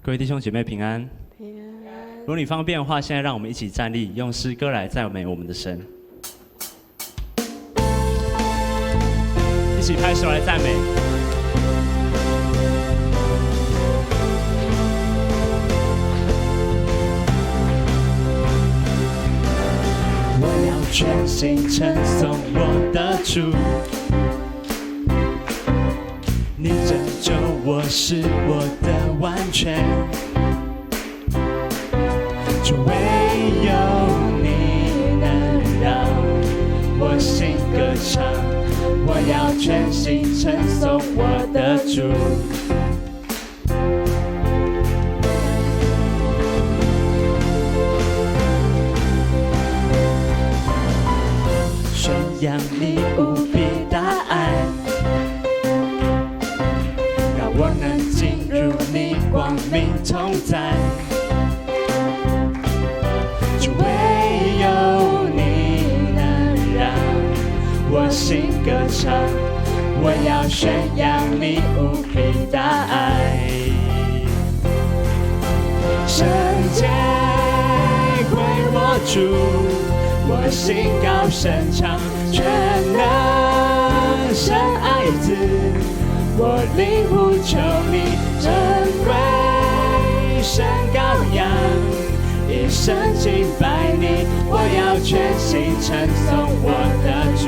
各位弟兄姐妹平安。平安。如果你方便的话，现在让我们一起站立，用诗歌来赞美我们的神。一起拍手来赞美。我要全心称颂我的主，你拯救我是我的完全，就唯有你能让我心歌唱。我要全心称颂我的主，宣扬你无比大爱，让我能进入你光明同在，就唯有你能让我心歌唱。我要宣扬你无比大爱，圣洁归我主，我心高声唱，全能神爱子，我灵呼求你，珍贵神羔羊，一生敬拜你，我要全心称颂我的主。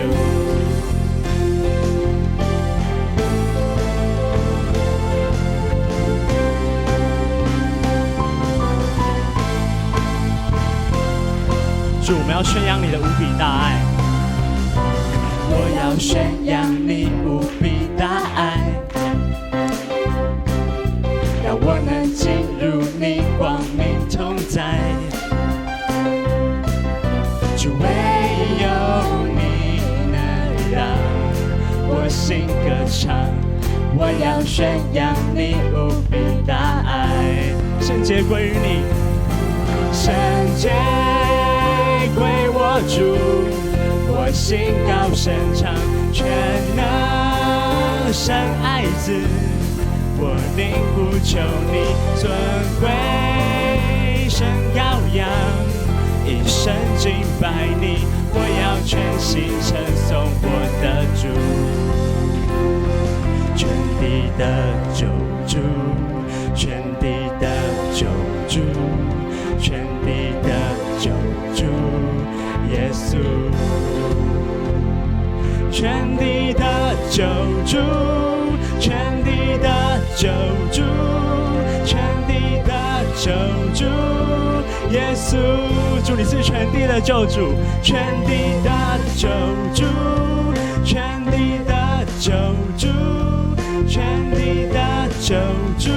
主，我们要宣扬你的无比大爱。我要宣扬你无比大爱，让我能进入你光明同在，就唯有你能让我心歌唱。我要宣扬你无比大爱，圣洁归于你，圣洁归我主，我心高声唱，全能神爱子，我灵呼求你，尊贵神羔羊，一生敬拜你，我要全心称颂我的主，全地的救主，全地的救主，全地的救主耶稣，全地的救主，全地的救主，全地的救主耶稣。主，你是全地的救主，全地的救主，全地的救主，全地的救主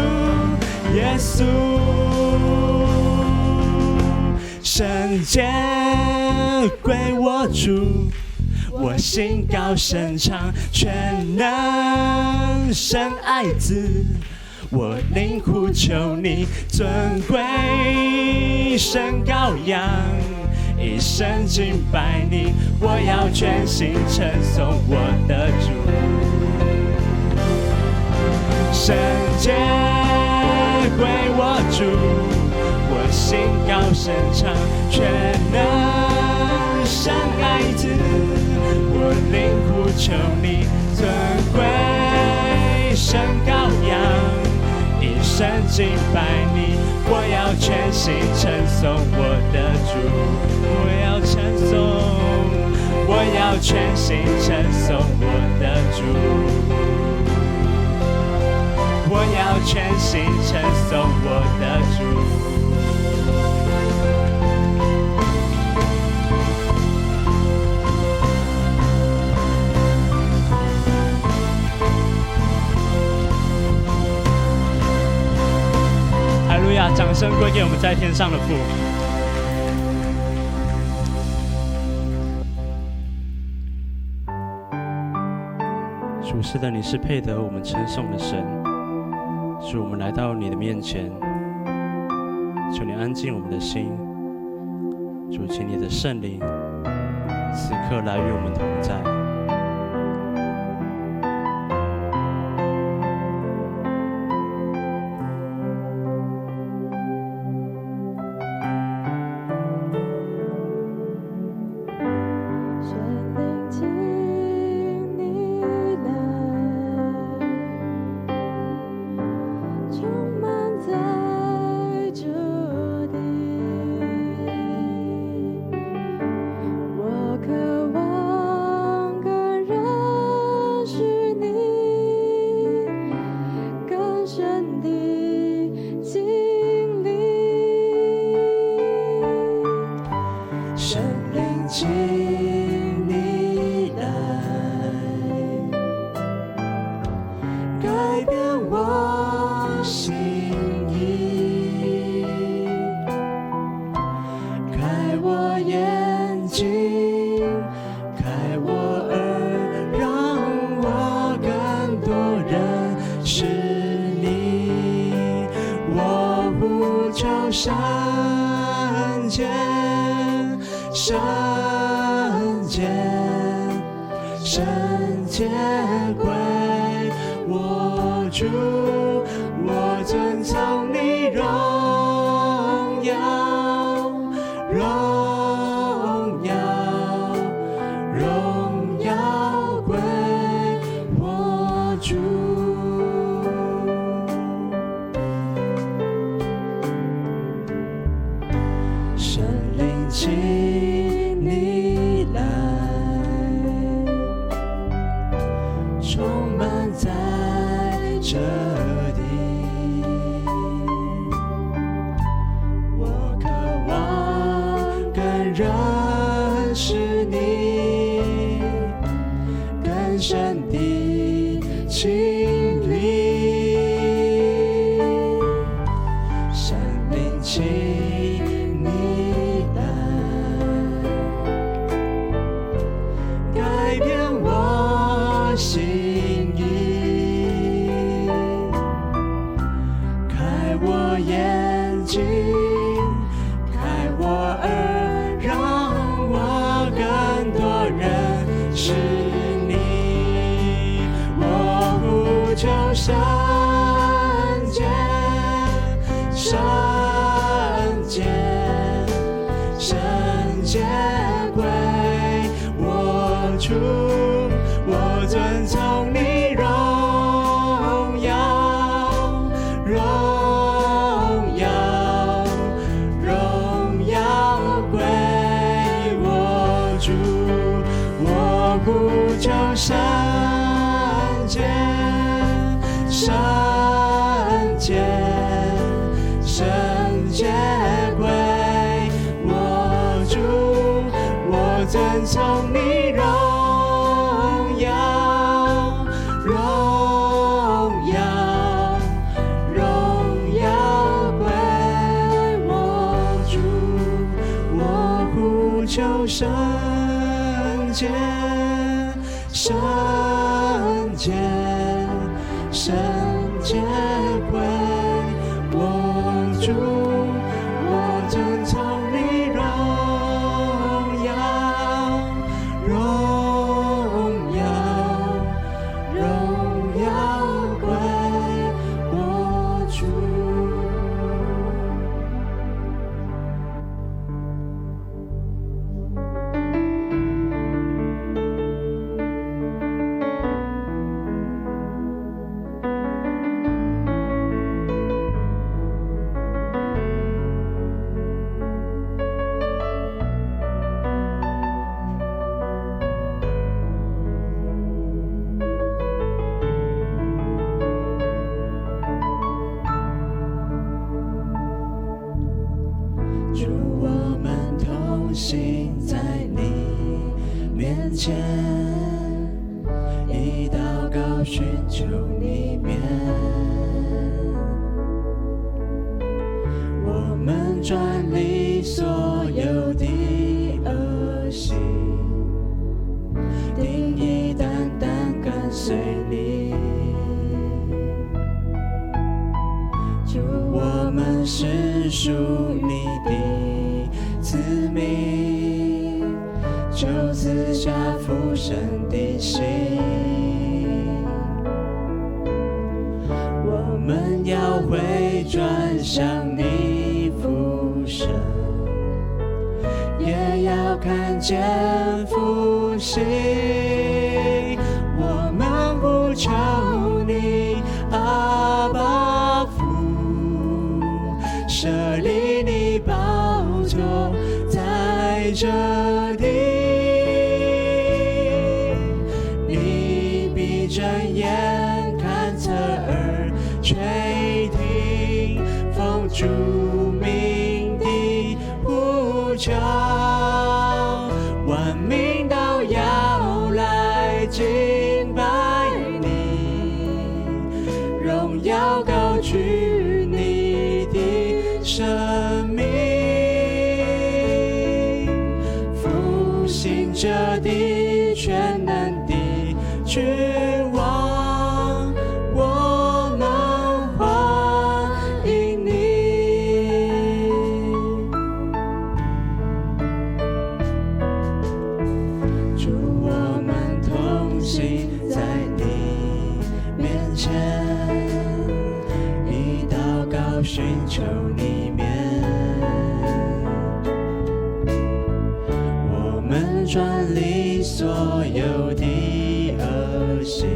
耶稣。圣洁归我主，我心高声唱，全能神爱子，我灵呼求你，尊贵神羔羊，一生敬拜你，我要全心称颂我的主。圣洁归我主，我心高声唱，全能神爱子，我灵呼求你，尊贵神羔羊，一生敬拜你，我要全心称颂我的主，我要称颂，我要全心称颂我的主，我要全心称颂我的主。哈利路亚！掌声归给我们在天上的父。主，是的，你是配得我们称颂的神。主，我们来到你的面前，求你安静我们的心。主，请你的圣灵此刻来与我们同在。渴望更认识你，更深地经历。圣灵，请你来，改变我心意，开我眼睛，开我耳，让我更多认识你。我呼求圣洁，圣洁，圣洁归我主，我遵从你荣耀，荣耀，荣耀归我主。圣灵，请你来，充满在这地。我渴望更认识你，更深地经历。圣灵，请你来，改变我心意，开我眼睛，开我耳，让我更多认识你。我呼求圣洁，圣洁，圣洁归我主，我遵从你荣耀，荣耀，荣耀归我主。我呼求圣洁，圣洁，圣洁归我主，我遵从你荣耀，荣耀，荣耀归我主。我呼求圣洁，圣洁，圣洁归我主，我遵从你荣耀，荣耀，荣耀归我主。主，我们同行在你面前，以祷告寻求你面。我们转离所有的恶行，定义单单跟随你。主，我们是属你的子民，就赐下父神的心。我们要回转向你父神，也要看见复兴。我们呼求你，阿爸父，设立你宝座在这地。民都要来敬拜你，荣耀高举你的生命，复兴者的全能的君王，我们欢迎你。主，我们同行在你面前，以祷告寻求你面，我们转离所有的恶行，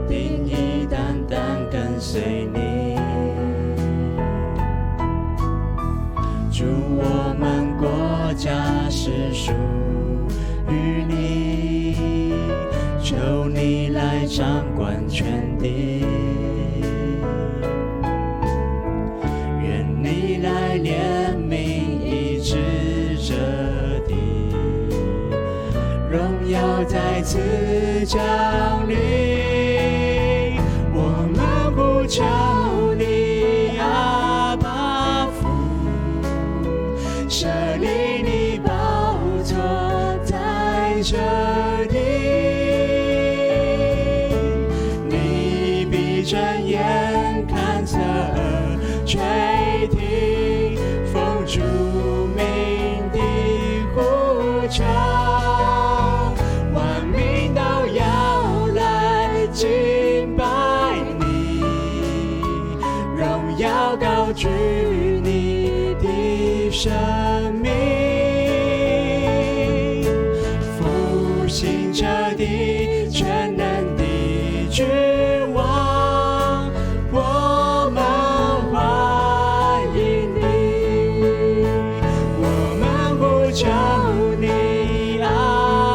定义单单跟随你。主，我们国家是属于你，求你来掌管全地，愿你来怜悯医治这地，荣耀再次降临。我们呼求你，阿爸父，设立你宝座在这里，你闭着眼看侧耳垂听，奉主名的呼求，万民都要来敬拜你，荣耀高举你的生命，复兴者的全能的君王，我们欢迎你，我们呼求你，阿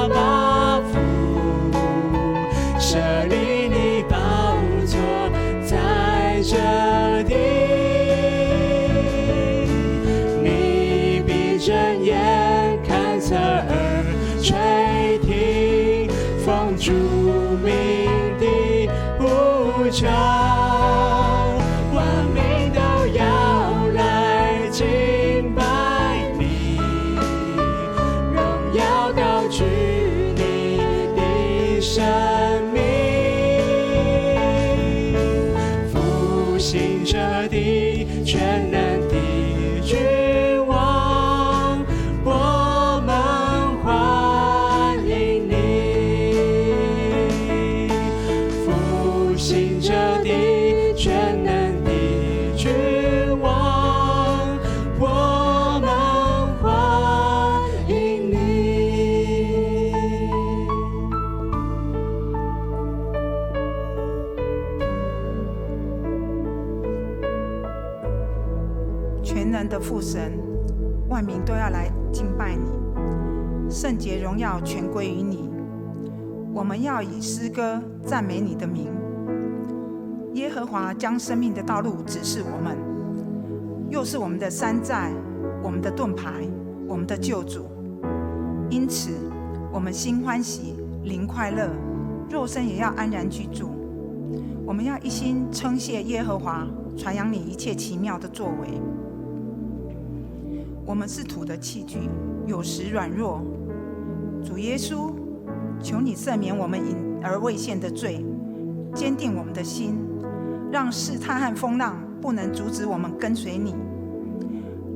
爸父，设立你宝座在这地，你闭着眼看侧耳垂听，奉主名的呼求，万民都要来敬拜你，荣耀高举你的生命，复兴者的全能的君王，我们欢迎你，复兴者的全能的君王，我们欢迎你。全能的父神，万民都要来敬拜你，圣洁荣耀全归于你。我们要以诗歌赞美你的名。耶和华将生命的道路指示我们，又是我们的山寨，我们的盾牌，我们的救主。因此，我们心欢喜，灵快乐，肉身也要安然居住。我们要一心称谢耶和华，传扬你一切奇妙的作为。我们是土的器具，有时软弱。主耶稣，求你赦免我们隐而未现的罪，坚定我们的心，让试探和风浪不能阻止我们跟随你，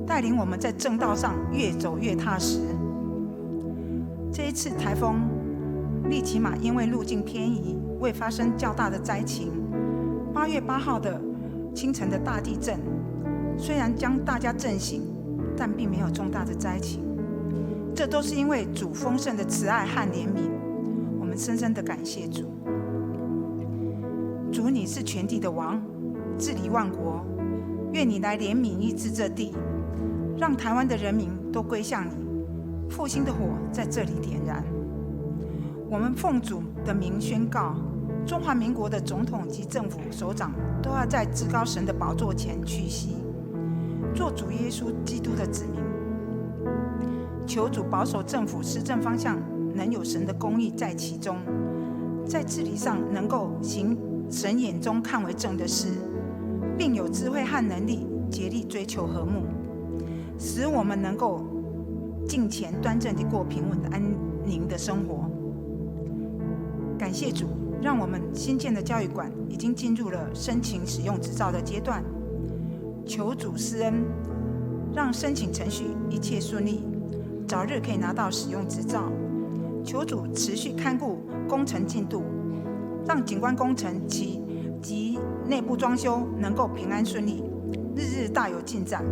带领我们在正道上越走越踏实。这一次台风利奇马因为路径偏移，未发生较大的灾情。8月8号的清晨的大地震，虽然将大家震醒，但并没有重大的灾情。这都是因为主丰盛的慈爱和怜悯，我们深深的感谢主。主，你是全地的王，治理万国，愿你来怜悯医治这地，让台湾的人民都归向你，复兴的火在这里点燃。我们奉主的名宣告，中华民国的总统及政府首长都要在至高神的宝座前屈膝，做主耶稣基督的子民。求主保守政府施政方向能有神的公义在其中，在治理上能够行神眼中看为正的事，并有智慧和能力竭力追求和睦，使我们能够敬虔端正地过平稳的安宁的生活。感谢主，让我们新建的教育馆已经进入了申请使用执照的阶段。求主施恩，让申请程序一切顺利，早日可以拿到使用执照。求主持续看顾工程进度，让景观工程及内部装修能够平安顺利，日日大有进展，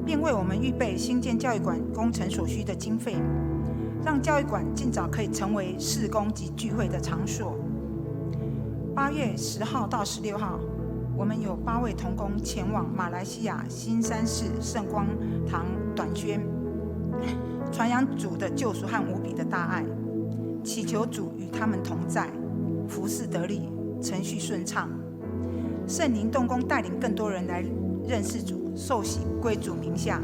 并为我们预备新建教育馆工程所需的经费，让教育馆尽早可以成为事工及聚会的场所。8月10号到16号，我们有8位同工前往马来西亚新山市圣光堂短宣，传扬主的救赎和无比的大爱，祈求主与他们同在，服事得力，程序顺畅，圣灵动工，带领更多人来认识主，受洗归主名下。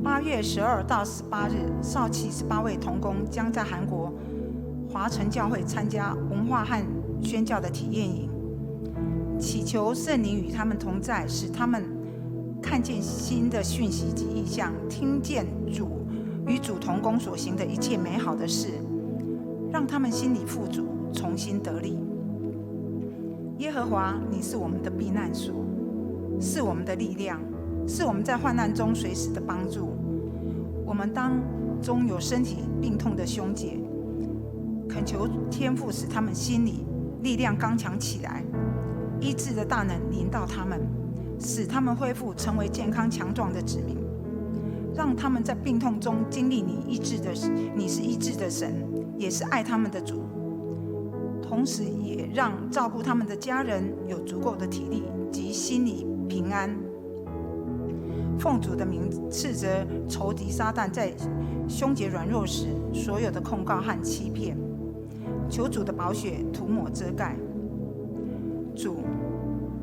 8月12到18日，少期18位同工将在韩国华城教会参加文化和宣教的体验营，祈求圣灵与他们同在，使他们看见新的讯息及意象，听见主与主同工所行的一切美好的事，让他们心里富足，重新得力。耶和华，你是我们的避难所，是我们的力量，是我们在患难中随时的帮助。我们当中有身体病痛的兄姐，恳求天父使他们心里力量刚强起来，医治的大能临到他们，使他们恢复成为健康强壮的子民，让他们在病痛中经历你是医治的神，也是爱他们的主，同时也让照顾他们的家人有足够的体力及心理平安。奉主的名斥责仇敌撒旦在兄姐软弱时所有的控告和欺骗，求主的宝血涂抹遮盖。主，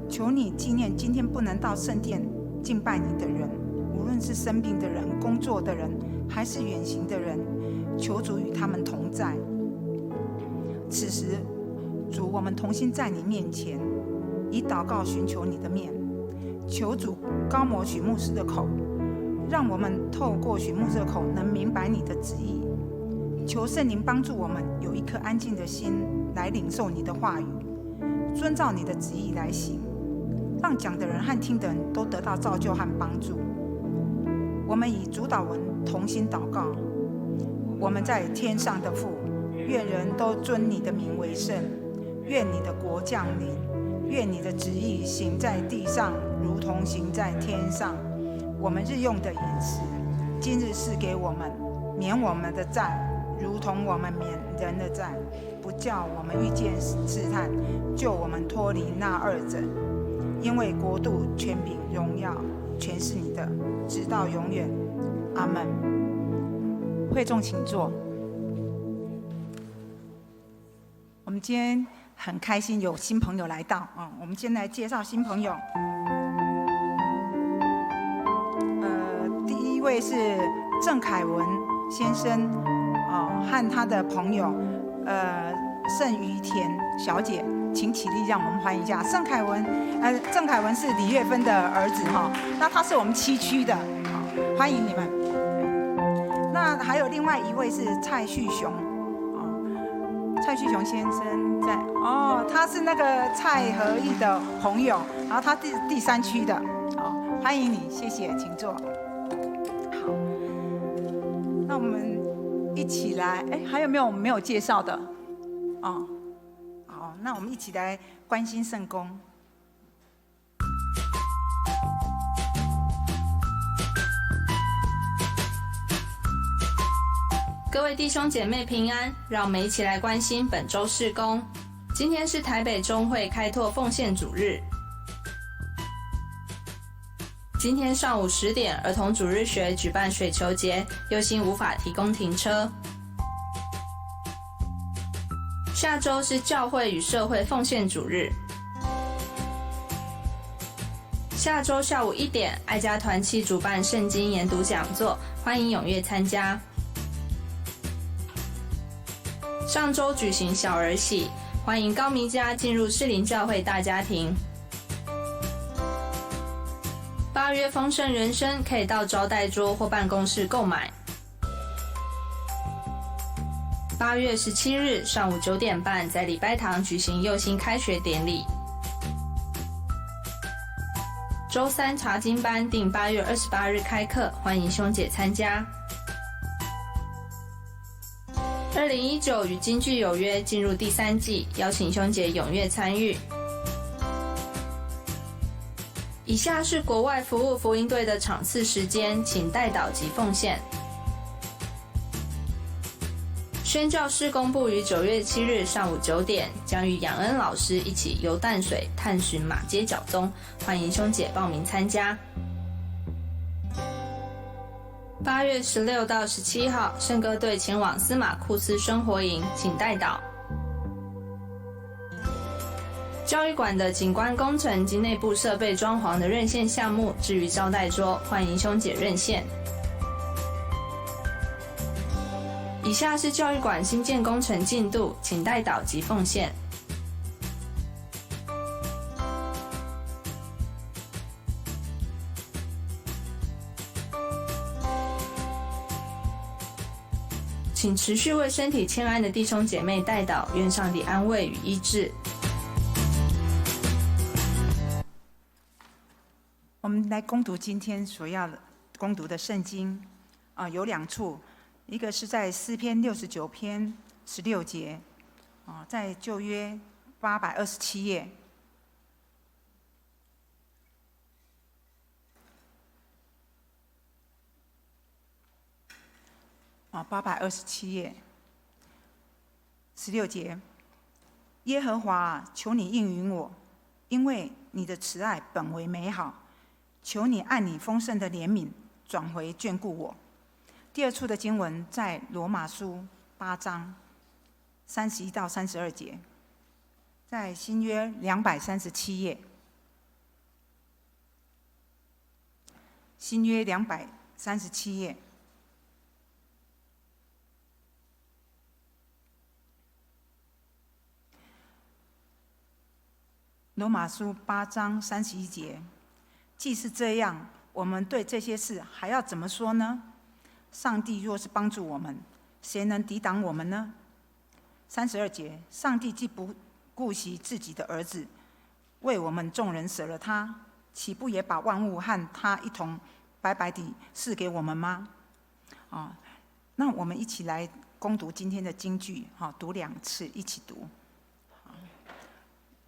求你纪念今天不能到圣殿敬拜你的人，无论是生病的人、工作的人，还是远行的人，求主与他们同在。此时，主，我们同心在你面前，以祷告寻求你的面。求主高摩许牧师的口，让我们透过许牧师的口能明白你的旨意。求圣灵帮助我们有一颗安静的心来领受你的话语，遵照你的旨意来行，让讲的人和听的人都得到造就和帮助。我们以主祷文同心祷告。我们在天上的父，愿人都尊你的名为圣，愿你的国降临，愿你的旨意行在地上，如同行在天上。我们日用的饮食，今日赐给我们，免我们的债，如同我们免人的债，不叫我们遇见试探，救我们脱离那恶者。因为国度、权柄、荣耀，全是你的，直到永远。阿们。会众请坐。我们今天很开心有新朋友来到啊！我们先来介绍新朋友。第一位是郑凯文先生和他的朋友盛于田小姐，请起立，让我们欢迎一下郑凯文。郑凯文是李月芬的儿子哈，那他是我们7区的，欢迎你们。那还有另外一位是蔡旭雄，蔡旭雄先生在他是那个蔡和义的朋友，然后他第3区的，欢迎你，谢谢，请坐。好，那我们一起来，还有没有我们没有介绍的？好，那我们一起来关心圣工。各位弟兄姐妹平安，让我们一起来关心本周事工。今天是台北中会开拓奉献主日。今天上午10点，儿童主日学举办水球节，忧心无法提供停车。下周是教会与社会奉献主日。下周下午1点，爱家团契主办圣经研读讲座，欢迎踊跃参加。上周举行小儿喜，欢迎高迷家进入士林教会大家庭。8月丰盛人生可以到招待桌或办公室购买。8月17日上午9点半在礼拜堂举行佑星开学典礼。周三查经班定8月28日开课，欢迎兄姐参加。2019与京剧有约进入第3季，邀请兄姐踊跃参与。以下是国外服务福音队的场次时间，请代祷及奉献。宣教士公布于9月7日上午9点，将与杨恩老师一起游淡水探寻马街角宗，欢迎兄姐报名参加。8月16到17号，圣歌队前往司马库斯生活营，请代祷。教育馆的景观工程及内部设备装潢的认线项目置于招待桌，欢迎兄姐认线。以下是教育馆新建工程进度，请代祷及奉献。请持续为身体欠安的弟兄姐妹代祷，愿上帝安慰与医治。我们来攻读今天所要攻读的圣经，有2处，一个是在诗篇69篇16节，在旧约827页。827页16节，耶和华，求你应允我，因为你的慈爱本为美好。求你按你丰盛的怜悯转回眷顾我。第2处的经文在罗马书8章31到32节，在新约237页。新约237页。罗马书8章31节。既是这样，我们对这些事还要怎么说呢？上帝若是帮助我们，谁能抵挡我们呢？32节，上帝既不顾惜自己的儿子，为我们众人舍了他，岂不也把万物和他一同白白地赐给我们吗？那我们一起来攻读今天的经句，读2次，一起读。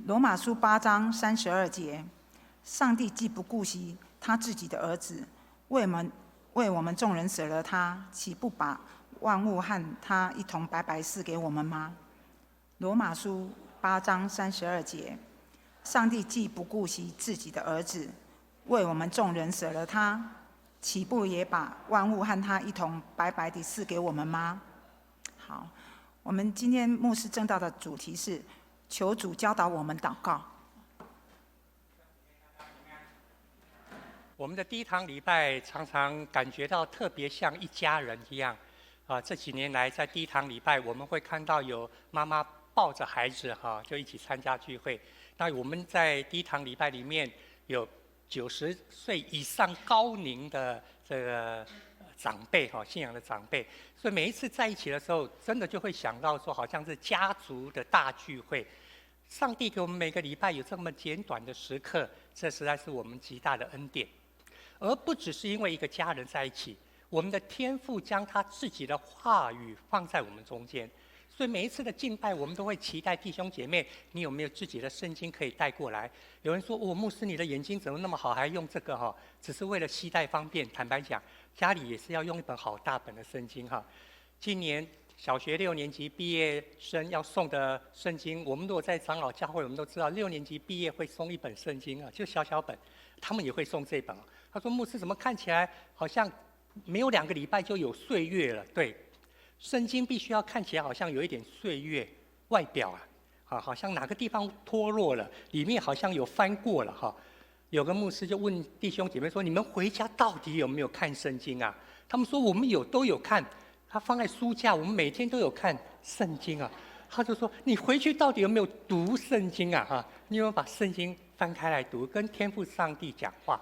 罗马书8章32节。上帝既不顾惜他自己的儿子，为我们众人舍了他，岂不把万物和他一同白白赐给我们吗？罗马书8章32节，上帝既不顾惜自己的儿子，为我们众人舍了他，岂不也把万物和他一同白白地赐给我们吗？好，我们今天牧师正道的主题是求主教导我们祷告。我们的第一堂礼拜常常感觉到特别像一家人一样，这几年来在第一堂礼拜我们会看到有妈妈抱着孩子就一起参加聚会。那我们在第一堂礼拜里面有90岁以上高龄的这个长辈信仰的长辈，所以每一次在一起的时候，真的就会想到说，好像是家族的大聚会。上帝给我们每个礼拜有这么简短的时刻，这实在是我们极大的恩典。而不只是因为一个家人在一起，我们的天父将他自己的话语放在我们中间，所以每一次的敬拜，我们都会期待弟兄姐妹，你有没有自己的圣经可以带过来？有人说，牧师你的眼睛怎么那么好，还用这个只是为了携带方便。坦白讲，家里也是要用一本好大本的圣经今年小学6年级毕业生要送的圣经，我们如果在长老教会，我们都知道6年级毕业会送一本圣经就小小本，他们也会送这本。他说，牧师怎么看起来好像没有2个礼拜就有岁月了？对，圣经必须要看起来好像有一点岁月，外表好像哪个地方脱落了，里面好像有翻过了有个牧师就问弟兄姐妹说，你们回家到底有没有看圣经啊？他们说我们都有看，他放在书架，我们每天都有看圣经啊。他就说你回去到底有没有读圣经啊？哈，你有没有把圣经翻开来读，跟天父上帝讲话？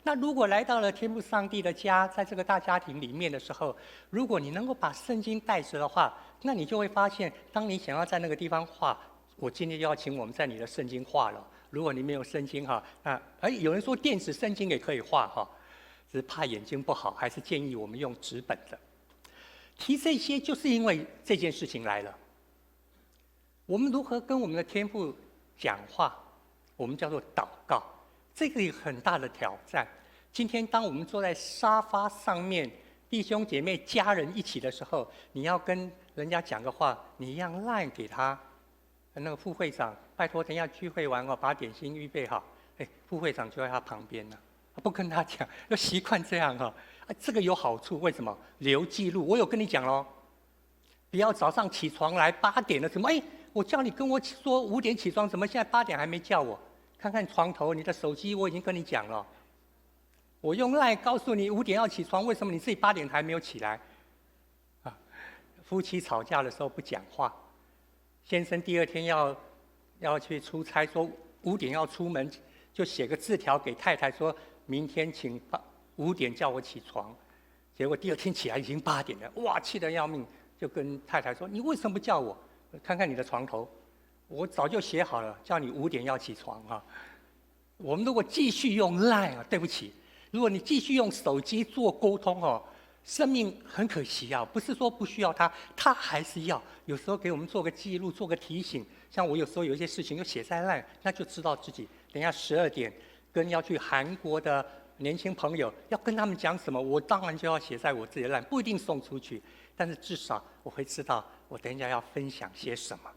那如果来到了天父上帝的家，在这个大家庭里面的时候，如果你能够把圣经带着的话，那你就会发现，当你想要在那个地方画，我今天就要请我们在你的圣经画了。如果你没有圣经哈，有人说电子圣经也可以画哈，只是怕眼睛不好，还是建议我们用纸本的。提这些就是因为这件事情来了。我们如何跟我们的天父讲话，我们叫做祷告，这个有很大的挑战。今天当我们坐在沙发上面，弟兄姐妹家人一起的时候，你要跟人家讲个话，你一样赖给他。那个副会长，拜托等一下聚会完把点心预备好。副会长就在他旁边呢，不跟他讲，要习惯这样哈。这个有好处，为什么？留记录。我有跟你讲咯，不要早上起床来8点了，怎么我叫你跟我说5点起床，怎么现在8点还没叫我？看看床头，你的手机我已经跟你讲了。我用 LINE 告诉你5点要起床，为什么你自己8点还没有起来？夫妻吵架的时候不讲话，先生第2天要去出差，说5点要出门，就写个字条给太太，说明天请5点叫我起床。结果第2天起来已经8点了，哇，气得要命，就跟太太说：“你为什么不叫我？看看你的床头，我早就写好了，叫你5点要起床啊。”我们如果继续用 LINE 对不起，如果你继续用手机做沟通生命很可惜啊，不是说不需要它还是要。有时候给我们做个记录，做个提醒。像我有时候有一些事情就写在 LINE， 那就知道自己等一下12点跟要去韩国的年轻朋友要跟他们讲什么，我当然就要写在我自己的 LINE， 不一定送出去，但是至少我会知道我等一下要分享些什么。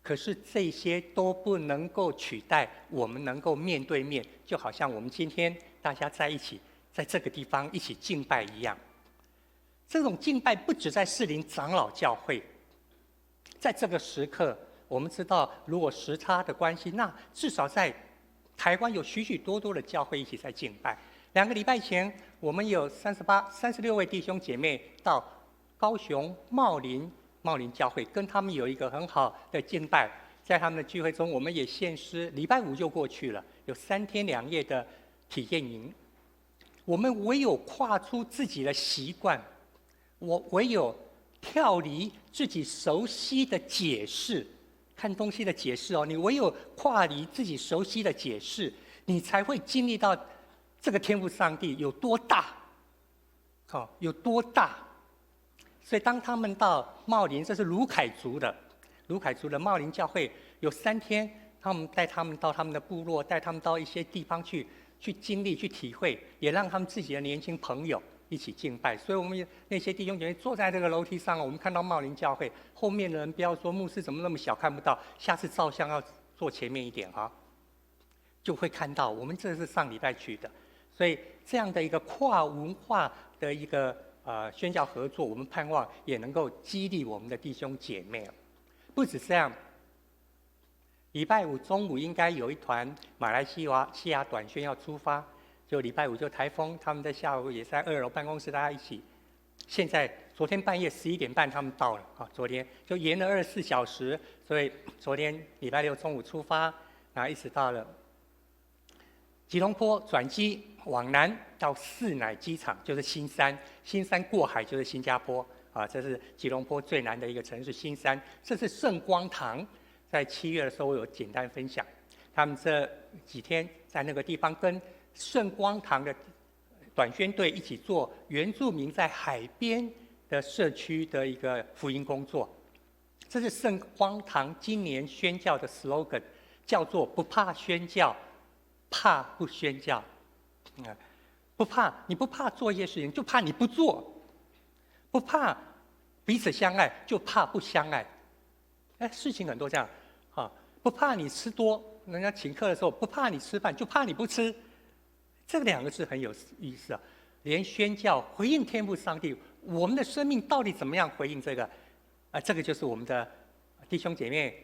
可是这些都不能够取代我们能够面对面，就好像我们今天大家在一起，在这个地方一起敬拜一样。这种敬拜不只在士林长老教会，在这个时刻，我们知道如果时差的关系，那至少在台湾有许许多多的教会一起在敬拜。2个礼拜前，我们有36位弟兄姐妹到高雄茂林教会，跟他们有一个很好的敬拜。在他们的聚会中，我们也献诗，礼拜5就过去了，有3天2夜的体验营。我们唯有跨出自己的习惯，我唯有跳离自己熟悉的解释，看东西的解释你唯有跨离自己熟悉的解释，你才会经历到这个天父上帝有多大，有多大。所以当他们到茂林，这是卢凯族的茂林教会，有3天，他们带他们到他们的部落，带他们到一些地方去经历、去体会，也让他们自己的年轻朋友一起敬拜。所以我们那些弟兄姐妹坐在这个楼梯上，我们看到茂林教会后面的人，不要说牧师怎么那么小看不到，下次照相要坐前面一点就会看到。我们这是上礼拜去的，所以这样的一个跨文化的一个宣教合作，我们盼望也能够激励我们的弟兄姐妹。不止这样，礼拜5中午应该有一团马来西亚短宣要出发，就礼拜5就台风，他们在下午也在2楼办公室大家一起。现在昨天半夜11点半他们到了昨天就延了24小时，所以昨天礼拜6中午出发，然后一直到了吉隆坡转机往南到泗乃机场，就是新山过海就是新加坡这是吉隆坡最南的一个城市新山。这是圣光堂，在7月的时候我有简单分享，他们这几天在那个地方跟圣光堂的短宣队一起做原住民在海边的社区的一个福音工作。这是圣光堂今年宣教的 slogan， 叫做不怕宣教，怕不宣教。不怕，你不怕做一些事情，就怕你不做；不怕彼此相爱，就怕不相爱。事情很多这样不怕你吃多，人家请客的时候不怕你吃饭，就怕你不吃。这2个字很有意思连宣教回应天父上帝，我们的生命到底怎么样回应这个？这个就是我们的弟兄姐妹，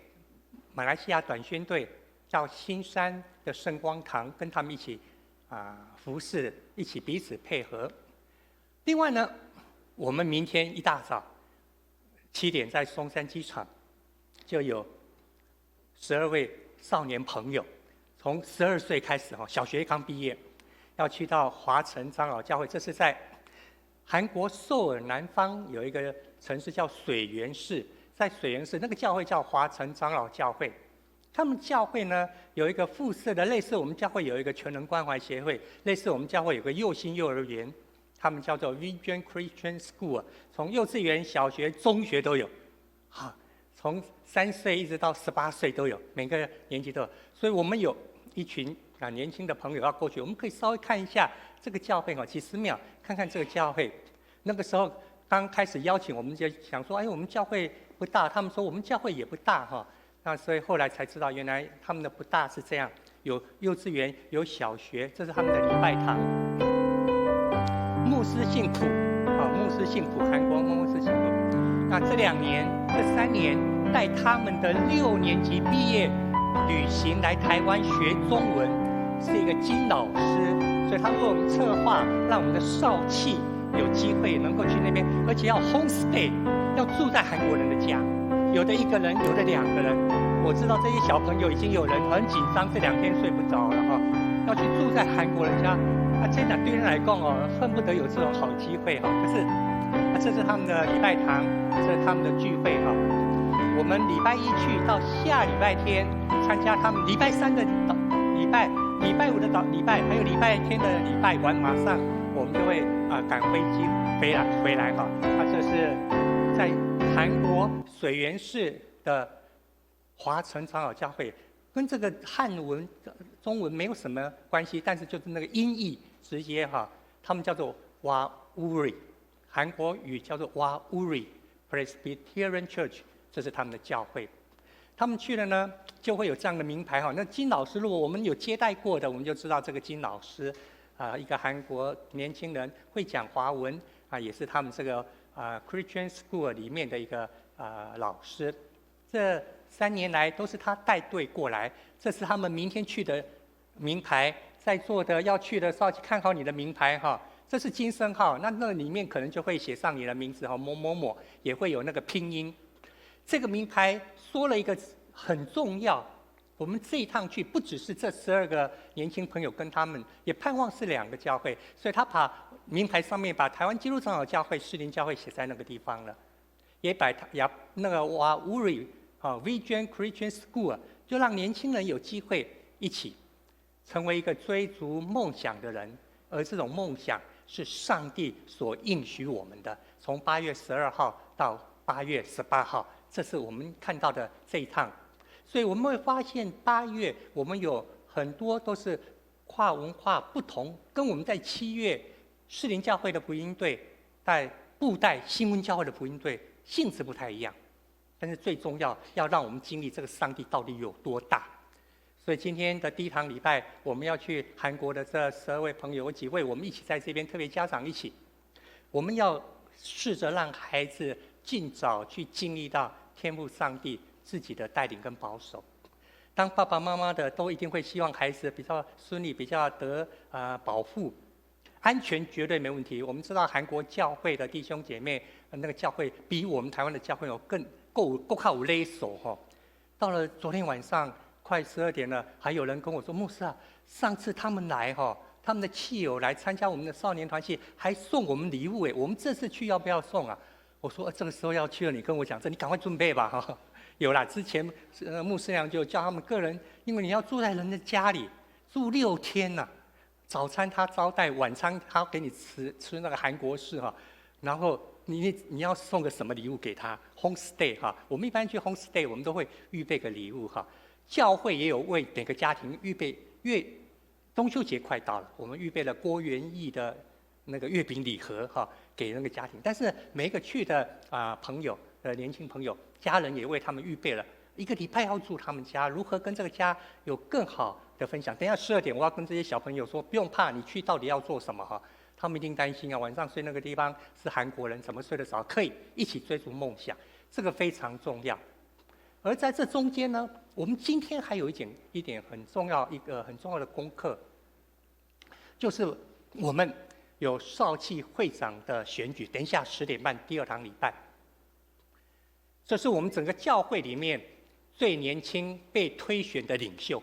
马来西亚短宣队到新山的圣光堂，跟他们一起服侍，一起彼此配合。另外呢，我们明天一大早7点在松山机场就有12位少年朋友，从12岁开始小学刚毕业，要去到华城长老教会。这是在韩国首尔南方有一个城市叫水源市，在水源市那个教会叫华城长老教会。他们教会呢有一个附设的，类似我们教会有一个全人关怀协会，类似我们教会有个幼心幼儿园，他们叫做 Vision Christian School， 从幼稚园、小学、中学都有，从3岁一直到18岁都有，每个年级都有。所以我们有一群年轻的朋友要过去，我们可以稍微看一下这个教会几十秒，看看这个教会。那个时候刚开始邀请，我们就想说，我们教会不大，他们说我们教会也不大那所以后来才知道，原来他们的不大是这样，有幼稚园，有小学，这是他们的礼拜堂。牧师姓朴，牧师姓朴，韩国牧师姓朴。那这3年带他们的6年级毕业旅行来台湾学中文，是一个金老师，所以他为我们策划，让我们的少气有机会能够去那边，而且要 home stay， 要住在韩国人的家，有的1个人，有的2个人。我知道这些小朋友已经有人很紧张，这2天睡不着了要去住在韩国人家。这对人来讲恨不得有这种好机会可是这是他们的礼拜堂，这是他们的聚会我们礼拜1去到下礼拜天参加他们礼拜3的礼拜5的礼拜，还有礼拜天的礼拜完，马上我们就会赶飞机回来这是在韩国水源市的华城长老教会，跟这个汉文中文没有什么关系，但是就是那个音译直接他们叫做哇乌里，韩国语叫做哇乌里 Presbyterian Church， 这是他们的教会。他们去了呢，就会有这样的名牌那金老师，如果我们有接待过的，我们就知道这个金老师一个韩国年轻人，会讲华文也是他们这个Christian School 里面的一个老师。这3年来都是他带队过来，这是他们明天去的名牌，在座的要去的稍微看好你的名牌这是金声号，那里面可能就会写上你的名字某某某，也会有那个拼音。这个名牌说了一个很重要，我们这一趟去不只是这12个年轻朋友跟他们，也盼望是2个教会，所以他把名牌上面把台湾基督长老教会、士林教会写在那个地方了，也把那个哇乌里Vision Christian School， 就让年轻人有机会一起成为一个追逐梦想的人，而这种梦想是上帝所应许我们的。从8月12号到8月18号，这是我们看到的这一趟。所以我们会发现8月我们有很多都是跨文化不同，跟我们在7月士林教会的福音队、在布袋新闻教会的福音队性质不太一样。但是最重要，要让我们经历这个上帝到底有多大。所以今天的第一堂礼拜，我们要去韩国的这12位朋友，有几位我们一起在这边，特别家长一起，我们要试着让孩子尽早去经历到天父上帝自己的带领跟保守。当爸爸妈妈的都一定会希望孩子比较顺利，比较得保护，安全绝对没问题。我们知道韩国教会的弟兄姐妹，那个教会比我们台湾的教会有更够靠有勒手到了昨天晚上快12点了，还有人跟我说，牧师上次他们来他们的亲友来参加我们的少年团契，还送我们礼物我们这次去要不要送啊？我说这个时候要去了，你跟我讲这，你赶快准备吧有啦，之前牧师娘就叫他们个人，因为你要住在人的家里住6天呐，早餐他招待，晚餐他给你吃那个韩国式然后你要送个什么礼物给他 ？home stay 我们一般去 home stay， 我们都会预备个礼物教会也有为每个家庭预备，中秋节快到了，我们预备了郭元义的那个月饼礼盒给那个家庭。但是每一个去的朋友年轻朋友，家人也为他们预备了1个礼拜要住他们家，如何跟这个家有更好的分享。等一下12点，我要跟这些小朋友说，不用怕，你去到底要做什么他们一定担心晚上睡那个地方是韩国人，怎么睡得着？可以一起追逐梦想，这个非常重要。而在这中间呢，我们今天还有一点很重要的功课，就是我们有少气会长的选举，等一下10点半第2堂礼拜。这是我们整个教会里面最年轻被推选的领袖，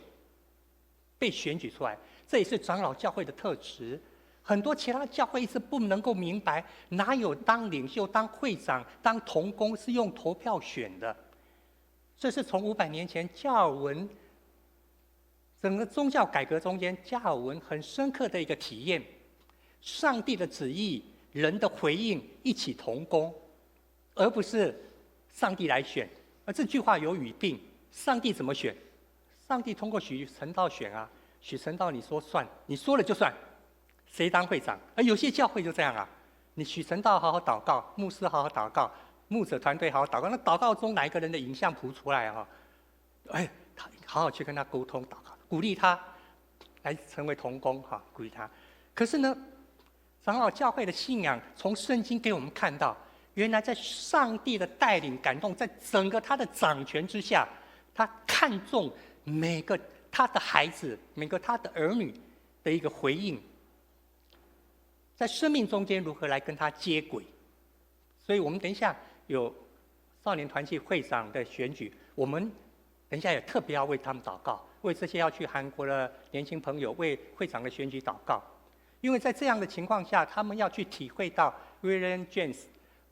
被选举出来，这也是长老教会的特质。很多其他教会一直不能够明白，哪有当领袖、当会长、当同工是用投票选的？这是从500年前加尔文整个宗教改革中间，加尔文很深刻的一个体验：上帝的旨意、人的回应一起同工，而不是上帝来选。而这句话有语病，上帝怎么选？上帝通过许传道选啊，许传道你说算，你说了就算。谁当会长？而有些教会就这样啊，你许传道好好祷告，牧师好好祷告，牧者团队好好祷告。那祷告中哪一个人的影像谱出来啊？他好好去跟他沟通祷告，鼓励他来成为同工哈，鼓励他。可是呢，长老教会的信仰从圣经给我们看到，原来在上帝的带领感动，在整个他的掌权之下，他看重每个他的孩子，每个他的儿女的一个回应。在生命中间如何来跟他接轨？所以我们等一下有少年团契会长的选举，我们等一下也特别要为他们祷告，为这些要去韩国的年轻朋友为会长的选举祷告。因为在这样的情况下，他们要去体会到 William James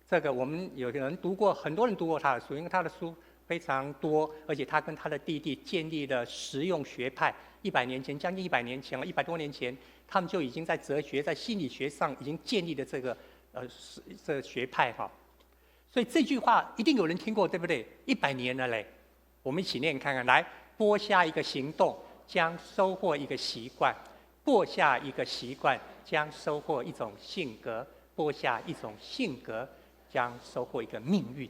这个，我们有人读过，很多人读过他的书，因为他的书非常多，而且他跟他的弟弟建立了实用学派。100年前，将近100年前了，100多年前，他们就已经在哲学、在心理学上已经建立了这个学派哈。所以这句话一定有人听过，对不对？100年了嘞，我们一起念看看。来，播下一个行动，将收获一个习惯；播下一个习惯，将收获一种性格；播下一种性格，将收获一个命运。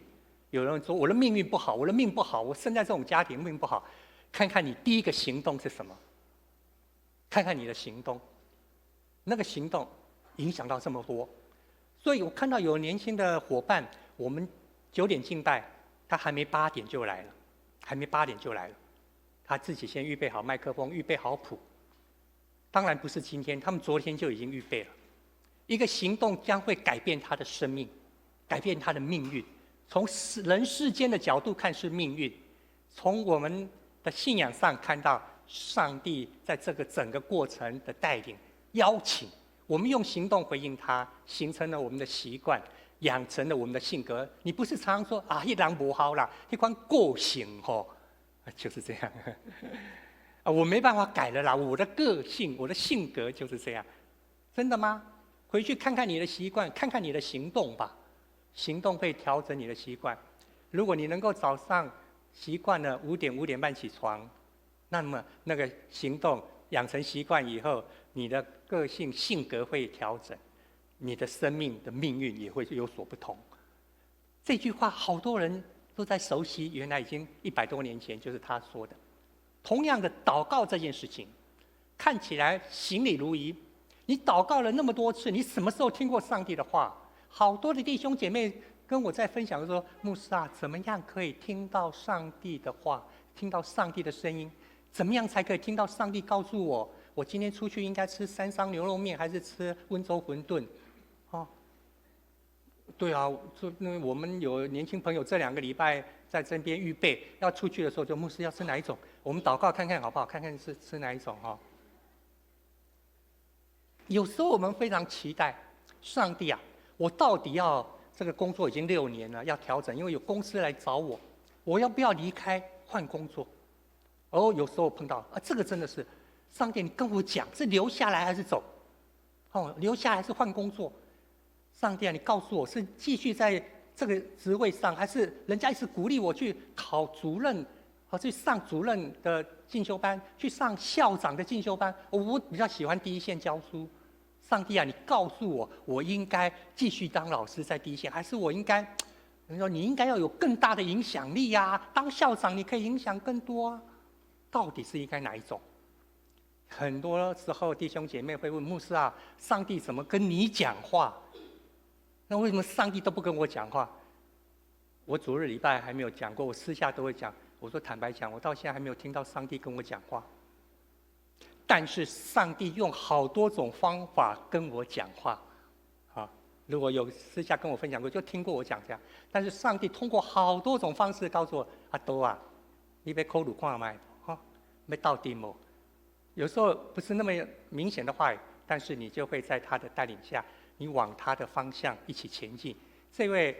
有人说我的命运不好，我的命不好，我生在这种家庭命不好。看看你第一个行动是什么？看看你的行动，那个行动影响到这么多。所以我看到有年轻的伙伴，我们9点敬拜，他还没8点就来了，还没8点就来了。他自己先预备好麦克风，预备好谱。当然不是今天，他们昨天就已经预备了。一个行动将会改变他的生命，改变他的命运。从人世间的角度看是命运，从我们的信仰上看到上帝在这个整个过程的带领、邀请，我们用行动回应他，形成了我们的习惯，养成了我们的性格。你不是常常说啊，一人不好啦，一款个性吼，就是这样啊，我没办法改了啦，我的个性、我的性格就是这样，真的吗？回去看看你的习惯，看看你的行动吧，行动会调整你的习惯。如果你能够早上习惯了5点、5点半起床，那么那个行动养成习惯以后，你的个性、性格会调整，你的生命的命运也会有所不同。这句话好多人都在熟悉，原来已经100多年前就是他说的。同样的，祷告这件事情，看起来行礼如仪，你祷告了那么多次，你什么时候听过上帝的话？好多的弟兄姐妹跟我在分享说，牧师啊，怎么样可以听到上帝的话，听到上帝的声音？怎么样才可以听到上帝告诉我，我今天出去应该吃3商牛肉面还是吃温州馄饨？哦，对啊，我们有年轻朋友这2个礼拜在这边预备要出去的时候，就牧师要吃哪一种？我们祷告看看好不好？看看是吃哪一种哈。有时候我们非常期待上帝啊，我到底要这个工作已经6年了，要调整，因为有公司来找我，我要不要离开换工作？有时候碰到啊，这个真的是上帝，你跟我讲是留下来还是走？留下来还是换工作？上帝啊，你告诉我是继续在这个职位上，还是人家一直鼓励我去考主任，去上主任的进修班，去上校长的进修班？我比较喜欢第一线教书。上帝啊，你告诉我，我应该继续当老师在第一线，还是我应该？你说你应该要有更大的影响力啊，当校长你可以影响更多啊。到底是应该哪一种？很多时候弟兄姐妹会问牧师啊，上帝怎么跟你讲话？那为什么上帝都不跟我讲话？我主日礼拜还没有讲过，我私下都会讲。我说坦白讲，我到现在还没有听到上帝跟我讲话。但是上帝用好多种方法跟我讲话，如果有私下跟我分享过，就听过我讲这样。但是上帝通过好多种方式告诉我：阿多啊，你别口鲁看麦，没到底么？有时候不是那么明显的话语，但是你就会在他的带领下，你往他的方向一起前进。这位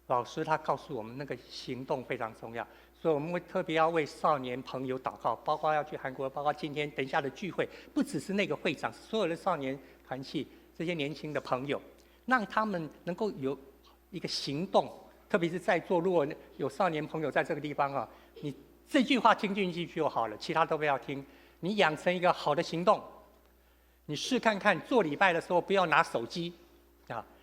老师他告诉我们，那个行动非常重要。所以我们会特别要为少年朋友祷告，包括要去韩国，包括今天等一下的聚会，不只是那个会长，所有的少年团契这些年轻的朋友，让他们能够有一个行动。特别是在座如果有少年朋友在这个地方你这句话听进去就好了，其他都不要听。你养成一个好的行动，你试看看，做礼拜的时候不要拿手机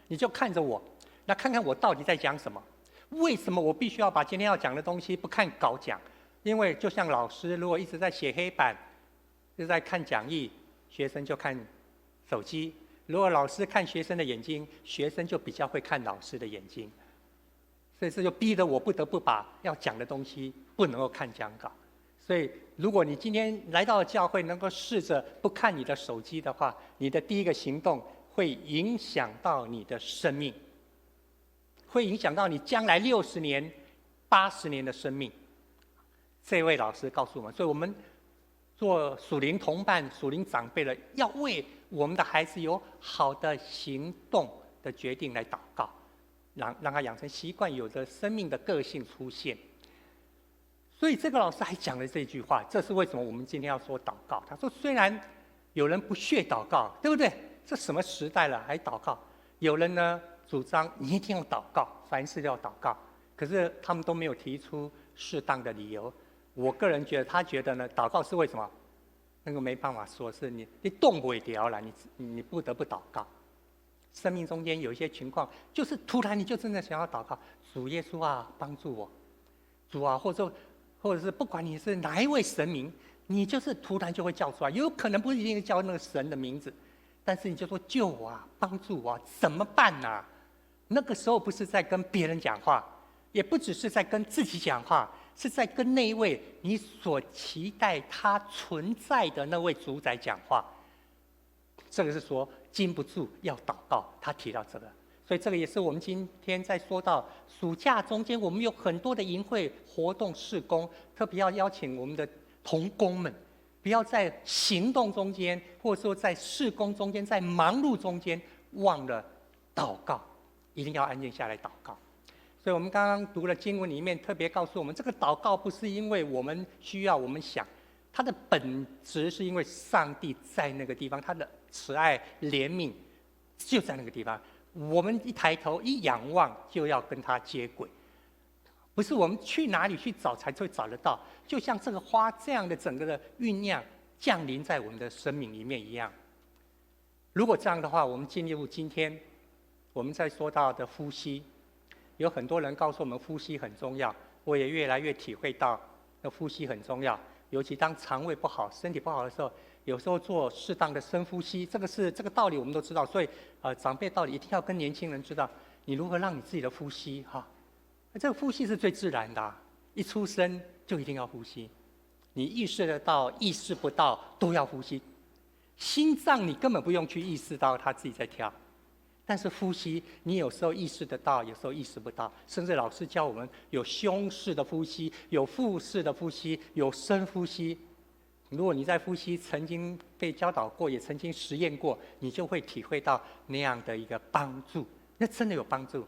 你就看着我，那看看我到底在讲什么。为什么我必须要把今天要讲的东西不看稿讲？因为就像老师如果一直在写黑板，就在看讲义，学生就看手机。如果老师看学生的眼睛，学生就比较会看老师的眼睛。所以这就逼得我不得不把要讲的东西不能够看讲稿。所以如果你今天来到教会，能够试着不看你的手机的话，你的第一个行动会影响到你的生命，会影响到你将来60年、80年的生命。这位老师告诉我们，所以我们做属灵同伴、属灵长辈的，要为我们的孩子有好的行动的决定来祷告，让他养成习惯，有着生命的个性出现。所以这个老师还讲了这句话，这是为什么我们今天要说祷告。他说，虽然有人不屑祷告，对不对？这什么时代了还祷告？有人呢主张你一定要祷告，凡事都要祷告，可是他们都没有提出适当的理由。我个人觉得，他觉得呢，祷告是为什么？那个没办法说，是你动不了了，你不得不祷告。生命中间有一些情况，就是突然你就真的想要祷告，主耶稣啊，帮助我，主啊，或者是不管你是哪一位神明，你就是突然就会叫出来，有可能不一定叫那个神的名字，但是你就说救我啊，帮助我啊，怎么办啊？那个时候不是在跟别人讲话，也不只是在跟自己讲话，是在跟那一位你所期待他存在的那位主宰讲话。这个是说禁不住要祷告，他提到这个，所以这个也是我们今天在说到暑假中间，我们有很多的营会活动事工，特别要邀请我们的同工们，不要在行动中间，或者说在事工中间，在忙碌中间忘了祷告，一定要安静下来祷告。所以我们刚刚读了经文里面特别告诉我们，这个祷告不是因为我们需要我们想，它的本质是因为上帝在那个地方，他的慈爱怜悯就在那个地方，我们一抬头一仰望就要跟他接轨，不是我们去哪里去找才会找得到，就像这个花这样的整个的酝酿降临在我们的生命里面一样。如果这样的话，我们进入今天我们在说到的呼吸，有很多人告诉我们呼吸很重要，我也越来越体会到那呼吸很重要，尤其当肠胃不好、身体不好的时候，有时候做适当的深呼吸，这个道理我们都知道。所以长辈道理一定要跟年轻人知道，你如何让你自己的呼吸这个呼吸是最自然的一出生就一定要呼吸，你意识得到、意识不到都要呼吸。心脏你根本不用去意识到它自己在跳，但是呼吸你有时候意识得到，有时候意识不到。甚至老师教我们有胸式的呼吸，有腹式的呼吸，有深呼吸。如果你在呼吸曾经被教导过，也曾经实验过，你就会体会到那样的一个帮助，那真的有帮助。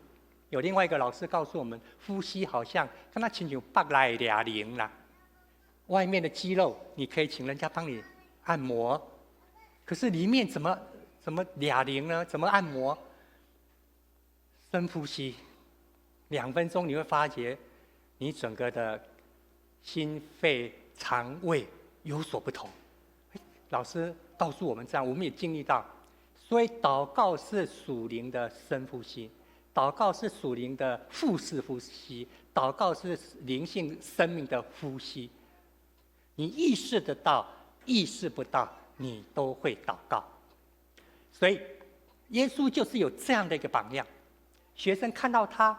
有另外一个老师告诉我们，呼吸好像跟他亲像北来俩零啦，外面的肌肉你可以请人家帮你按摩，可是里面怎么俩零呢？怎么按摩？深呼吸2分钟，你会发觉你整个的心肺肠胃有所不同。老师告诉我们这样，我们也经历到。所以祷告是属灵的深呼吸，祷告是属灵的腹式呼吸，祷告是灵性生命的呼吸。你意识得到，意识不到，你都会祷告。所以耶稣就是有这样的一个榜样，学生看到他，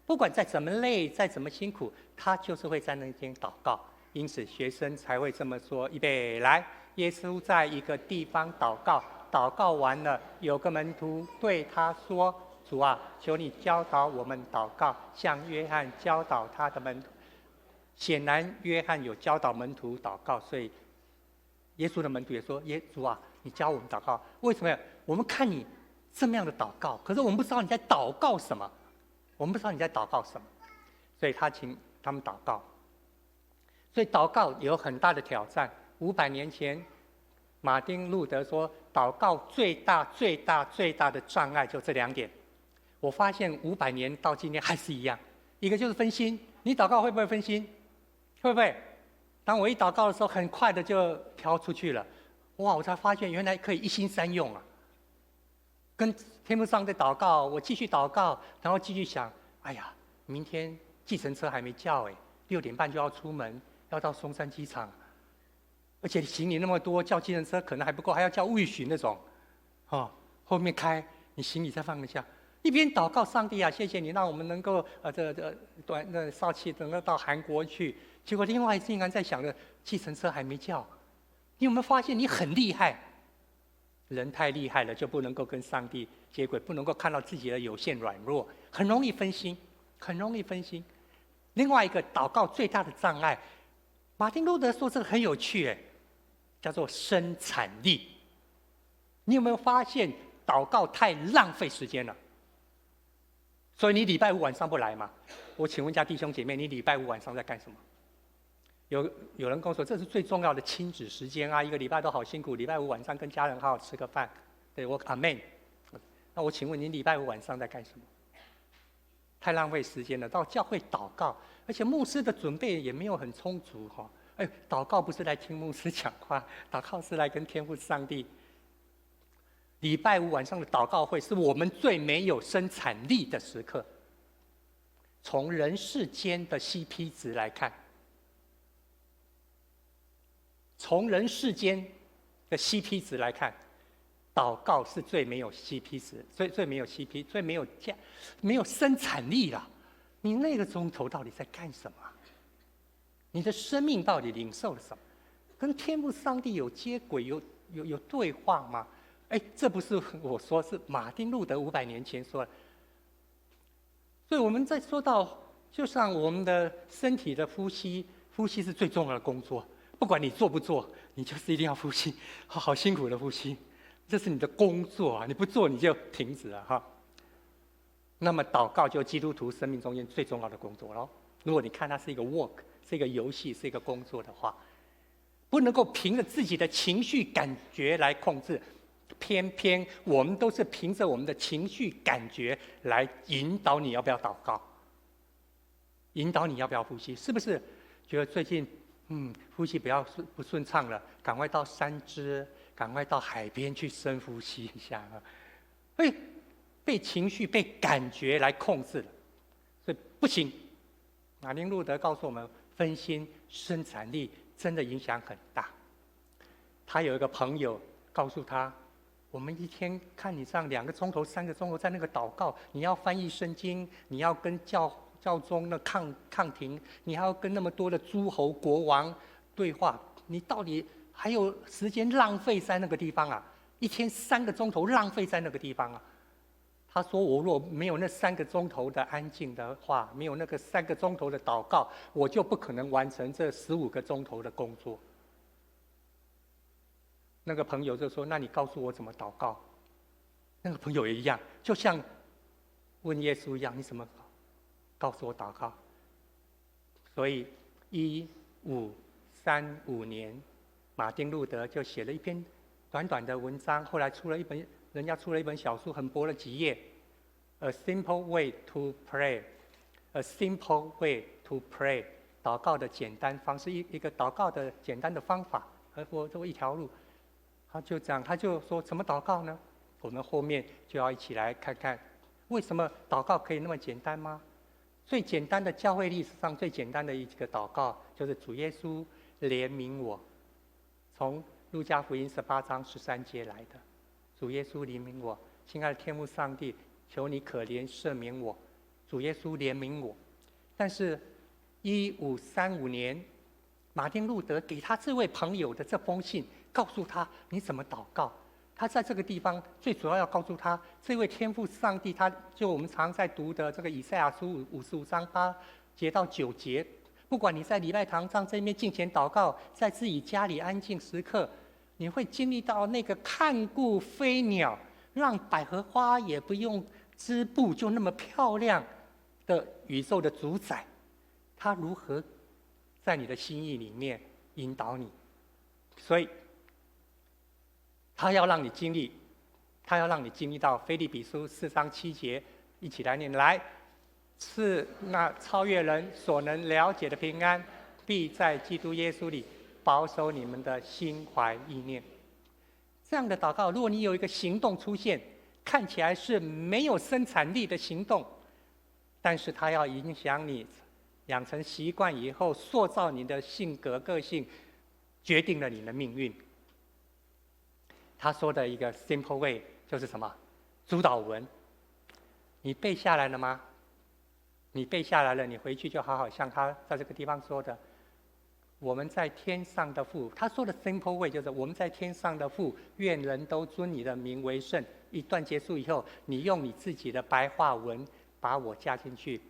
不管再怎么累，再怎么辛苦，他就是会在那边祷告。因此学生才会这么说：预备来，耶稣在一个地方祷告，祷告完了，有个门徒对他说：“主啊，求你教导我们祷告，像约翰教导他的门徒。”显然，约翰有教导门徒祷告，所以耶稣的门徒也说：“主啊，你教我们祷告。为什么？我们看你这么样的祷告，可是我们不知道你在祷告什么，我们不知道你在祷告什么，所以他请他们祷告。所以祷告有很大的挑战。500年前，马丁路德说，祷告最大的障碍就这2点。我发现500年到今天还是一样，一个就是分心。你祷告会不会分心？会不会？当我一祷告的时候，很快的就飘出去了。哇！我才发现原来可以一心三用啊。跟天父上帝祷告，我继续祷告，然后继续想：哎呀，明天计程车还没叫，6点半就要出门，要到松山机场，而且行李那么多，叫计程车可能还不够，还要叫魏巡那种，后面开，你行李再放一下。一边祷告，上帝啊，谢谢你让我们能够少期能够到韩国去。结果另外竟然在想着计程车还没叫。你有没有发现你很厉害？人太厉害了，就不能够跟上帝接轨，不能够看到自己的有限软弱，很容易分心，很容易分心。另外一个祷告最大的障碍，马丁路德说这个很有趣，叫做生产力。你有没有发现祷告太浪费时间了？所以你礼拜5晚上不来吗？我请问一下弟兄姐妹，你礼拜5晚上在干什么？有人跟我说，这是最重要的亲子时间啊！一个礼拜都好辛苦，礼拜5晚上跟家人好好吃个饭。对我阿们。那我请问你礼拜5晚上在干什么？太浪费时间了。到教会祷告，而且牧师的准备也没有很充足哈。祷告不是来听牧师讲话，祷告是来跟天父上帝。礼拜5晚上的祷告会是我们最没有生产力的时刻。从人世间的 CP 值来看，从人世间的 CP 值来看，祷告是最没有 CP 值，最没有 CP， 最没有生产力啦。你那个钟头到底在干什么？你的生命到底领受了什么？跟天父上帝有接轨，有对话吗？这不是我说，是马丁路德500年前说的。所以我们在说到，就像我们的身体的呼吸，呼吸是最重要的工作。不管你做不做，你就是一定要呼吸，好辛苦的呼吸，这是你的工作啊！你不做你就停止了哈。那么祷告就基督徒生命中间最重要的工作咯。如果你看它是一个 work， 是一个游戏，是一个工作的话，不能够凭着自己的情绪感觉来控制。偏偏我们都是凭着我们的情绪感觉来引导你要不要祷告，引导你要不要呼吸，是不是？觉得最近呼吸不顺畅了，赶快到山支，赶快到海边去深呼吸一下啊！被情绪、被感觉来控制了，所以不行。马丁路德告诉我们，分心生产力真的影响很大。他有一个朋友告诉他，我们一天看你这样2个钟头、3个钟头在那个祷告，你要翻译圣经，你要跟教宗的抗庭，你还要跟那么多的诸侯国王对话，你到底还有时间浪费在那个地方啊？一天3个钟头浪费在那个地方啊？他说：“我若没有那3个钟头的安静的话，没有那个3个钟头的祷告，我就不可能完成这15个钟头的工作。”那个朋友就说：“那你告诉我怎么祷告？”那个朋友也一样，就像问耶稣一样：“你怎么告诉我祷告？”所以1535年，马丁路德就写了一篇短短的文章，后来人家出了一本小书，很薄了几页。A simple way to pray, a simple way to pray， 祷告的简单方式，一个祷告的简单的方法，或一条路。他就这样，他就说怎么祷告呢？我们后面就要一起来看看，为什么祷告可以那么简单吗？最简单的教会历史上最简单的一个祷告，就是主耶稣怜悯我，从路加福音18章13节来的。主耶稣怜悯我，亲爱的天父上帝，求你可怜赦免我。主耶稣怜悯我。但是1535年，马丁路德给他这位朋友的这封信，告诉他你怎么祷告。他在这个地方最主要告诉他，这位天父上帝，他就我们常在读的这个以赛亚书55章8节到9节，不管你在礼拜堂上这边敬虔祷告，在自己家里安静时刻，你会经历到那个看顾飞鸟，让百合花也不用织布就那么漂亮的宇宙的主宰，他如何在你的心意里面引导你。所以他要让你经历，他要让你经历到腓立比书4章7节，一起来念来，是那超越人所能了解的平安，必在基督耶稣里保守你们的心怀意念。这样的祷告，如果你有一个行动出现，看起来是没有生产力的行动，但是它要影响你，养成习惯以后，塑造你的性格个性，决定了你的命运。他说的一个 simple way 就是什么？主导文。你背下来了吗？你背下来了，你回去就好好像他在这个地方说的，我们在天上的父。他说的 simple way 就是我们在天上的父，愿人都尊你的名为圣。一段结束以后，你用你自己的白话文把我加进去。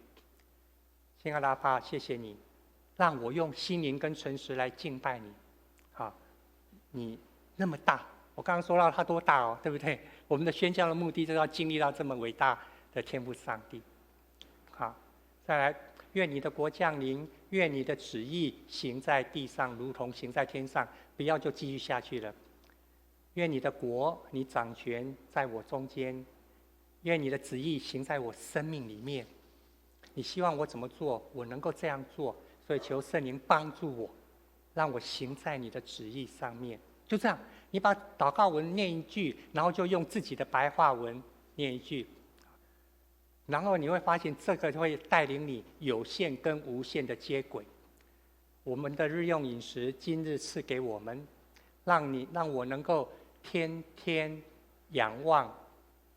亲爱的阿爸，谢谢你，让我用心灵跟诚实来敬拜你。好，你那么大。我刚刚说到他多大哦，对不对？我们的宣教的目的就是要经历到这么伟大的天父上帝。好，再来，愿你的国降临，愿你的旨意行在地上，如同行在天上。不要就继续下去了。愿你的国，你掌权在我中间。愿你的旨意行在我生命里面。你希望我怎么做，我能够这样做。所以求圣灵帮助我，让我行在你的旨意上面。就这样，你把祷告文念一句，然后就用自己的白话文念一句，然后你会发现这个会带领你有限跟无限的接轨。我们的日用饮食今日赐给我们，让我能够天天仰望，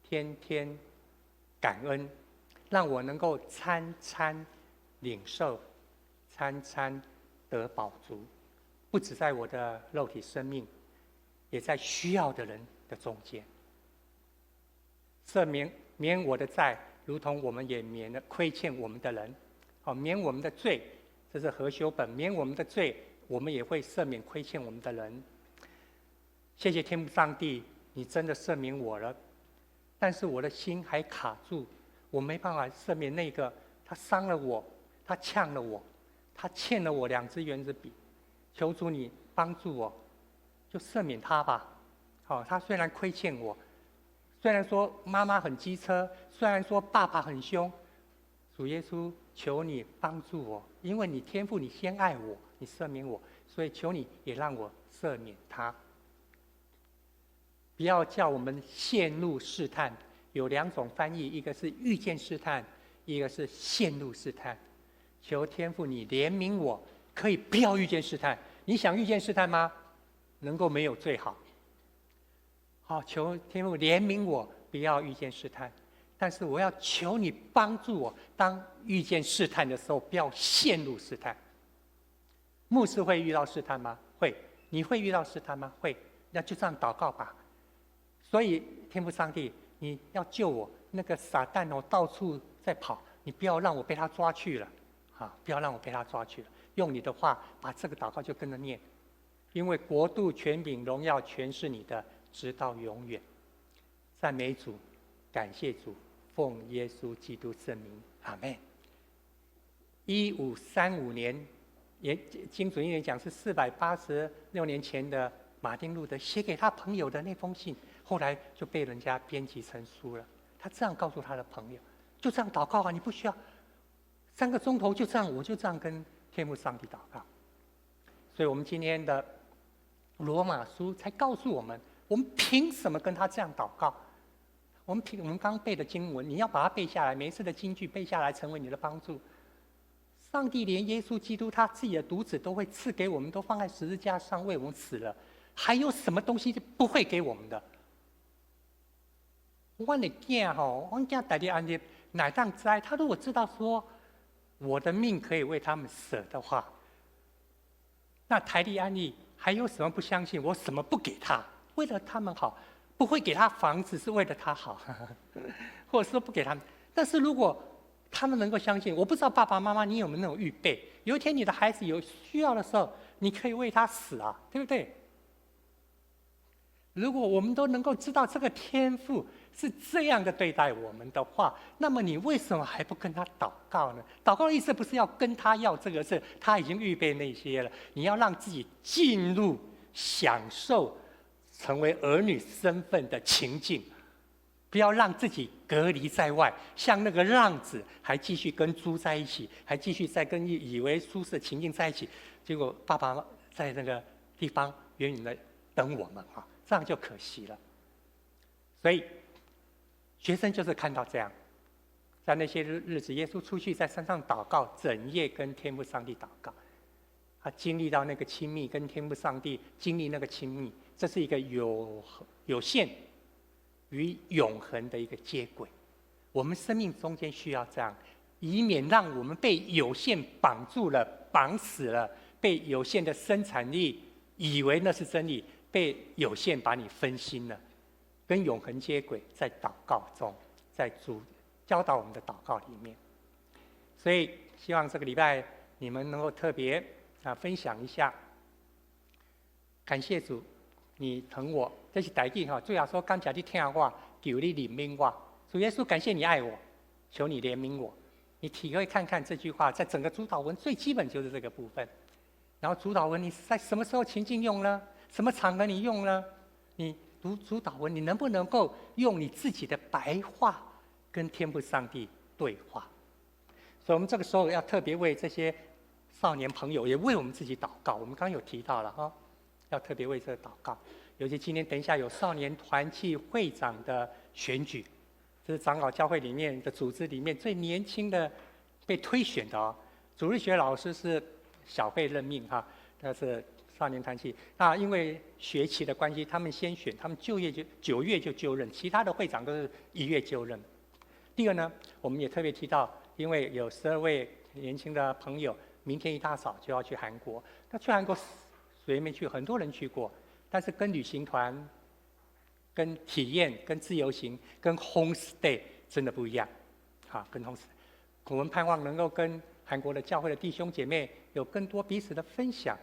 天天感恩，让我能够餐餐领受，餐餐得饱足，不只在我的肉体生命，也在需要的人的中间。赦免我的债，如同我们也免了亏欠我们的人。好，免我们的罪，这是和修本。免我们的罪，我们也会赦免亏欠我们的人。谢谢天父上帝，你真的赦免我了，但是我的心还卡住，我没办法赦免那个他伤了我，他呛了我，他欠了我2支原子笔。求主你帮助我，就赦免他吧。好，他虽然亏欠我，虽然说妈妈很机车，虽然说爸爸很凶，主耶稣，求你帮助我，因为你天父，你先爱我，你赦免我，所以求你也让我赦免他。不要叫我们陷入试探。有2种翻译，一个是遇见试探，一个是陷入试探。求天父你怜悯我，可以不要遇见试探。你想遇见试探吗？能够没有最好。好，求天父怜悯我，不要遇见试探。但是我要求你帮助我，当遇见试探的时候，不要陷入试探。牧师会遇到试探吗？会。你会遇到试探吗？会。那就这样祷告吧。所以天父上帝，你要救我，那个撒旦哦到处在跑，你不要让我被他抓去了，不要让我被他抓去了。用你的话把这个祷告就跟着念，因为国度、权柄、荣耀全是你的，直到永远。赞美主，感谢主，奉耶稣基督圣名，阿们。1535年，经主演讲是486年前的马丁路德写给他朋友的那封信，后来就被人家编辑成书了。他这样告诉他的朋友，就这样祷告啊，你不需要3个钟头，就这样，我就这样跟天父上帝祷告。所以我们今天的罗马书才告诉我们，我们凭什么跟他这样祷告？我们刚背的经文，你要把它背下来，每一次的金句背下来，成为你的帮助。上帝连耶稣基督他自己的独子都会赐给我们，都放在十字架上为我们死了，还有什么东西不会给我们的？我的囝吼，我囝大地安尼哪当灾？他如果知道说我的命可以为他们舍的话，那台地安利还有什么不相信？我什么不给他？为了他们好，不会给他房子是为了他好，或者说不给他们。但是如果他们能够相信，我不知道爸爸妈妈你有没有那种预备，有一天你的孩子有需要的时候，你可以为他死啊，对不对？如果我们都能够知道这个天父是这样的对待我们的话，那么你为什么还不跟他祷告呢？祷告的意思不是要跟他要这个，是他已经预备那些了。你要让自己进入享受成为儿女身份的情境，不要让自己隔离在外，像那个浪子还继续跟猪在一起，还继续在跟以为舒适的情境在一起，结果爸爸在那个地方远远的等我们啊，这样就可惜了。所以学生就是看到这样，在那些日子，耶稣出去在山上祷告，整夜跟天父上帝祷告，他经历到那个亲密，跟天父上帝经历那个亲密，这是一个有限与永恒的一个接轨。我们生命中间需要这样，以免让我们被有限绑住了、绑死了，被有限的生产力以为那是真理，被有限把你分心了。跟永恒接轨，在祷告中，在主教导我们的祷告里面。所以希望这个礼拜你们能够特别分享一下，感谢主，你疼我，这是台语哈。最好说感谢你听我，求你怜悯我。主耶稣，感谢你爱我，求你怜悯我。你体会看看这句话，在整个主祷文最基本就是这个部分。然后主祷文你在什么时候情境用呢？什么场合你用呢？你读主祷文，你能不能够用你自己的白话跟天父上帝对话？所以我们这个时候要特别为这些少年朋友，也为我们自己祷告。我们刚刚有提到了哈，要特别为这个祷告。尤其今天等一下有少年团契会长的选举，这是长老教会里面的组织里面最年轻的被推选的哦。主日学老师是小辈任命哈，但是少年团契，那因为学期的关系，他们先选，他们9月就就任，其他的会长都是1月就任。第二呢，我们也特别提到，因为有12位年轻的朋友，明天一大早就要去韩国。那去韩国谁没去？很多人去过，但是跟旅行团、跟体验、跟自由行、跟 homestay 真的不一样，跟 homestay。我们盼望能够跟韩国的教会的弟兄姐妹有更多彼此的分享。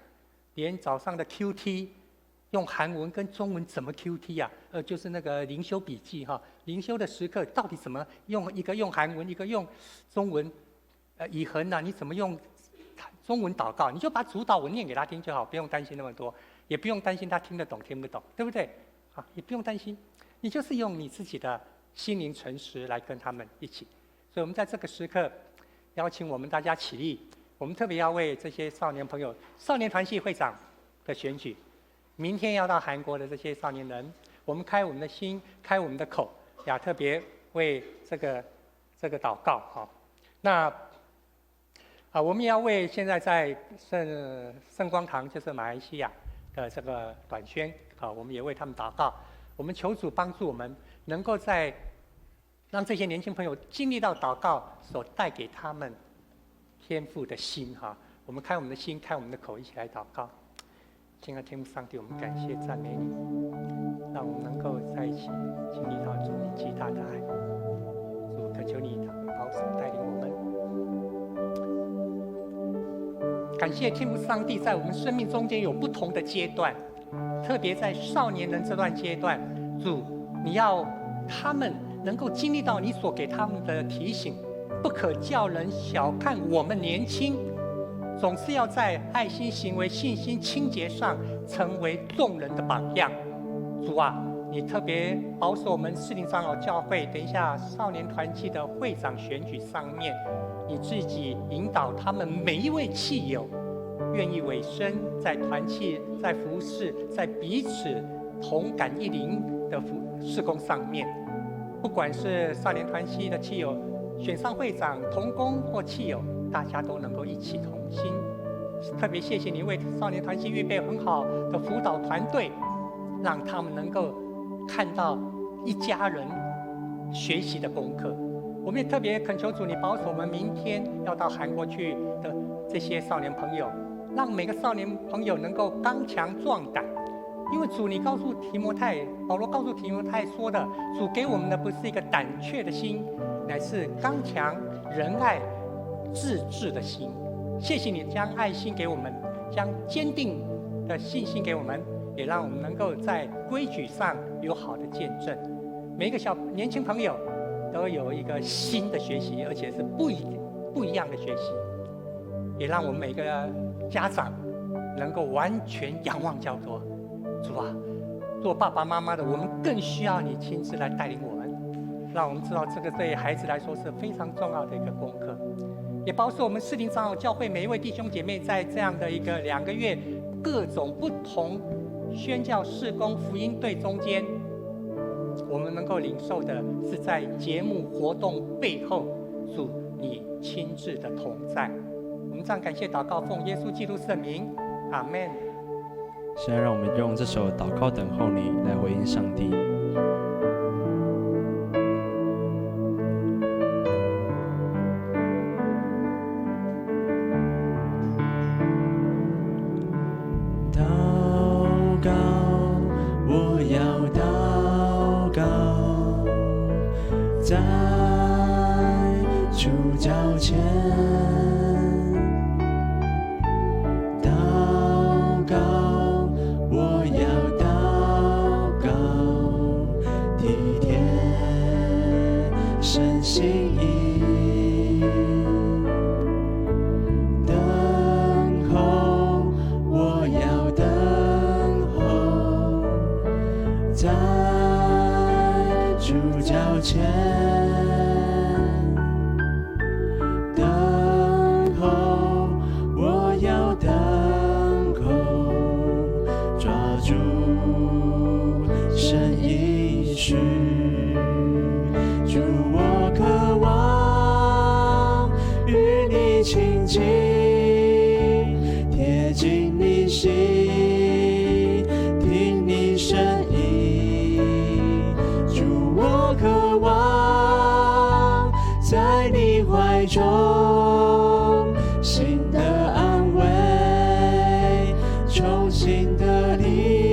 连早上的 QT 用韩文跟中文怎么 QT 啊？就是那个灵修笔记哈，灵修的时刻到底怎么用？一个用韩文，一个用中文，以恒啊，你怎么用中文祷告？你就把主祷文念给他听就好，不用担心那么多，也不用担心他听得懂听不懂，对不对？也不用担心，你就是用你自己的心灵诚实来跟他们一起。所以我们在这个时刻邀请我们大家起立。我们特别要为这些少年朋友、少年团契会长的选举，明天要到韩国的这些少年人，我们开我们的心，开我们的口，特别为这个祷告哈。那我们也要为现在在圣光堂，就是马来西亚的这个短宣我们也为他们祷告。我们求主帮助我们，能够在让这些年轻朋友经历到祷告所带给他们天父的心哈，我们开我们的心，开我们的口，一起来祷告。亲爱的天父上帝，我们感谢赞美你，让我们能够在一起经历到主你极大的爱。主，恳求你保守带领我们。感谢天父上帝在我们生命中间有不同的阶段，特别在少年人这段阶段，主你要他们能够经历到你所给他们的提醒。不可叫人小看我们年轻，总是要在爱心、行为、信心、清洁上成为众人的榜样。主啊，你特别保守我们士林长老教会，等一下少年团契的会长选举上面，你自己引导他们每一位契友，愿意委身在团契、在服事、在彼此同感一灵的事工上面。不管是少年团契的契友选上会长、同工或契友，大家都能够一起同心。特别谢谢你为少年团契预备很好的辅导团队，让他们能够看到一家人学习的功课。我们也特别恳求主，你保守我们明天要到韩国去的这些少年朋友，让每个少年朋友能够刚强壮胆。因为主，你告诉提摩太，保罗告诉提摩太说的，主给我们的不是一个胆怯的心，乃是刚强、仁爱、自制的心。谢谢你将爱心给我们，将坚定的信心给我们，也让我们能够在规矩上有好的见证。每一个年轻朋友都有一个新的学习，而且是不一样的学习，也让我们每个家长能够完全仰望交托。主啊，做爸爸妈妈的，我们更需要你亲自来带领我们，让我们知道这个对孩子来说是非常重要的一个功课。也保守我们士林长老教会每一位弟兄姐妹，在这样的一个2个月各种不同宣教事工福音队中间，我们能够领受的是在节目活动背后，主你亲自的同在。我们这样感谢祷告，奉耶稣基督圣名，阿们。现在让我们用这首祷告等候你来回应上帝。祷告，我要祷告，在主脚前。心意等候，我要等候，在主脚前等候，我要等候，抓住神应许。主，我渴望与你亲近，贴近你心，听你声音。主，我渴望在你怀中，心的安慰，重新的力。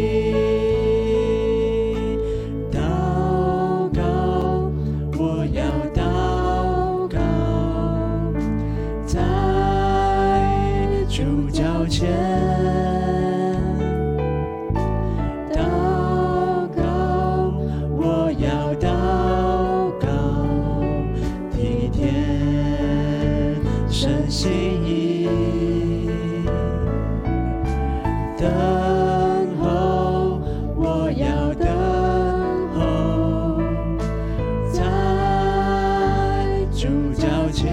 前祷告，我要祷告，体贴神心意，等候，我要等候，在主脚前。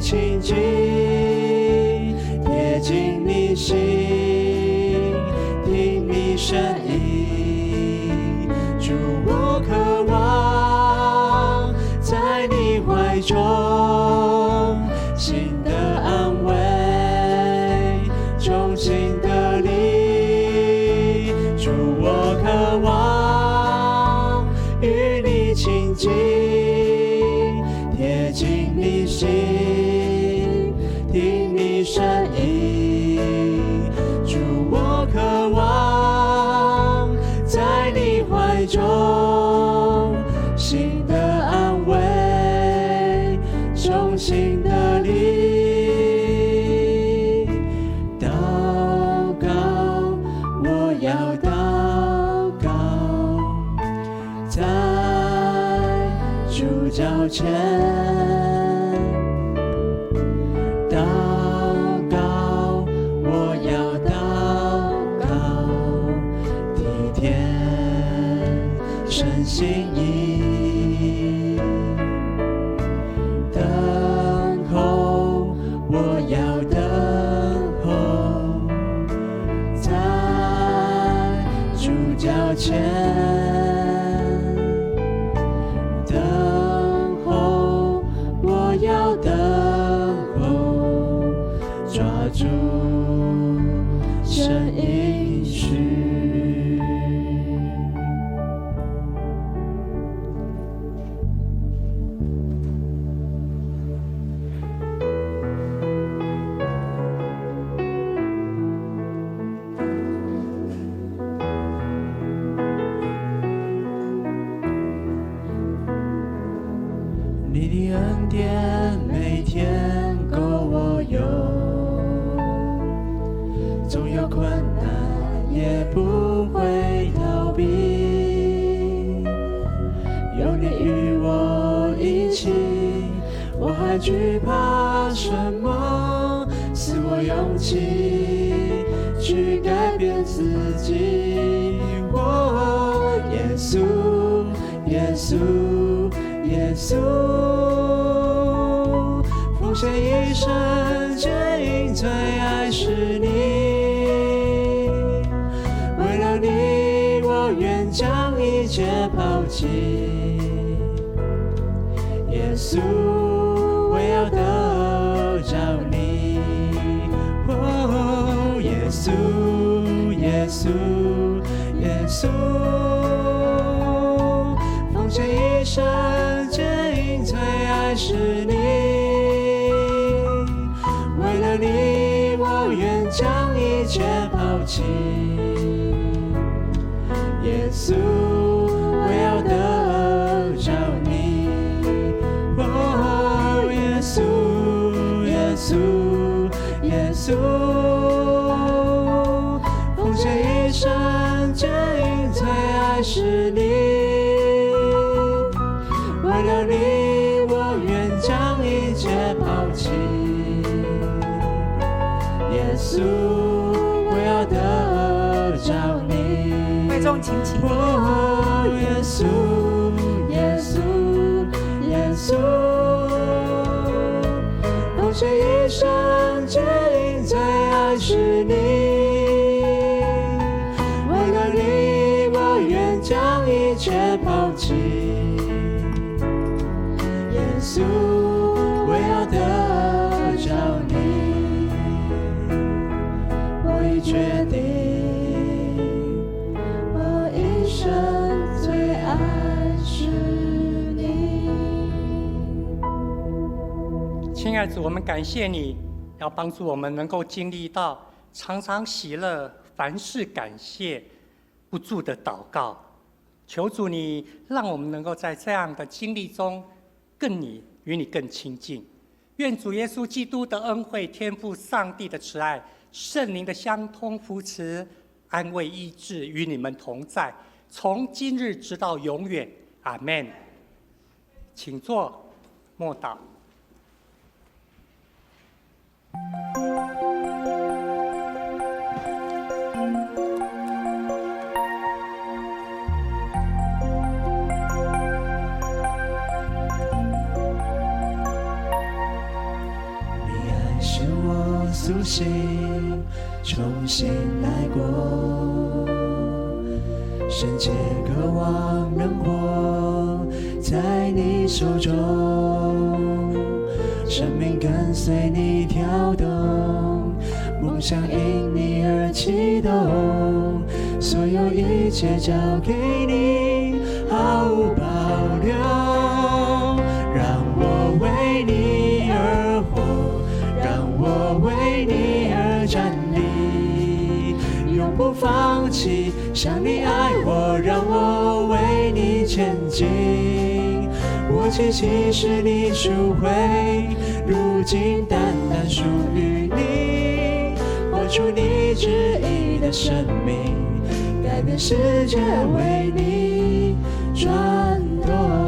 亲近，贴近你心，听你声音。主，我渴望在你怀中，心的安慰，重新的力。主，我渴望与你亲近，贴近你心。听你声音，主，我渴望在你怀中，心的安慰，重新的力。祷告，我要祷告，在主脚前。祷告，我要祷告，体贴神心意，等候，我要等候，在主脚前。等候，我主神应许。你的恩典每天够我用，总有困难也不会逃避。有你与我一起，我还惧怕什么？赐我勇气去改变自己。哦，耶稣，耶稣。耶稣，奉献一生，皆因最爱是你。为了你，我愿将一切抛弃。耶稣，我要得着你。哦，耶稣，耶稣，耶稣，奉献一生。最爱是你，为了你，我愿将一切抛弃。耶稣，我要得着你。哦，耶稣，耶稣，耶稣，奉献一生，皆因最爱是你，为了你。将一切抛弃，耶稣，我要得着你。会众请起立。哦，耶稣，耶稣，耶稣，奉献一生，皆因最爱是你。为了你，我愿将一切抛弃。耶稣，我要得着你，我已决定，我一生最爱是你。亲爱的主，我们感谢你，要帮助我们能够经历到常常喜乐，凡事感谢，不住的祷告。求主你让我们能够在这样的经历中与你更亲近。愿主耶稣基督的恩惠、天父上帝的慈爱、圣灵的相通扶持、安慰医治与你们同在，从今日直到永远。阿们。请坐，默祷。苏醒，重新来过，圣洁渴望能活在你手中，生命跟随你跳动，梦想因你而启动，所有一切交给你，毫无保留，让我为你而活，让我为你而站立，永不放弃，像你爱我，让我为你前进。我祈祈使你赎回，如今单单属于你，活出你旨意的生命，改变世界为你转动。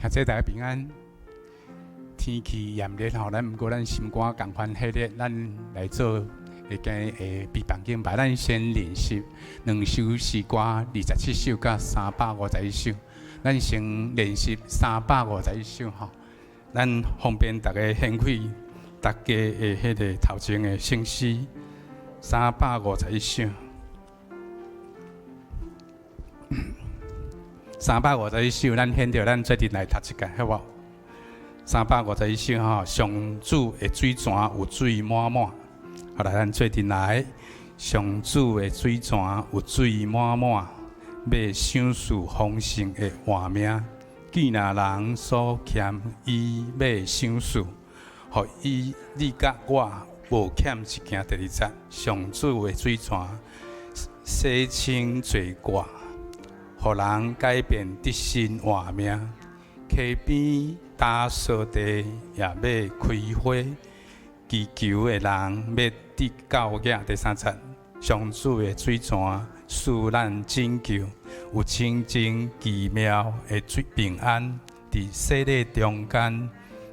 兄弟大家平安。天气炎热吼，咱毋过咱心肝共款热烈，咱来做会间闭房间吧。咱先练习2首诗歌，27首甲351首。咱先练习351首吼。咱方便大家献开大家的迄个头前的圣诗351首。351首，咱献着，咱做阵来读一下，好无？351首吼，上主的水泉有水满满。好来，咱做阵来，上主的水泉有水满满，要享受丰盛的活命。既然人所欠，伊要享受，互伊你甲我无欠一件。第2节，上主的水泉洗清罪过。互人改变得新活命，溪边打扫地也要开花，祈求的人要得到野。第3节，上主的水泉使咱拯救，有清净奇妙的平安，伫洗礼中间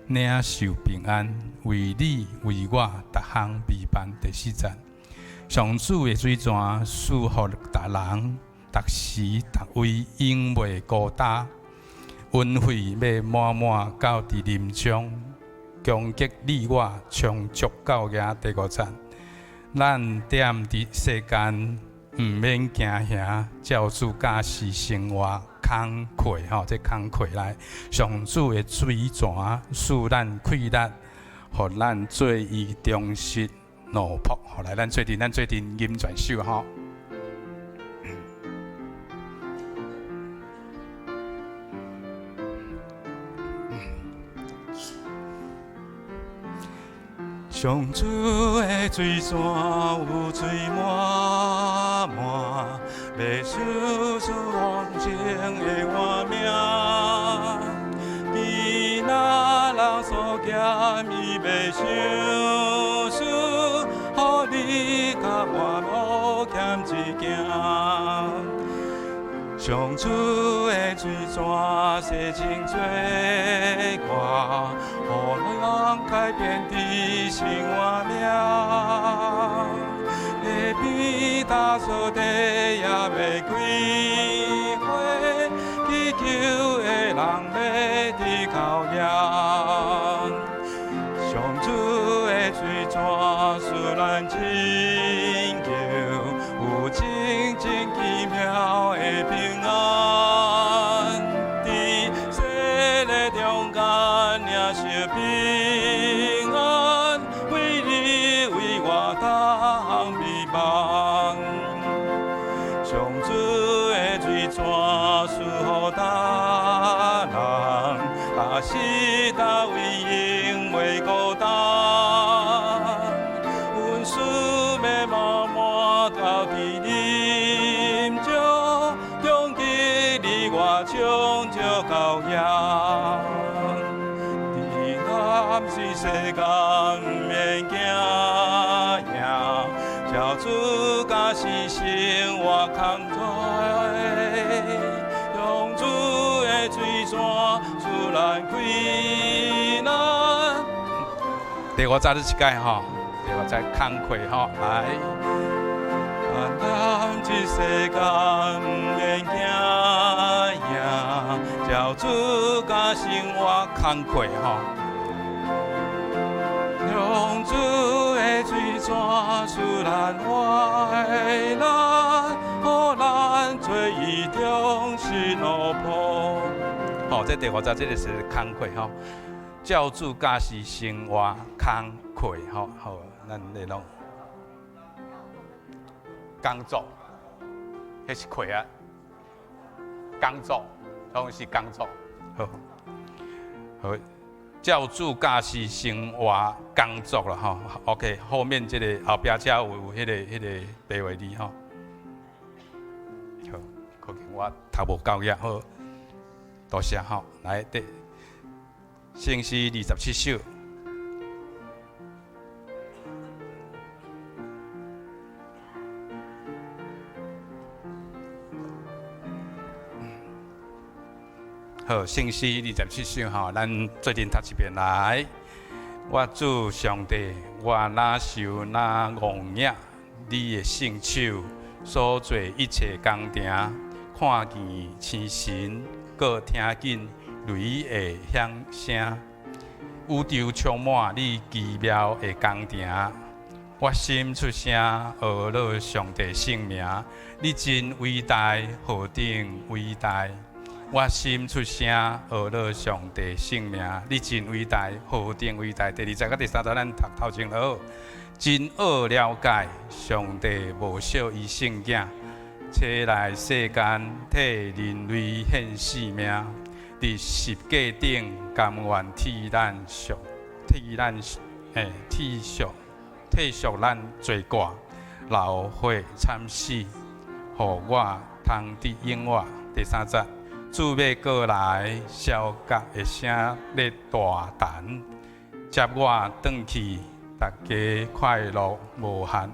领受平安，为你为我逐项美办。第4节，上主的水泉使互逐人。逐时逐位永袂孤单，恩惠要满满到伫林中，攻击你我充足到野。第5节，咱踮伫世间，毋免惊吓，照主假使生活慷慨吼，这慷慨来，上主的水泉使咱快乐，互咱做伊忠实奴仆。好来，咱做阵吟全首吼。上主的水泉有水满满，要使丰盛的活命。伊若人所欠，伊要享受，互你甲我无欠一件。上主的水泉洗清罪过，互人改变的生活命。下边打扫地也要开花，祈求的人要得到野。上主的水泉使咱拯救，有清净奇妙的平安，伫洗礼中间领受平安，为你为我逐项美办。上主的水泉使予咱人，逐时逐位永袂孤单。阮思要满满到伫林中，终极你我充足到野。伫咱是世间毋免惊吓，照主假使生活慷慨，用主的水泉使咱快乐。第5节是一解吼。我在慷慨吼来，咱这世间毋免惊吓，照主甲生活慷慨吼，用主的水泉使咱快乐，互咱做伊忠实奴仆。好，这第5节这个是慷慨吼，照主假使生活慷慨吼好。咱内容工作，迄是愧啊！工作，拢是工作。好，好，照主假使生活工作了哈。OK， 后面这个后壁遮有迄个白话字吼。好，可能我读无够野，好，多谢吼。来，第圣诗27首。好，圣诗27首吼，咱做阵读一遍来。我主上帝，我哪受哪戆影，你的圣手所做一切工程，看见星神，搁听见雷的响声。宇宙充满你奇妙的工程，我心出声，学了上帝圣名。你真伟大，何等伟大！我心出声，学了上帝圣名。你真伟大，何等伟大！第二节甲第三节咱读头前好，真好了解上帝无少伊圣囝，车来世间替人类献性命，伫十架顶甘愿替赎咱罪过，流血惨死，互我通得永活。第三节。主要过来，小角的声咧大谈，接我转去，大家快乐无限。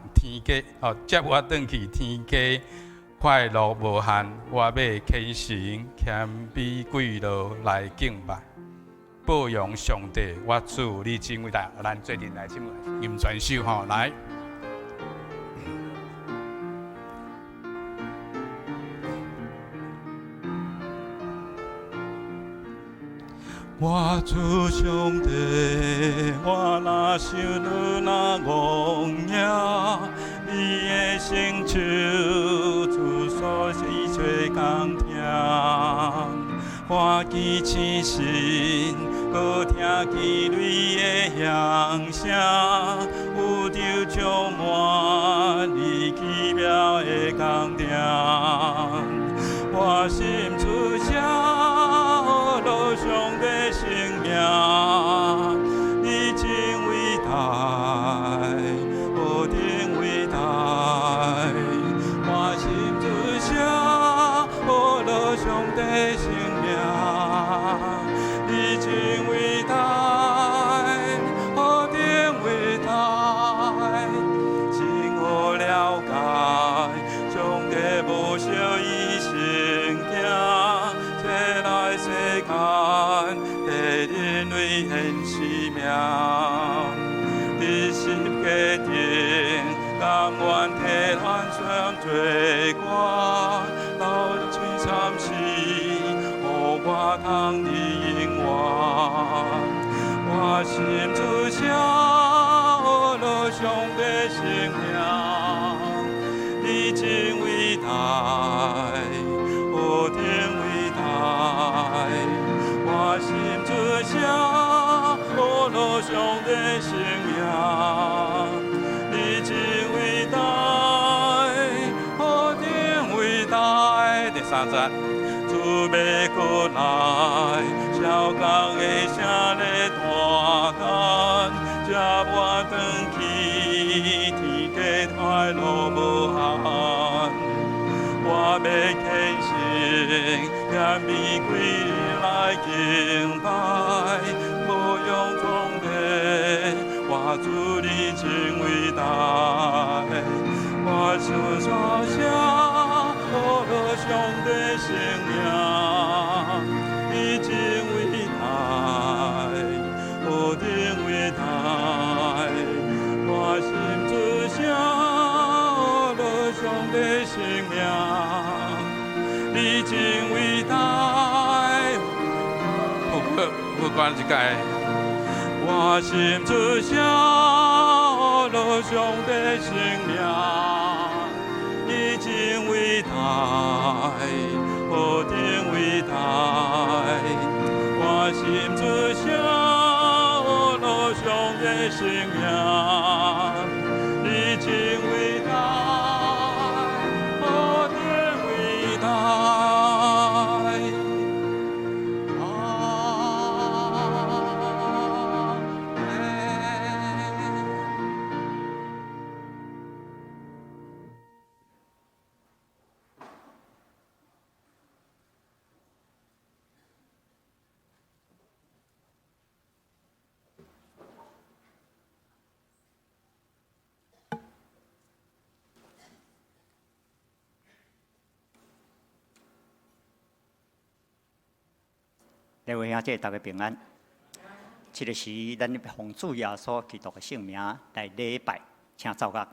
接我转去天家，快乐无限。我要虔诚谦卑跪落来敬拜，保养上帝，我主你真伟大。咱做阵来，请吟全首吼来。我主上帝，我哪受哪戆影，你的圣手主所一切工程，看见星神，搁听见雷的响声，宇宙充满你奇妙的工程，我心出声。上帝圣名，你真伟大，何等伟大！我心之声，学了上帝圣名，你真伟大，何等伟大！真好了解，上帝无少伊圣囝。来世间，替人类献生命，伫十架顶，甘愿替咱双罪过，流血惨死，互我通得永活。我心出声，学了上帝圣名，你真伟大，何等伟大！我心之声，学了上帝圣名，你真伟大，何等伟大！第三节，主要过来，小角的声咧大谈，接我转去，天家快乐无限。我要虔诚，谦卑跪来敬拜，无用从地，我主你真伟大。我出声声，学了上帝圣名，你真伟大，何等伟大！我心之声。上帝圣名，你真伟大。我关一解。我心之声，了上帝圣名，你真伟大，何等伟大！我心之声，了上帝圣名，你真伟大。各位兄姐，大家平安。这个是咱奉主耶稣基督的圣名来礼拜，请奏乐。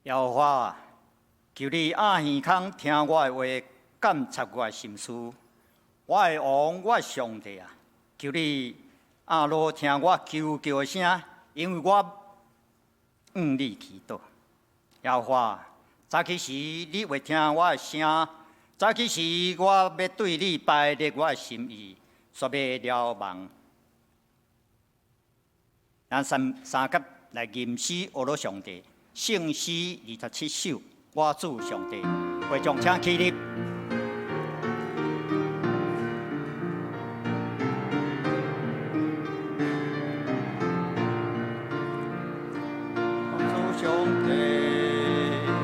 耶和华，求你按耳孔听我的话，监察我的心思。我的王，我的上帝啊，求你按落听我求救的声，因为我向你祈祷。耶和华，早起时你会听我的声，早起时我要对你摆列我的心意，说要了望。咱三甲来吟诗学罗上帝。圣诗27首，我主上帝，会众请起立。主上帝，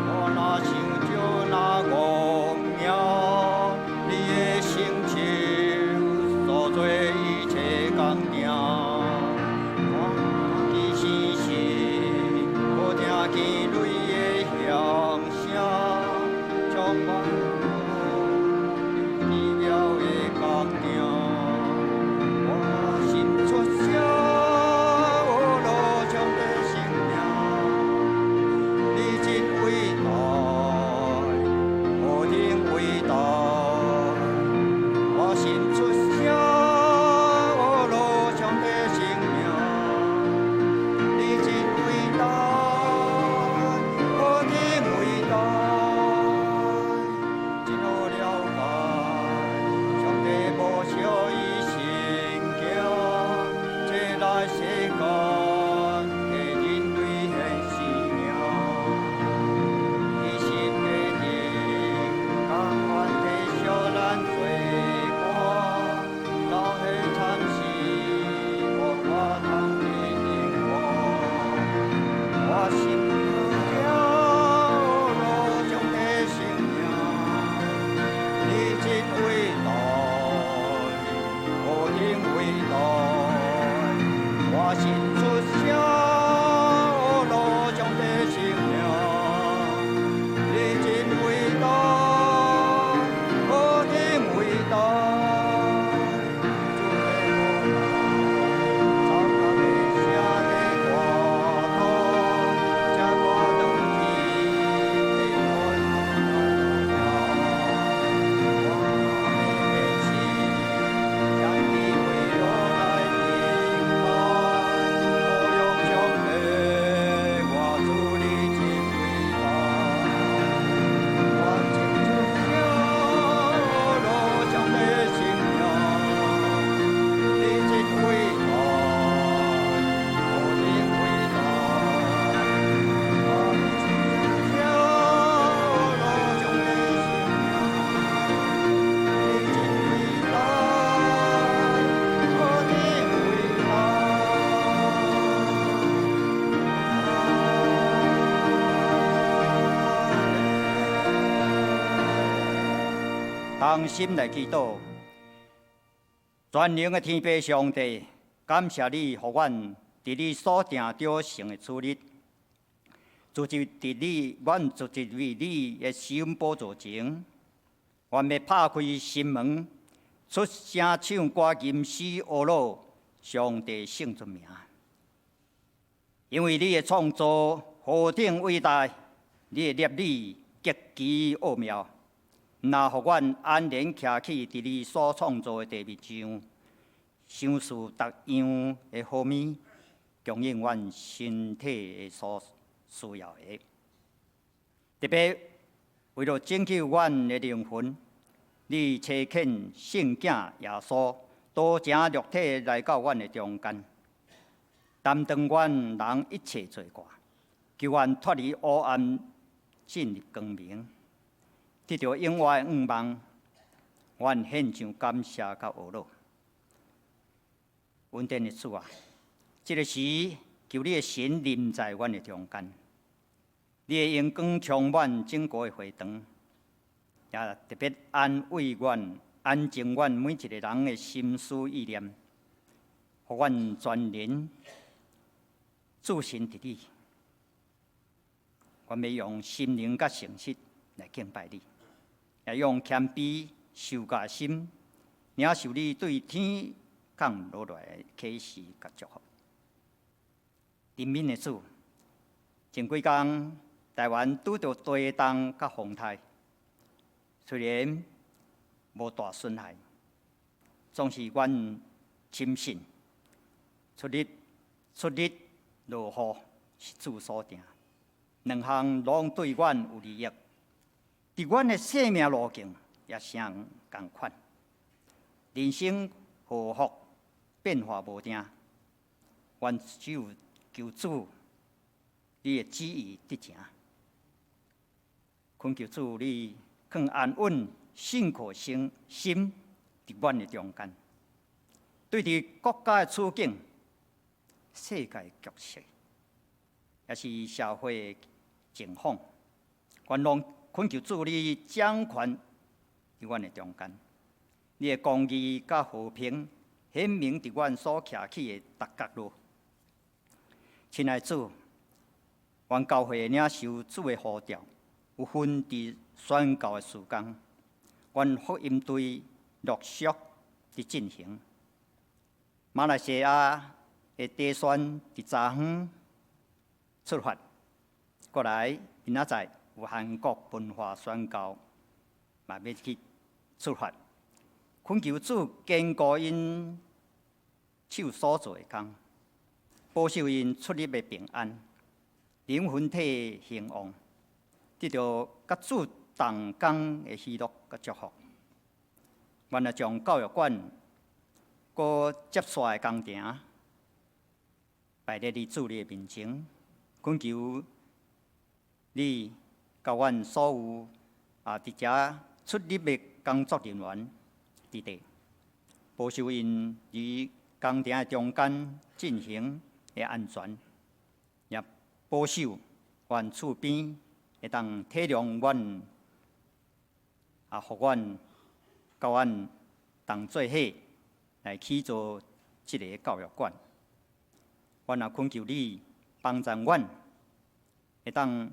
我若想着那光耀，你的成就所做一切工程。见泪的响声，充满奇妙的工程。我心出声，我路上的生命，你真伟大，我真伟大。我心出声，我路上的生命，你真伟大。同心来祈祷，全能的天父上帝，感谢你，予阮伫你所定着成的主日，自入伫你，阮自入为你的施恩宝座前，阮要拍开心门，出声唱歌，吟诗阿罗上帝圣尊名。因为你的创造何等伟大，你的业理极其奥妙，那互阮安然徛起伫你所创造的地面上，享受逐样的好物，供应阮身体的所需要的。特别为了拯救阮的灵魂，你差遣圣囝耶稣，道成肉体来到阮的中间，担当阮人一切罪过，求阮脱离黑暗，进入光明，得到永远的盼望。阮献上感谢甲懊恼。恩典的主啊，这个时求你的神临在阮的中间，你的阳光充满整个的会堂，也特别安慰阮、安静阮每一个人的心思意念，互阮全然自信伫你。阮要用心灵甲诚实来敬拜你，也用谦卑受教心，领受你对天降落来的启示甲祝福。人民的主，前几天台湾拄到地动甲风台，虽然无大损害，总是阮深信出日落雨是主所定，两项拢对阮有利益，伫阮的生命路径也相共款。人生祸福变化无定，阮只有求主你的旨意得成，恳求主你更安稳信靠心伫阮的中间，对伫国家的处境、世界的局势，也是社会的情况，阮拢恳求主你掌权伫阮的中间，你的公义甲和平显明伫阮所徛起的逐角落。亲爱的主，阮教会领受主的呼召，有份伫宣教的事工，阮福音队陆续伫进行。马来西亚的地选伫昨昏出发，过来明仔载有韩国文化宣教，嘛要去出发。恳求主坚固因手所做的工，保守因出入的平安，灵魂体兴旺，得到甲主同工的喜乐甲祝福。阮也将教育馆搁接续的工程摆在你主你的面前，恳求你甲阮所有伫遮出入的工作人员伫地，保守因于工程的中间进行的安全，也保守阮厝边会当体谅阮，互阮甲阮同做伙来起造这个教育馆。阮也恳求你帮助阮，会当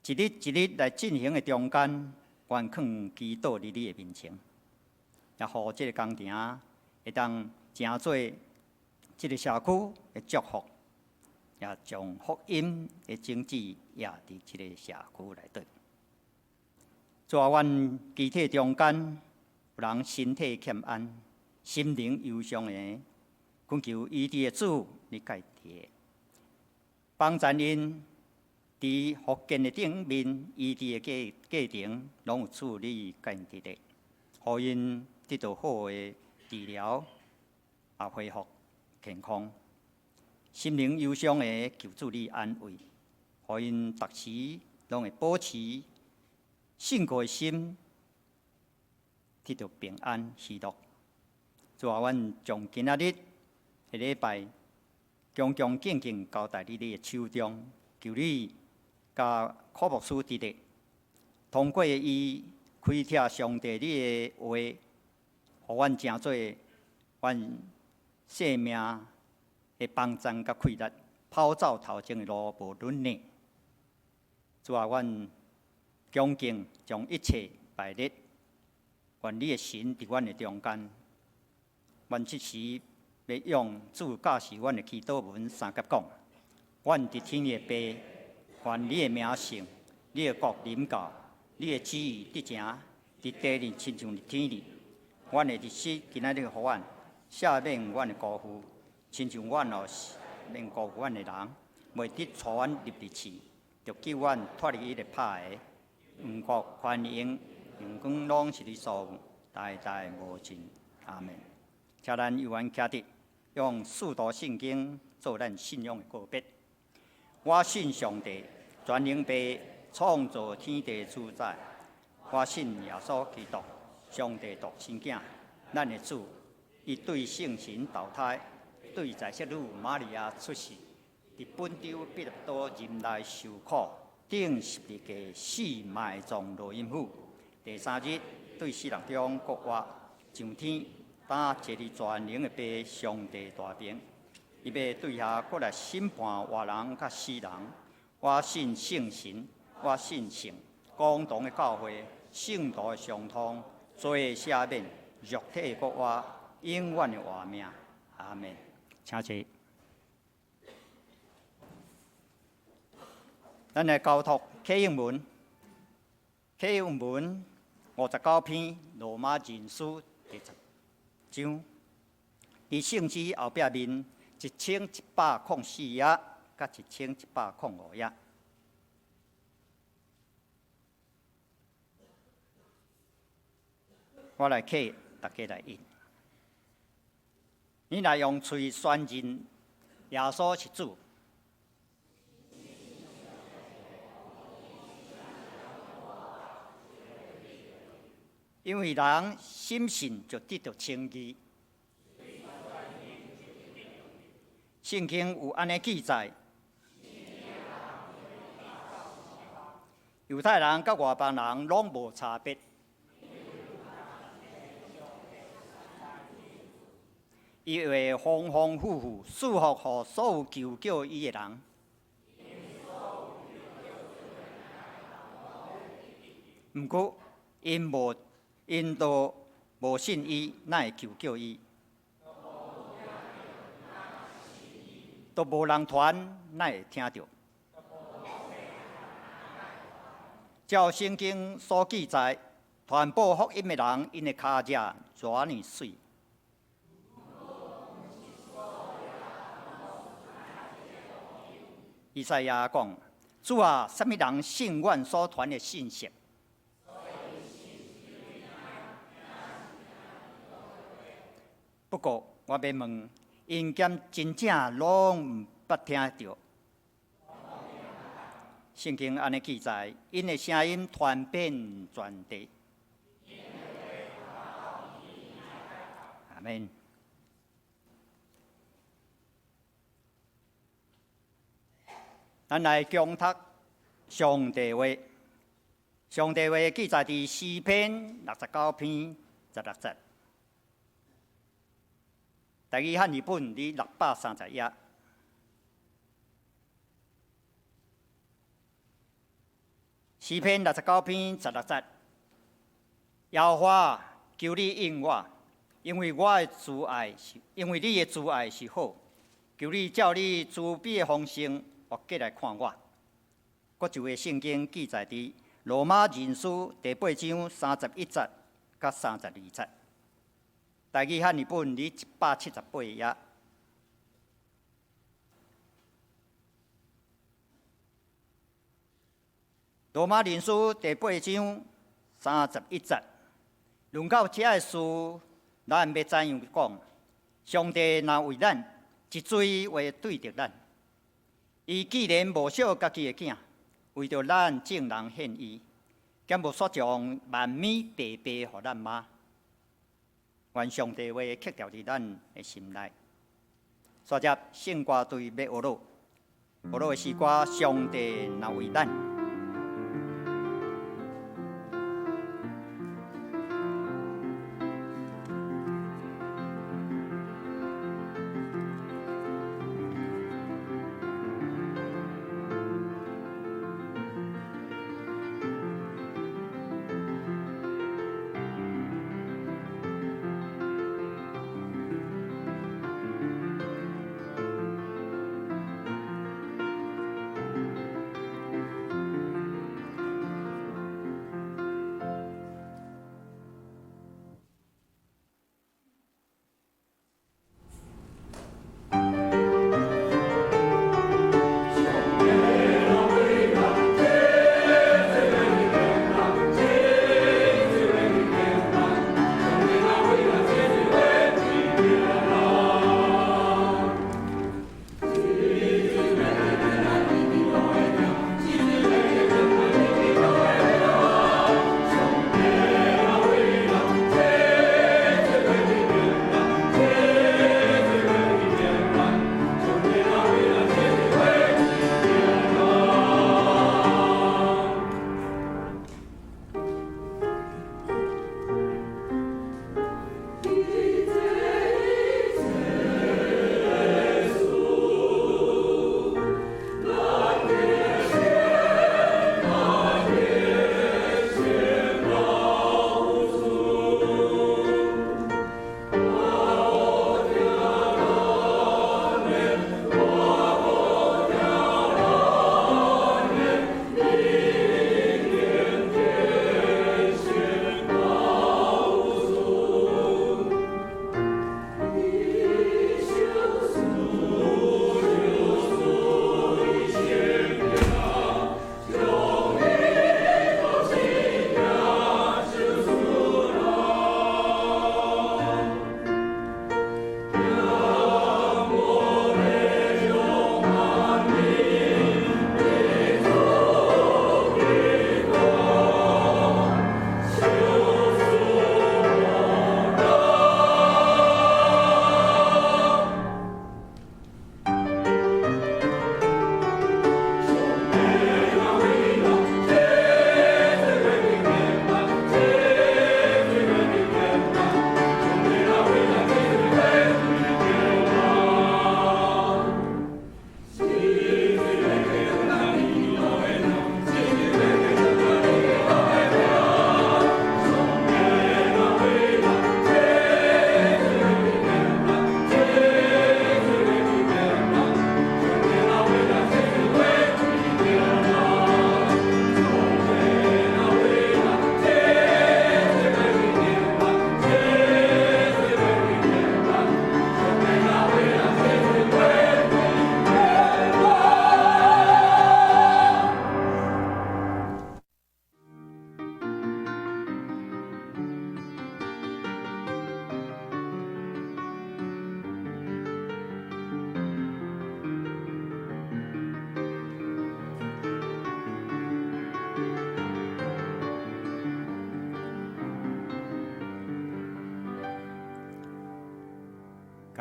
一日一日来进行的中间，阮放祈祷伫你的面前，也互这个工程会当成做这个社区的祝福，也将福音的种子也伫这个社区内底。在阮肢体中间有人身体欠安、心灵忧伤的，恳求医治的主你介治，帮助因伫福建的顶面医治的过程，拢有主你介治的，互因得到好的治疗，恢复健康。心灵忧伤的，求主你安慰，互因逐时拢会保持信靠的心，得到平安喜乐。主啊，阮从今仔日下礼拜，恭恭敬敬交代你的手中，求你甲科牧师伫咧，通过伊开拓上帝你的话，互阮成做阮生命的帮助甲快乐，跑走头前的路无论呢，主啊，阮恭敬将一切摆列，愿你的神伫阮的中间。阮即时要用主教示阮的祈祷文三节讲：阮伫天的爸，愿你的名圣，你的国临到，你的旨意得成，伫地里亲像伫天里。阮的日子今仔日互阮，赦免阮的辜负，亲像阮哦免辜负阮的人，袂得带阮入地去，着救阮脱离伊个拍的。毋国欢迎，荣光拢是你所有，代代无尽。阿门。请咱犹原徛伫，用四道圣经做咱信仰的告别。我信上帝，全能爸，创造天地主宰。我信耶稣基督，上帝独生囝，咱的主。伊对圣神投胎，对在色女玛利亚出世，伫本州彼得多任内受苦，顶十字架死埋葬罗阴府。第三日对死人中国活，上天打坐伫全能的爸上帝大名。伊要对下过来审判活人甲死人。我信圣神，我信圣共同的教会，圣徒的相通，罪赦免，肉体国活，永远的活命。阿门。请坐。咱来交托启应文，启应文59篇，罗马人书第10章。伫圣旨后壁面1104页，甲1105页。我来启，大家来应。你来用嘴宣认耶稣是主。因为人心信就得到称义。圣经有安尼记载：犹太人甲外邦人拢无差别。伊会丰丰富富赐福予所有求救伊的人。毋过，因都无信伊，哪会求救伊？都无人传，哪会听到？照圣经所记载，传播福音的人，因的脚迹遮尼水。以赛亚讲：主啊，什么人信阮所传的信息？不过，我要问，因兼真正拢毋捌听到？圣经安尼记载，因的声音传遍全地。阿门。咱来共读上帝话。上帝话记载伫诗篇69篇16节。台语汉语本伫630页。诗篇69篇16节，耶和华，求你应我，因为你的慈爱是好，求你照你慈悲的丰盛，活过来看我。搁一位圣经记载伫罗马人书第8章31节甲32节。台语汉语本伫178页。罗马人书第8章31节，论到这个事，咱要怎样讲？上帝若为咱，一嘴话对着咱。伊既然无惜家己的囝，为着咱众人献伊，敢无煞将万米白白予咱吗？愿上帝话刻掉伫咱的心内。接着圣歌队要学落的诗歌，上帝若为咱。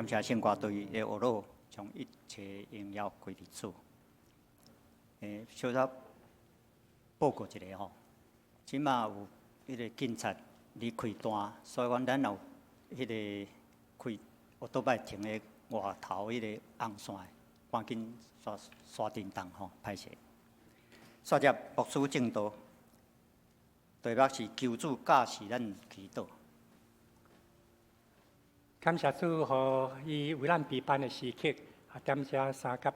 感谢圣歌队的学老将一切荣耀归于主。小可报告一下吼，即马有迄个警察离开单，所以讲咱有迄个开奥多摆停咧外头迄个红线，赶紧刷叮当吼，歹势。刷接牧师正道，题目是求主教示咱祈祷。感谢主，和伊为咱备办的时刻，点这三甲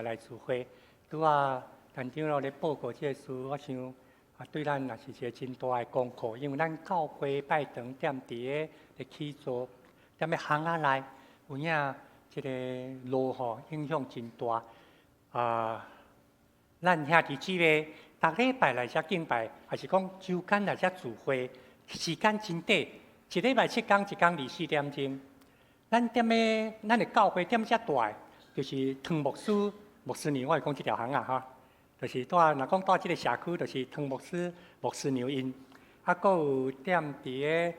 来聚会。拄啊，陈长老咧报告这事，我想对咱也是一个真大的功课，因为咱教会拜堂踮伫个起座，踮咧巷仔内，有影即个路吼影响真大。咱兄弟姊妹，逐礼拜来遮敬拜，还是讲周间来遮聚会，时间真短，一礼拜7天，一天24点钟。咱的教会踮遮大，就是汤牧师娘，我是讲这条巷啊哈，就是若讲住即个社区，就是汤牧师娘因，阁有踮伫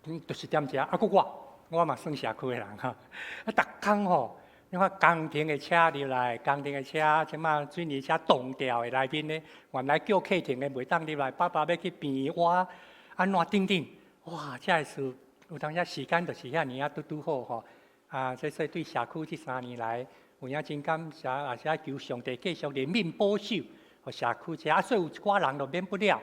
个，就是踮遮，阁我嘛算社区的人哈，逐工吼，你看工程的车入来，工程的车，即马水泥车动掉的内面呢，原来叫客厅的袂当入来，爸爸要去变我安怎等等，哇，这是。有当时时间就是遐尼啊，拄好吼。所以对社区这3年来，有影真感谢，也是求上帝继续怜悯保守，互社区这所以有一寡人就免不了，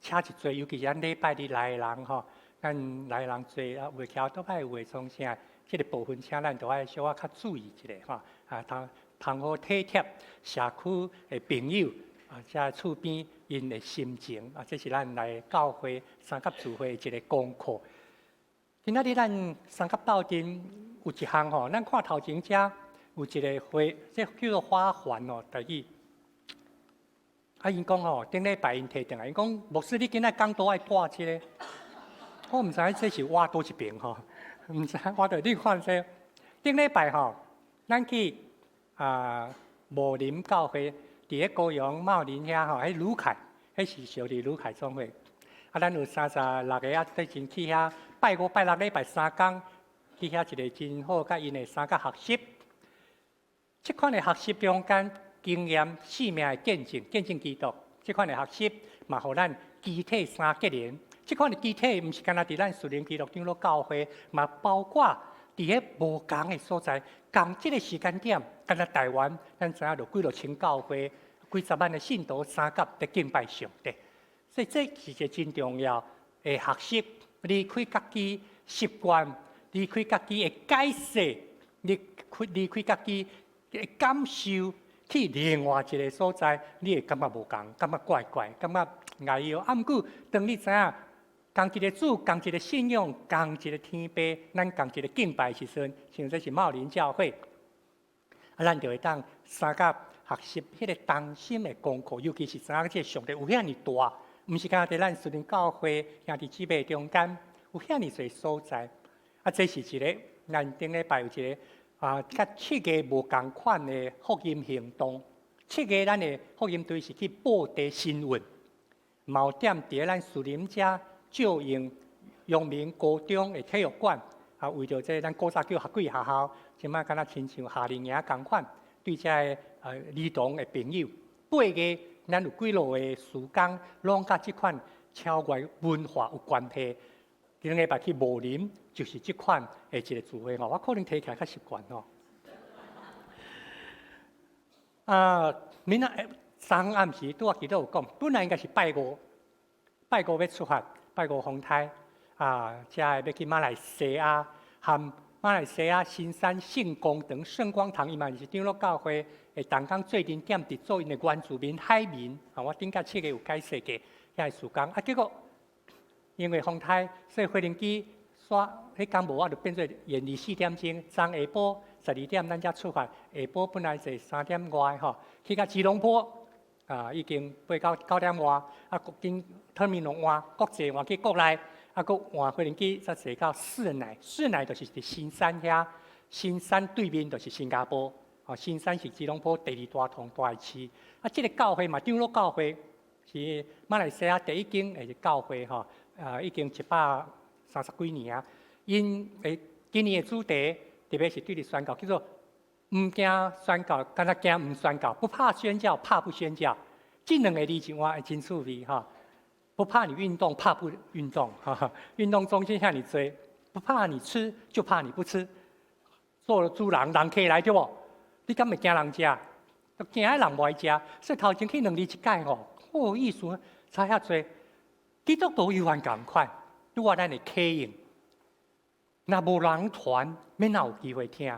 车一多，尤其是咱礼拜日来的人吼，咱来的人多，袂晓倒摆话创啥，这个部分请咱都爱小可较注意一下吼。通好体贴社区的朋友，遮厝边因的心情，这是咱来教会三甲聚会一个功课。今仔日咱三甲斗阵有一项吼，咱看头前遮有一个花，这叫做花环哦，台语。因讲吼，顶礼拜因摕定来，因讲牧师你今仔讲都爱带这个，我毋知影这是挖多一边吼，毋知我着你看这顶礼拜吼，咱去茂林教会，伫咧高雄茂林遐吼，迄鲁凯，迄是小弟鲁凯总会。咱有36个最近去遐拜5、拜6礼拜3天，去遐一个真好，甲因的三甲学习。这款的学习中间经验4命的见证基督。这款的学习嘛，互咱肢体三结连。这款的肢体毋是干那伫咱属灵基督长老教会，嘛包括伫咧无同的所在，同即个时间点，干那台湾，咱知影就几千教会、几十万的信徒三甲在敬拜上帝。所以这是一个真重要的学习，离开家己习惯，离开家己的解释，离开家己的感受，去另外一个所在，你会感觉无共，感觉怪怪，感觉哎哟。毋过，当你知影同一个主，同一个信仰，同一个天父，咱同一个敬拜时阵，像这是茂林教会，咱就会当三甲学习迄个当心的功课，尤其是知影这上帝有遐尼大。毋是干在咱属灵教会兄弟姊妹中间有遐尼侪所在，这是一个咱顶礼拜有一个甲7个无共款的福音行动。7个咱的福音队是去布地新闻，毛点伫咱树林遮照应阳明高中的体育馆，为着这咱古早叫学贵学校，即摆敢若亲像夏令营共款，对这儿童的朋友8个。咱有几落的时间，拢甲即款超越文化有关系。顶礼拜去茂林，就是即款的一个聚会吼，我可能提起来较习惯吼。明仔昨暗时拄记得有讲，本来应该是拜五要出发，拜五风台遮要去马来西亚和马来西亚新山圣光堂、圣光堂，伊嘛是长老教会。同工最近点伫做因的原住民海民，我顶甲7个有解释过遐个时间，结果因为风台，所以飞行机煞迄天无，我就变做延24点钟，昨下晡12点咱才出发，下晡本来是3点外吼，去到吉隆坡已经飞到9点外，经terminal换国际换去国内，搁换飞行机才坐到市内就是伫新山遐，新山对面就是新加坡。新山是吉隆坡第2大同大市，这个教会嘛，长老教会是马来西亚第1间的教会吼，已经130几年啊。因今年的主题伫特别是对你宣告，叫做唔惊宣告，敢若惊唔宣告，不怕宣教，怕不宣教。这两个字情话会真趣味哈。不怕你运动，怕不运动，哈，运动中心向你追，不怕你吃，就怕你不吃。做了猪人，人客来对不？你敢会惊人食？就惊人无爱食。所以头前去2字一解吼，好意思，差遐多。基督徒有法共款，拄我咱的客应。若无人传，免哪有机会听，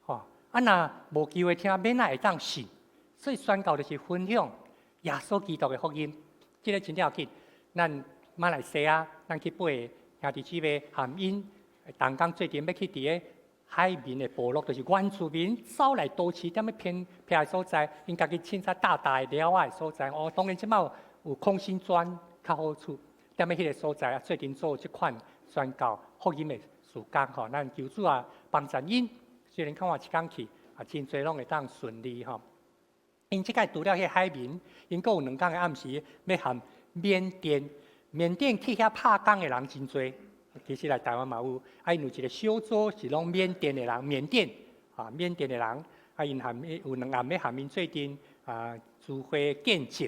吼。若无机会听，免哪会当信。所以宣告就是分享耶稣基督的福音，这个真了紧。咱马来西亚，咱去背兄弟姊妹含因，同工最近要去伫个海面的部落，就是原住民走来都市点么偏的所在，因家己凊彩大的了的所在。哦，当然即摆有空心砖较好处，点么迄个所在啊，最近做即款宣告福音的事工吼，咱求主啊帮助因，虽然看我一工去，啊真侪拢会当顺利吼。因即摆除了迄海面，因阁有2工的暗时要含。缅甸去遐拍工的人真多，其实来台湾嘛有，因有一个小组是拢缅甸的人，缅甸的人，因含有2暗要含因最近聚会见证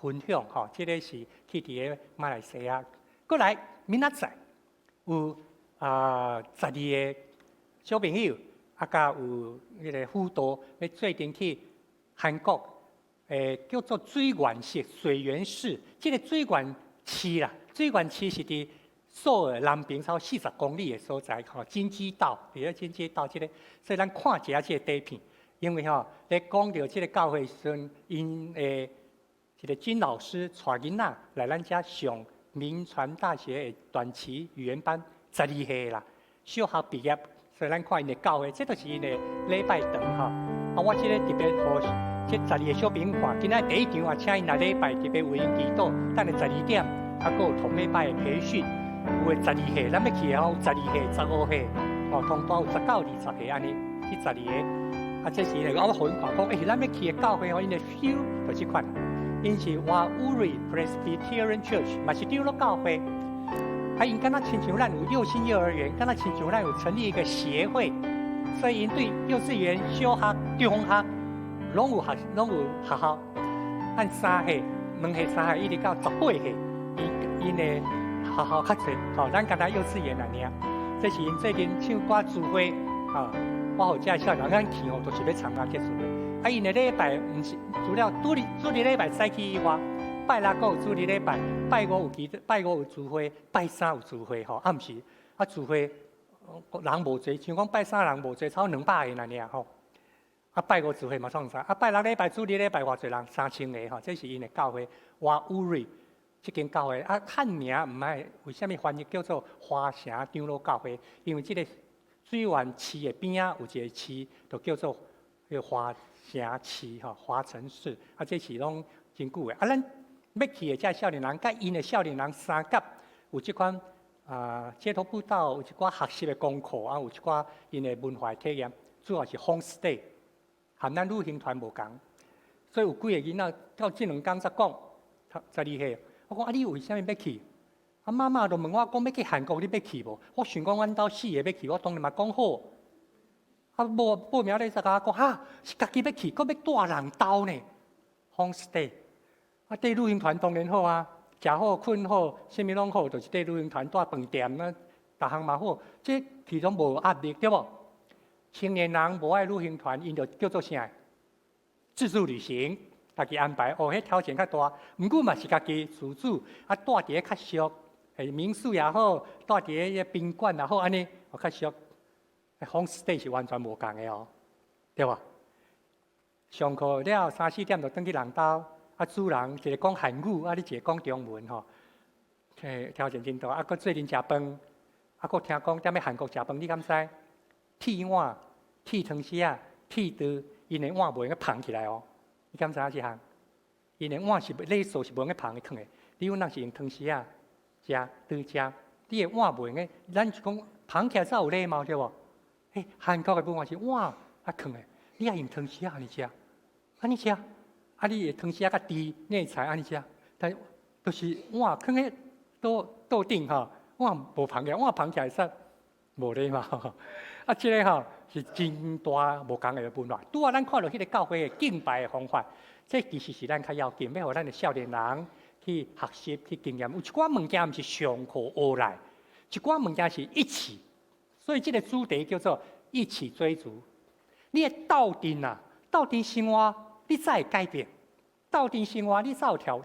分享吼，这个是去伫个马来西亚。过来明仔载有12个小朋友，甲有迄个辅导要最近去韩国。叫做水源市，这个水源市啦，水源市是伫首尔南边超40公里的所在，吼，金鸡岛，伫个金鸡岛这个，所以咱看一下这个底片，因为吼，咧讲到这个教会时阵，因一个金老师带囡仔来咱遮上民传大学的短期语言班，12岁啦，小学毕业，所以咱看因的教会，这都是因的礼拜堂吼。我这个特别好。这12个小朋友看，今仔第一场啊，请因来礼拜特别为因祈祷，等下12点，还佫有同礼拜的培训，有的12岁，咱要去的有12岁、15岁，哦，通多有19、20岁安尼，去12个，这是我互因看讲，咱要去的教会吼，因的 feel 就即款，因是哇Uri Presbyterian Church， 嘛是丢了教会，因敢若亲像咱有幼心幼儿园，敢若亲像咱有成立一个协会，所以因对幼稚园、小学、中学。拢有学校，按3岁、2岁、3岁，一直到18岁，因的学校较侪，吼，咱刚才幼稚园来尔。这是因最近唱歌聚会，我互这少年咱去吼，都是要参加这聚会。因的礼拜毋是除了主日礼拜早起以外，拜六有主日礼拜，拜五有聚会，拜三有聚会，吼，暗时聚会人无侪，像讲拜三人无侪，超200个尔吼。拜五聚会嘛创啥？拜六礼拜、主日礼拜偌侪人，3000个吼，这是因的教会。哇，Uri 这间教会汉名唔爱，为虾米翻译叫做花城长老教会？因为这个水源市的边啊有一个市，就叫做花城市吼，华城市。这是拢真久的。咱要去的这少年人，甲因的少年人相甲有这款街头步道，有一寡学习的功课，有一寡因的文化体验，主要是 homestay。含咱旅行团无共，所以有几个囡仔到这2天才讲，12岁。我讲你为虾米要去？妈妈就问我讲要去韩国，你要去无？我想讲阮兜4个要去，我当然嘛讲好。无报名咧，才甲我讲是家己要去，搁要住人兜呢 ，homestay。缀旅行团当然好啊，食好困好，啥物拢好，就是缀旅行团住饭店啦，逐项嘛好，这其中无压力对无？青年人无爱旅行团，因就叫做啥？自助旅行，家己安排。迄条件较大，毋过嘛是家己自主，住伫个较俗，民宿也好，住伫个宾馆也好，安尼较俗。homestay 是完全无共的哦，对无？上课了3、4点就转去人兜，主人一个讲韩语，你一个讲中文吼。条件真大，搁最近食饭，搁听讲踮咧韩国食饭，你敢知？铁碗、铁汤匙啊、铁刀，因的碗袂用放起来哦。你敢知影这项？因的碗是礼数是袂用放的放的。你有人是用汤匙啊、食刀食，你的碗袂用。咱是讲放起来才有礼貌对无？韩国的文化是碗放的，你也用汤匙安尼食，安尼食。你的汤匙甲箸、内菜安尼食，但都是碗放喺桌顶吼，碗无放起来，碗放起来才无礼貌。啊，这个吼是真大无共的文化。拄啊，咱看到迄个教会的敬拜的方法，这其实是咱较要紧，要互咱的少年人去学习、去经验。有一寡物件毋是上课学来，一寡物件是一起。所以这个主题叫做一起追逐。你的斗阵啊，斗阵生活，你才会改变。斗阵生活，你才有调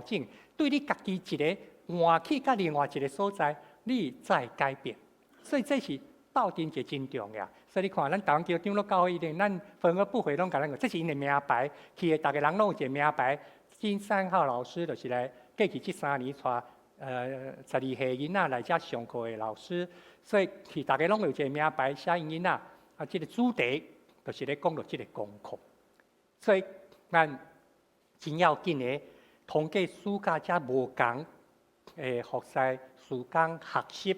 整。对你家己一个换去甲另外一个所在，你才会改变。所以这是斗阵就真重要。所以你看，咱台湾叫长老教会一定，咱分而不会拢甲咱讲，这是因的名牌。去的，大家人拢有一个名牌。金三号老师就是来过去这3年带12岁囡仔来遮上课的老师，所以去大家拢有一个名牌，写因囡仔啊，这个主题就是咧讲到这个功课。所以咱真要紧的，通过暑假遮无共诶学习、时间学习。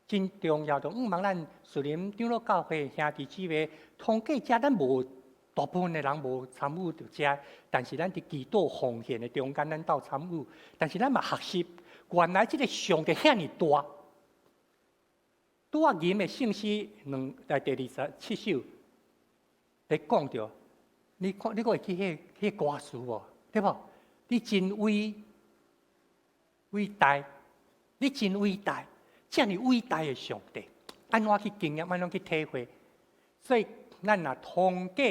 真重要，就毋茫咱树林长老教会兄弟姊妹，通过遮咱无大部分的人无参与到遮，但是咱伫祈祷奉献的中间，咱斗参与，但是咱嘛学习，原来即个上帝遐尼大。拄啊，吟的信息第27首，咧讲着，你看你会记迄歌词无？对无？你真伟大，你真伟大。遮尔伟大的上帝，安怎去经验，安怎去体会？所以，咱若通过，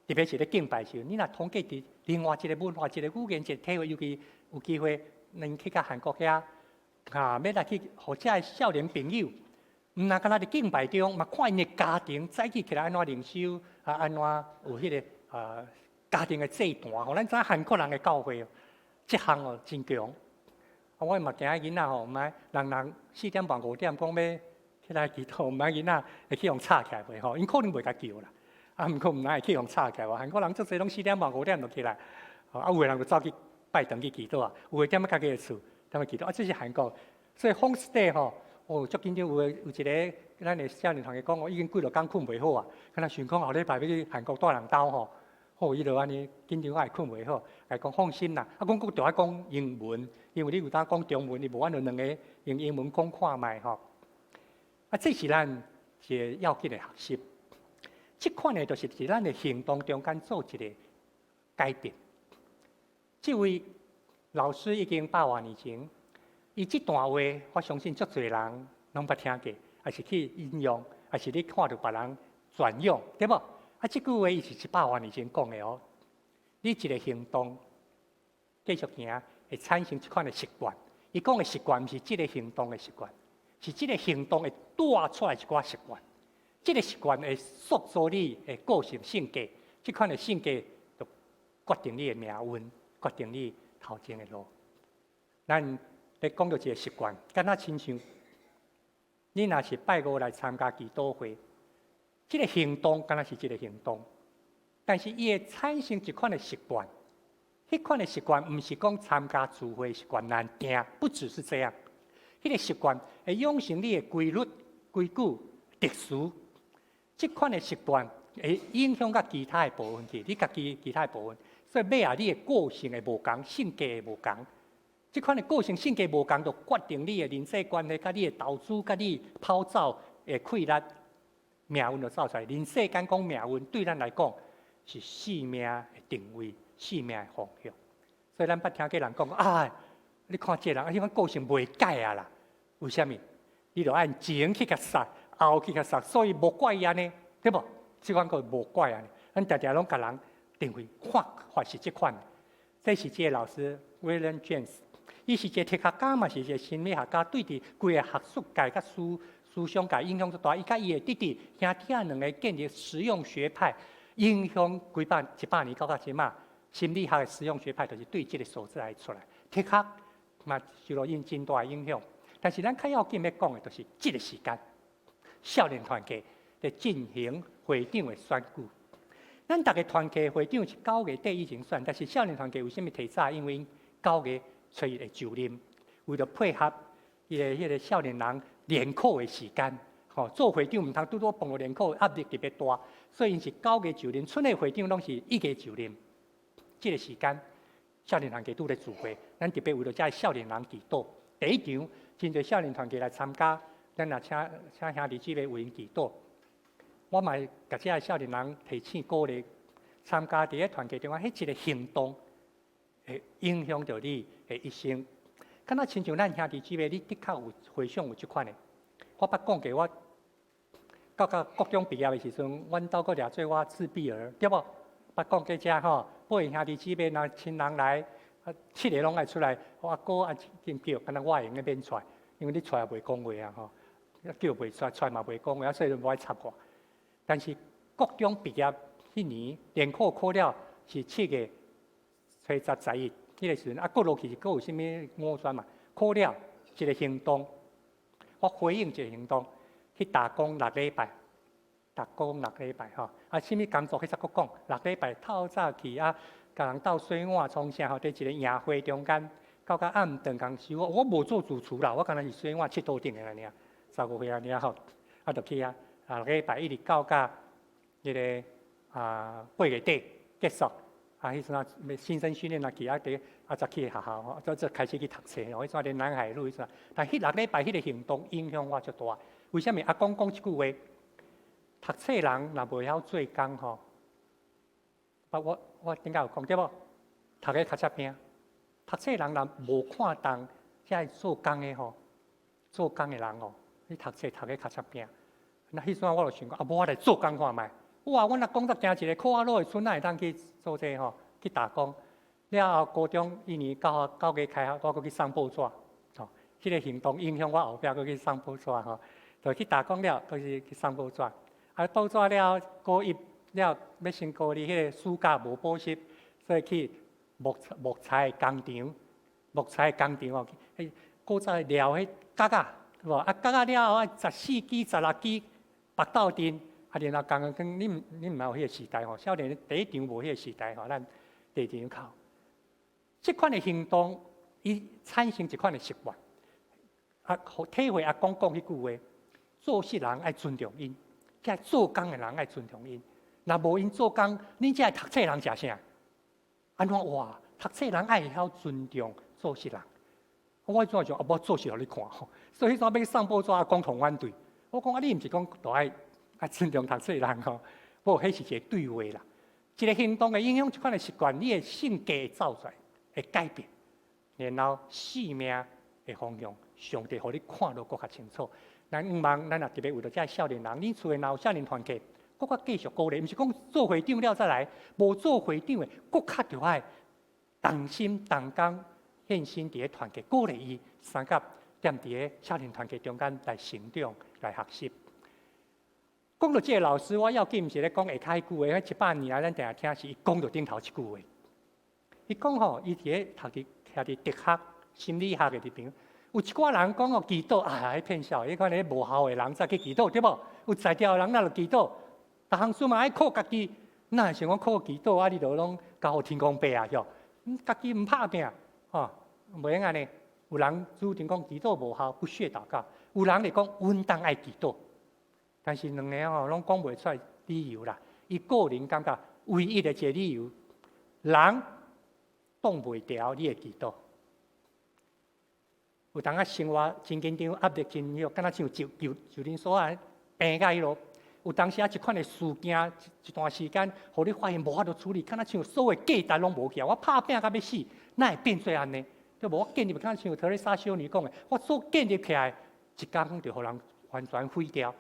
特别是咧敬拜时，你若通过伫另外一个文化、一个语言、一个体会，尤其有机会，能去到韩国遐，要来去互遮少年朋友，毋若干那伫敬拜中，嘛看因的家庭早起起来安怎灵修，安怎有迄个家庭的祭坛，互咱知韩国人的教会，这项哦真强。我嘛惊囡仔吼，毋爱人4点半5点讲要起来祈祷，毋爱囡仔会去用吵起来袂吼，因可能袂甲叫啦。啊，毋过毋爱会去用吵起来喎。韩国人足侪拢4点半5点就起来，啊，有个人就走去拜堂去祈祷啊，有个踮咧家己的厝，踮咧祈祷。啊，这是韩国，所以 homestay 吼，哦，足紧张有一个咱的少年同学讲，我已经几落工困袂好啊，敢若想讲后礼拜要去韩国带人兜吼。哦，伊就安尼紧张，我会困袂好，来讲放心啦。啊，讲佫着爱讲英文，因为你有当讲中文，你无，阮就两个用英文讲看卖吼。啊，这是咱一个要紧的学习。这款的，就是伫咱的行动中间做一个改变。这位老师已经8万年前，伊这段话，我相信足侪人拢捌听过，还是去引用，还是你看到别人转用，对无？啊，这句话伊是100万年前讲的哦。你一个行动继续行，会产生一款的习惯。伊讲的习惯，毋是这个行动的习惯，是这个行动会带出来一寡习惯。这个习惯会塑造你的个性性格，这款的性格就决定你的命运，决定你头前的路。咱咧讲到一个习惯，敢若亲像你若是拜五来参加祈祷会。这个行动敢若是一个行动，但是伊会产生一款的习惯。迄款的习惯毋是讲参加聚会习惯难定，不只是这样。迄个习惯会养成你的规律、规矩、特殊。这款的习惯会影响到其他的部分去，你家己其他的部分。所以尾啊，你的个性会无同，性格会无同。这款的个性、性格无同，就决定你的人际关系、甲你的投资、甲你跑走的困力。命运就走出来。人世间讲命运，对咱来讲是生命的定位、生命的方向。所以咱捌听过人讲啊，你看这人，啊，迄款个性袂改啊啦。为什么？你着按前去甲杀，后去甲杀，所以无怪伊安尼，对无？即款个无怪安尼。咱常常拢甲人定位法是即款。这是这个老师 William James， 伊是一个哲学家嘛，是一个心理学家，对伫规个学术界甲思想界影响最大，伊甲伊的弟弟兄弟两个建立实用学派，影响100年到即嘛。心理学的实用学派就是对这个所在来出来，哲学嘛受到因真大的影响。但是咱较要紧要讲的，就是这个时间，少年团契在进行会长的选举。咱大家团契会长是9月底以前选，但是少年团契为什么提早？因为9月初一会就任，为了配合迄个少年人联考的时间，做会长毋通拄碰到联考压力特别大，所以因是9月就任，春的会长拢是1月就任。这个时间，少年团契拄咧聚会，咱特别为了遮少年人祈祷。第一场，真侪少年团契来参加咱若请兄弟姊妹为因祈祷。我嘛甲这少年人提醒鼓励，参加伫个团契中啊，迄一个行动会影响着你的一生。敢若亲像咱兄弟姊妹，你的确有回想有即款的。我捌讲过，我到国中毕业的时阵，阮兜个掠做我自闭儿，对无？捌讲过遮吼，八个兄弟姊妹若亲人来，7个拢爱出来，我阿哥啊真叫，敢若我会用个免出来，因为你出来袂讲话啊吼，叫袂出来，出来嘛袂讲话，所以无爱插我。但是国中毕业迄年，联考考了是7月初11，迄个时阵啊，过落去是有啥物五专嘛？考了一个行动，我回应一个行动，去打工6礼拜，打工6礼拜吼。啊，啥物工作迄则佫讲，6礼拜透早去啊，甲人斗水碗创啥吼，伫一个营会中间，到暗顿工收。我无做主厨啦，我干那是水碗7桌顶的安尼啊，15岁安尼啊吼，啊，就去啊。6礼拜一直到迄个8月底结束，迄阵啊新生训练啊去才去学校吼，就开始去读册吼。迄阵连男孩女迄阵，但迄6礼拜迄个行动影响我足大。为什么？阿公讲一句话，读册人若袂晓做工吼，我顶下有讲对无？读个较差拼，读册人若无看重遮做工的吼，做工的人吼，你读册读个较差拼。那迄阵我就想讲，无我来做工看卖。哇，阮阿公才行一个考啊落的村，哪会当去做这吼？去打工。了后高中1年9月开学，我搁去送报纸。吼，迄个行动影响我后壁搁去送报纸吼。就去打工了，都是去送报纸。啊，报纸了高1了要升高2，迄个暑假无补习，所以去木材工场。木材工场哦，迄古早撩迄角啊，无啊角啊了后啊14支16支。白斗阵，啊，然后刚刚你毋有迄个时代吼，少年第一场无迄个时代吼，咱第二场考。即款的行动，伊产生一款的习惯，啊，体会阿公讲迄句话：做事人爱尊重因，即做工的人爱尊重因。若无因做工，恁即读册人食啥？安怎哇？读册人爱会晓尊重做事人。我怎想？我做事互你看吼，所以迄阵要送报纸，阿公同反对。我讲啊，你毋是讲都爱尊重读册人吼，不过迄是一个对话啦。一个行动会影响即款的习惯，你的性格会走出来，会改变，然后生命的方向，上帝互你看到更较清楚。咱毋茫，咱也特别为着遮少年人，恁厝诶若有少年团契，搁较继续鼓励，毋是讲做会长了再来，无做会长诶，搁较着爱同心同工，献身伫个团契，鼓励伊三甲踮伫个少年团契中间来成长。来学习。讲到这个老师，我要紧毋是咧讲下骹迄句话，迄100年来咱定定听是伊讲到顶头一句话。伊讲吼，伊伫咧读伫哲学、心理学嘅地边，有一寡人讲哦，祈祷啊，迄骗笑，迄款咧无效嘅人才去祈祷，对无？有才调人哪就祈祷，逐项事嘛爱靠家己，哪会想讲靠祈祷啊？你就拢交互天公伯啊，吼，家己毋拍拼，吼，袂用安尼。有人主张讲祈祷无效，不屑祷告。有人嚟讲，阮当爱祈祷，但是两个吼拢讲袂出来理由啦。伊个人感觉唯一的一个理由，人挡袂牢你的祈祷。有当啊生活真紧张，压力真许，敢若像就恁所啊病甲迄落。有当时啊一款的事件，一段时间，互你发现无法度处理，敢若像所有价值拢无去啊！我拍拼到要死，哪会变做安尼？对无？我建立敢像特蕾莎修女讲的，我所建立起来，一天就互人完全毁掉。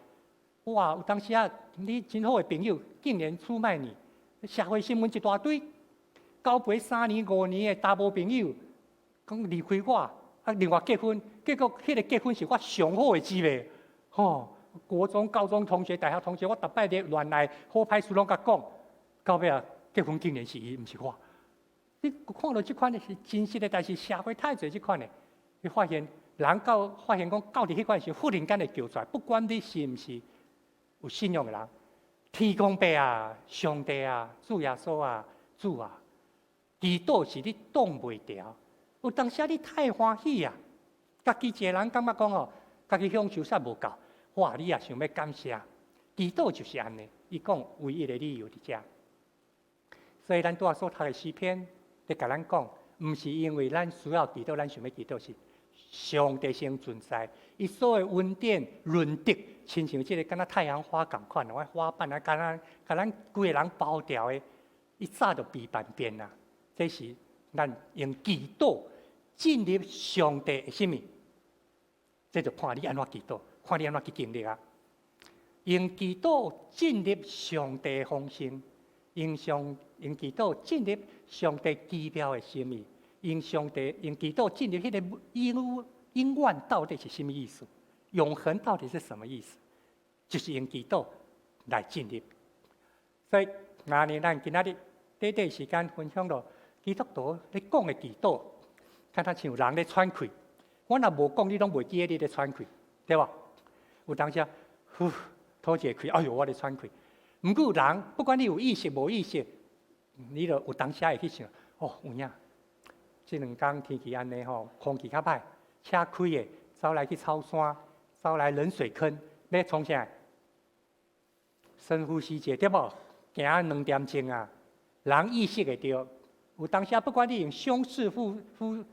哇！有当时啊，你真好的朋友竟然出卖你，社会新闻一大堆，交陪3年5年的查某朋友，讲离开我，啊另外结婚，结果迄个结婚是我上好的姊妹，吼！国中、高中同学、大学同学，我逐摆咧乱来好歹事拢甲讲，到尾啊结婚竟然是伊，毋是我。你看到即款的是真实的，但是社会太侪即款的，你发现人发现讲到伫迄款时，忽然间会叫出来，不管你是毋是有信仰的人，天公伯啊、上帝啊、主耶稣啊、主啊，祈祷是你挡袂牢。有当时你太欢喜啊，家己一个人感觉讲哦，家己享受煞无够。哇！你也想要感谢，祈祷就是安尼。伊讲唯一的理由伫遮，所以咱拄仔所读的诗篇，咧甲咱讲，毋是因为咱需要祈祷，咱想要祈祷，是上帝先存在，伊所有恩典伦德，亲像即个敢若太阳花共款，我花瓣啊，甲咱规个人包掉的，一早就变半变啦。这是咱用祈祷进入上帝的什么？这就看你安怎祈祷，看你安怎去经历啊。用祈祷进入上帝的丰盛，用祈祷进入上帝奇妙的心意，用祈祷进入迄个永远到底是什么意思？永恒到底是什么意思？就是用祈祷来进入。所以，咱今仔日短短时间分享了基督徒咧讲的祈祷，看他像人咧喘气。我若无讲，你拢袂记得你咧喘气，对吧？有当时吐一个气，哎呦，我咧喘气。毋过人，不管你有意识无意识，你就有当时会去想，哦，有影，这2天天气安尼吼，空气较歹，车开的走来去草山，走来冷水坑，要创啥？深呼吸者，对无？行2点钟啊，人意识会到。有当时不管你用胸式呼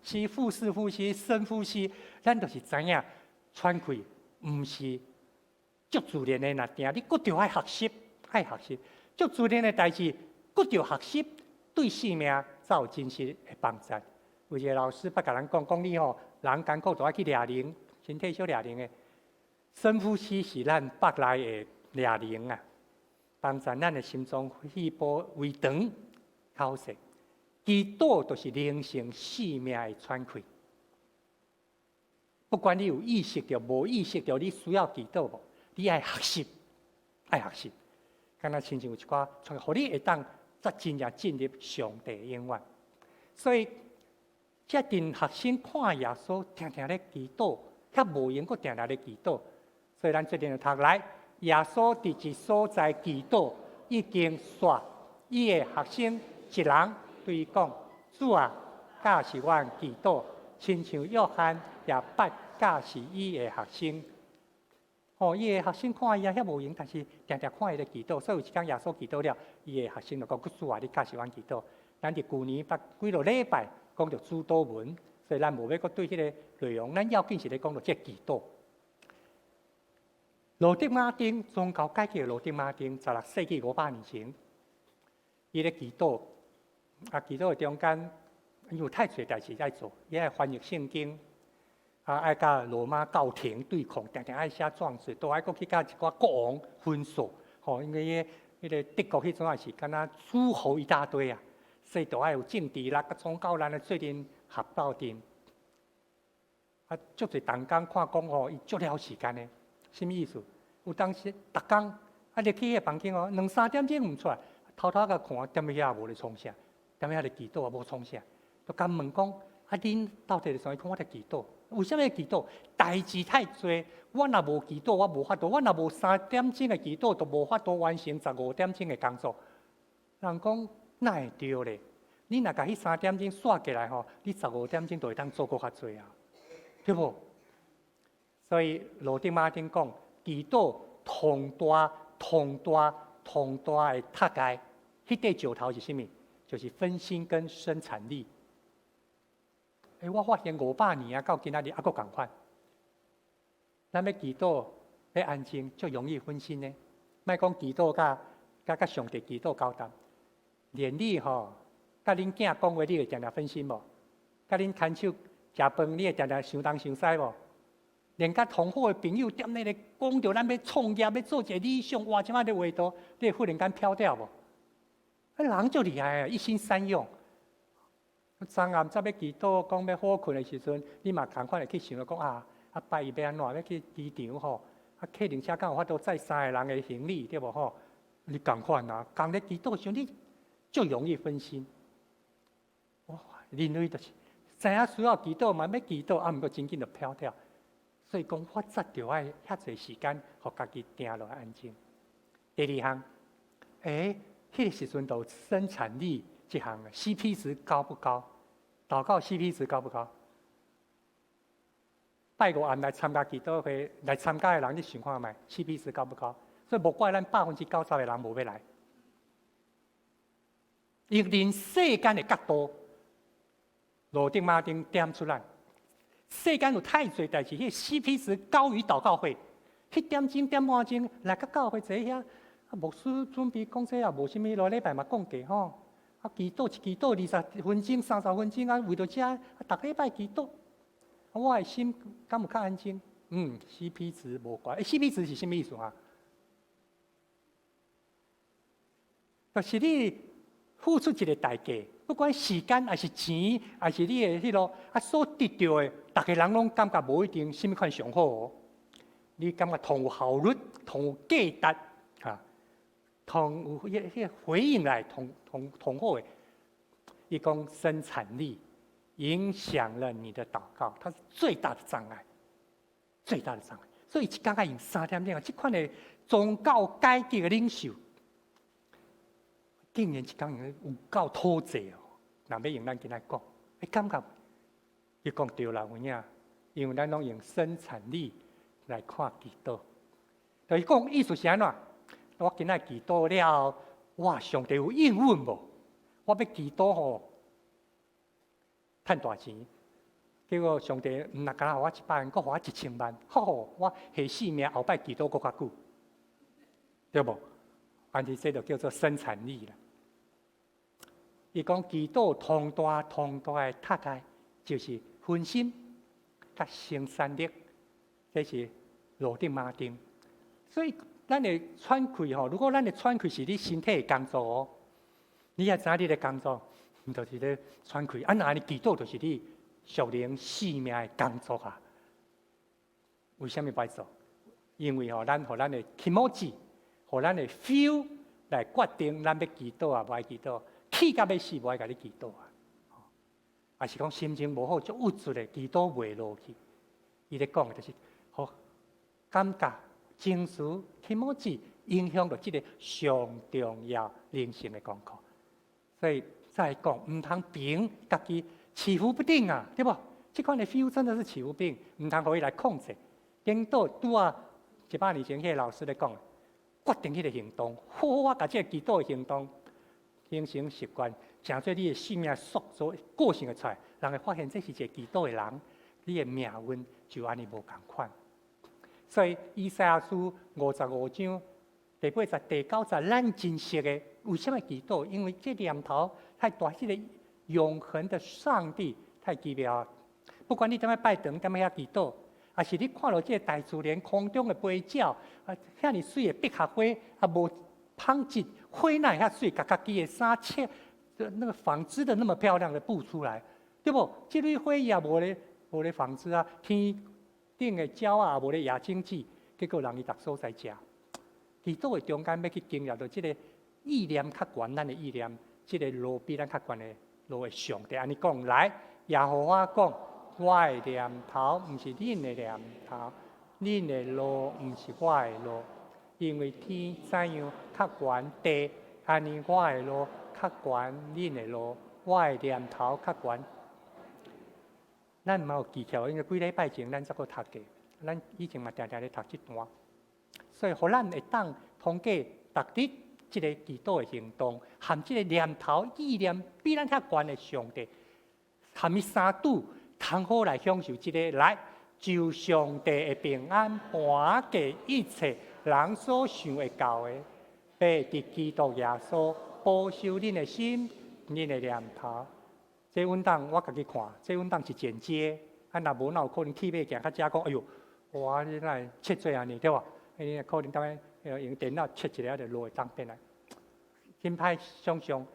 吸、腹式呼吸、深呼吸，咱就是知影，喘气毋是足自然的。若定你搁着爱学习，足自然的代志，搁着学习，对生命才有真实的帮助。有一个老师捌甲咱讲你吼，人艰苦就爱去抓灵，身体小抓灵的，深呼吸是咱腹内的抓灵啊，帮助咱的心脏细胞微长、口舌。祈祷就是灵性生命的喘气。不管你有意识到无意识到，你需要祈祷无？你爱学习，敢若亲像有一寡，互你会当才真正进入上帝的永远。所以，这阵学生看耶稣，常常咧祈祷，较无闲，佫常常咧祈祷。所以咱最近就读来，耶稣伫一所在祈祷，已经煞伊的学生一人。对伊讲，主啊，教是阮祈祷，亲像约翰也捌教是伊的学生。伊的学生看伊遐无闲，但是常常看伊咧祈祷。所以有一天耶稣祈祷了，伊的学生就讲：主啊，你教是阮祈祷。咱伫旧年捌几落礼拜讲到主祷文，所以咱无要阁对迄个内容，咱要紧是咧讲到这祈祷。罗德马丁宗教改革，罗德马丁16世纪500年前，伊咧祈祷。祈祷中间有太侪代志在做，伊爱翻译圣经，爱甲罗马教廷对抗，常常爱写状子，都爱阁去甲一寡国王分数。因为迄个德国迄阵也是敢若诸侯一大堆啊，所以都爱有政治啦、甲宗教啦，最近合到阵。足侪同工看讲伊足了时间的，什么意思？有当时逐工入去迄房间2、3点钟毋出来，偷偷甲看，踮咧遐无咧创啥。踮遐咧祈祷也无创啥，就甲问讲：恁到底是啥？伊讲我咧祈祷。为什么要祈祷？代志太多，我若无祈祷，我无法度。我若无3点钟的祈祷，就无法度完成15点钟的工作。人讲哪会对咧？你若甲迄3点钟刷起来吼，你15点钟就会当做搁较多啊，对无？所以罗德马丁讲，祈祷同大的塔界，迄块石头是啥物？就是分心跟生产力。我发现500年啊，到今仔日还阁共款。咱要祈祷，要安静，就容易分心呢。莫讲祈祷甲上帝祈祷交谈，连你吼，甲恁囝讲话，你会常常分心无？甲恁牵手食饭，你会常常想东想西无？连甲同伙的朋友踮咧讲着咱要创业，要做一个理想，哇，即摆咧画图，你会忽然间飘掉无？人就厉害啊，一心三用。昨暗才要祈祷，讲要好困的时阵，你嘛赶快来去想讲拜伊要安怎？要去机场吼，客人车敢有法度载3个人的行李，对无吼？你赶快啊，讲咧祈祷时，你就容易分心。人类就是知影需要祈祷嘛，要祈祷，毋过真紧就飘掉。所以讲，我则着爱遐侪时间，互家己定落来安静。第2项，迄个时阵就生产力这项 CP 值高不高？祷告 CP 值高不高？拜5暗来参加祈祷会，来参加的人，你想看觅 CP 值高不高？所以无怪咱90%的人无要来。因连世间的角度，罗德马丁点出来，世間有太濟代志，迄 CP 值高於禱告會。迄點鐘點半鐘來到教會坐遐，牧師準備講這也無啥物，落禮拜嘛講過吼。祈禱一祈禱20分鐘、30分鐘為着這，逐禮拜祈禱。我的心敢有較安靜？CP 值無關。CP 值是啥物意思啊？就是你付出一個代價，不管時間還是錢，還是你的迄落所得到的，大家人攏感覺無一定啥物款上好哦。你感覺同有效率、同有價值同有迄個回應來同好的。伊講生產力影響了你的禱告，它是最大的障礙，最大的障礙。所以一天要用3點鐘，這款的宗教改革的領袖。竟然一講有夠土濟哦！若要用咱今仔講，你感覺？伊講對啦，有影，因為咱攏用生產力來看祈禱。就是講意思是安怎？我今仔祈禱了，哇！上帝有應允無？我要祈禱吼，賺大錢。結果上帝毋若敢互我100萬，佫互我1000萬，吼！我下死命後擺祈禱佫較久，對無？安尼這就叫做生產力啦。伊講祈禱同大的塔蓋就是分心、甲生產力，這是路頂馬丁。所以咱的喘氣吼，如果咱的喘氣是你身體的工作哦，你也知你的工作，就是咧喘氣。那你祈禱就是你屬靈生命的工作啊。為什麼不愛做？因為吼，咱互咱的気持ち。互咱的 feel 來決定咱要祈禱啊，無愛祈禱，氣甲要死，無愛甲你祈禱啊。也是講心情無好，就鬱卒的祈禱袂落去。伊咧講的就是，感覺、情緒、気持ち影響到即個上重要靈性的功課。所以再講，毋通憑家己起伏不定啊，對不？這款的 feel 真的是起伏不定，毋通互伊來控制。領導拄啊100年前迄個老師咧講。決定迄個行動，我甲即個祈禱的行動形成習慣，成做你的生命塑造個性的出來，人會發現這是一個祈禱的人，你的命運就安尼無共款。所以以賽亞書55章第8節、第9節，咱真實的為什麼祈禱？因為這念頭太大，這個永恆的上帝太奇妙。不管你點樣拜堂，點樣祈禱。啊！是你看到這個大自然空中的飛鳥，遐尼水的百合花，無芳質，花哪遐水，家己的衫切，那個紡織的那麼漂亮的布出來，對不？這類花也無咧紡織啊，天頂的鳥啊，無咧野經濟，結果人伊逐所在食。祈禱的中間要去經歷到這個意念較懸，咱的意念，這個路比咱較懸的路的上帝。安尼講來，耶和華講。我的念頭毋是恁的念頭，恁的路毋是我的路，因為天怎樣較懸地，安尼我的路較懸恁的路，我的念頭較懸。咱嘛有技巧，因為幾禮拜前咱才閣讀過，咱以前嘛定定咧讀這段，所以互咱會當通過逐日這個祈禱的行動，含這個念頭意念比咱較懸的上帝，含伊三拄。通好來享受這個來，就上帝的平安，還給一切人所想會到的，被佇基督耶穌保守恁的心、恁的念頭。這阮當我家己看，這阮當是間接，若無哪有可能起碼行較遮講，哎呦，哇！你來切做安尼對吧？你可能當然用電腦切一下就路會當變來。真歹想象，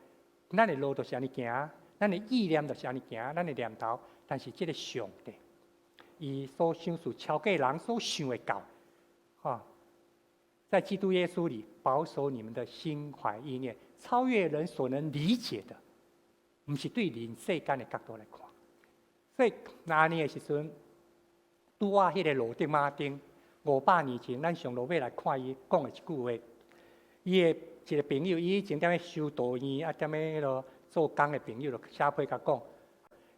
咱的路就是安尼行，咱的意念就是安尼行，咱的念頭。但是這個上帝，伊所想事超過人所想會到，在基督耶穌裡保守你們的心懷意念，超越人所能理解的，唔是對人世間的角度來看。所以那年的時陣，拄啊迄個路頂馬丁500年前，咱上路尾來看伊講的一句話，伊的一個朋友，伊以前踮咧修道院，踮咧迄落做工的朋友，就寫批甲講。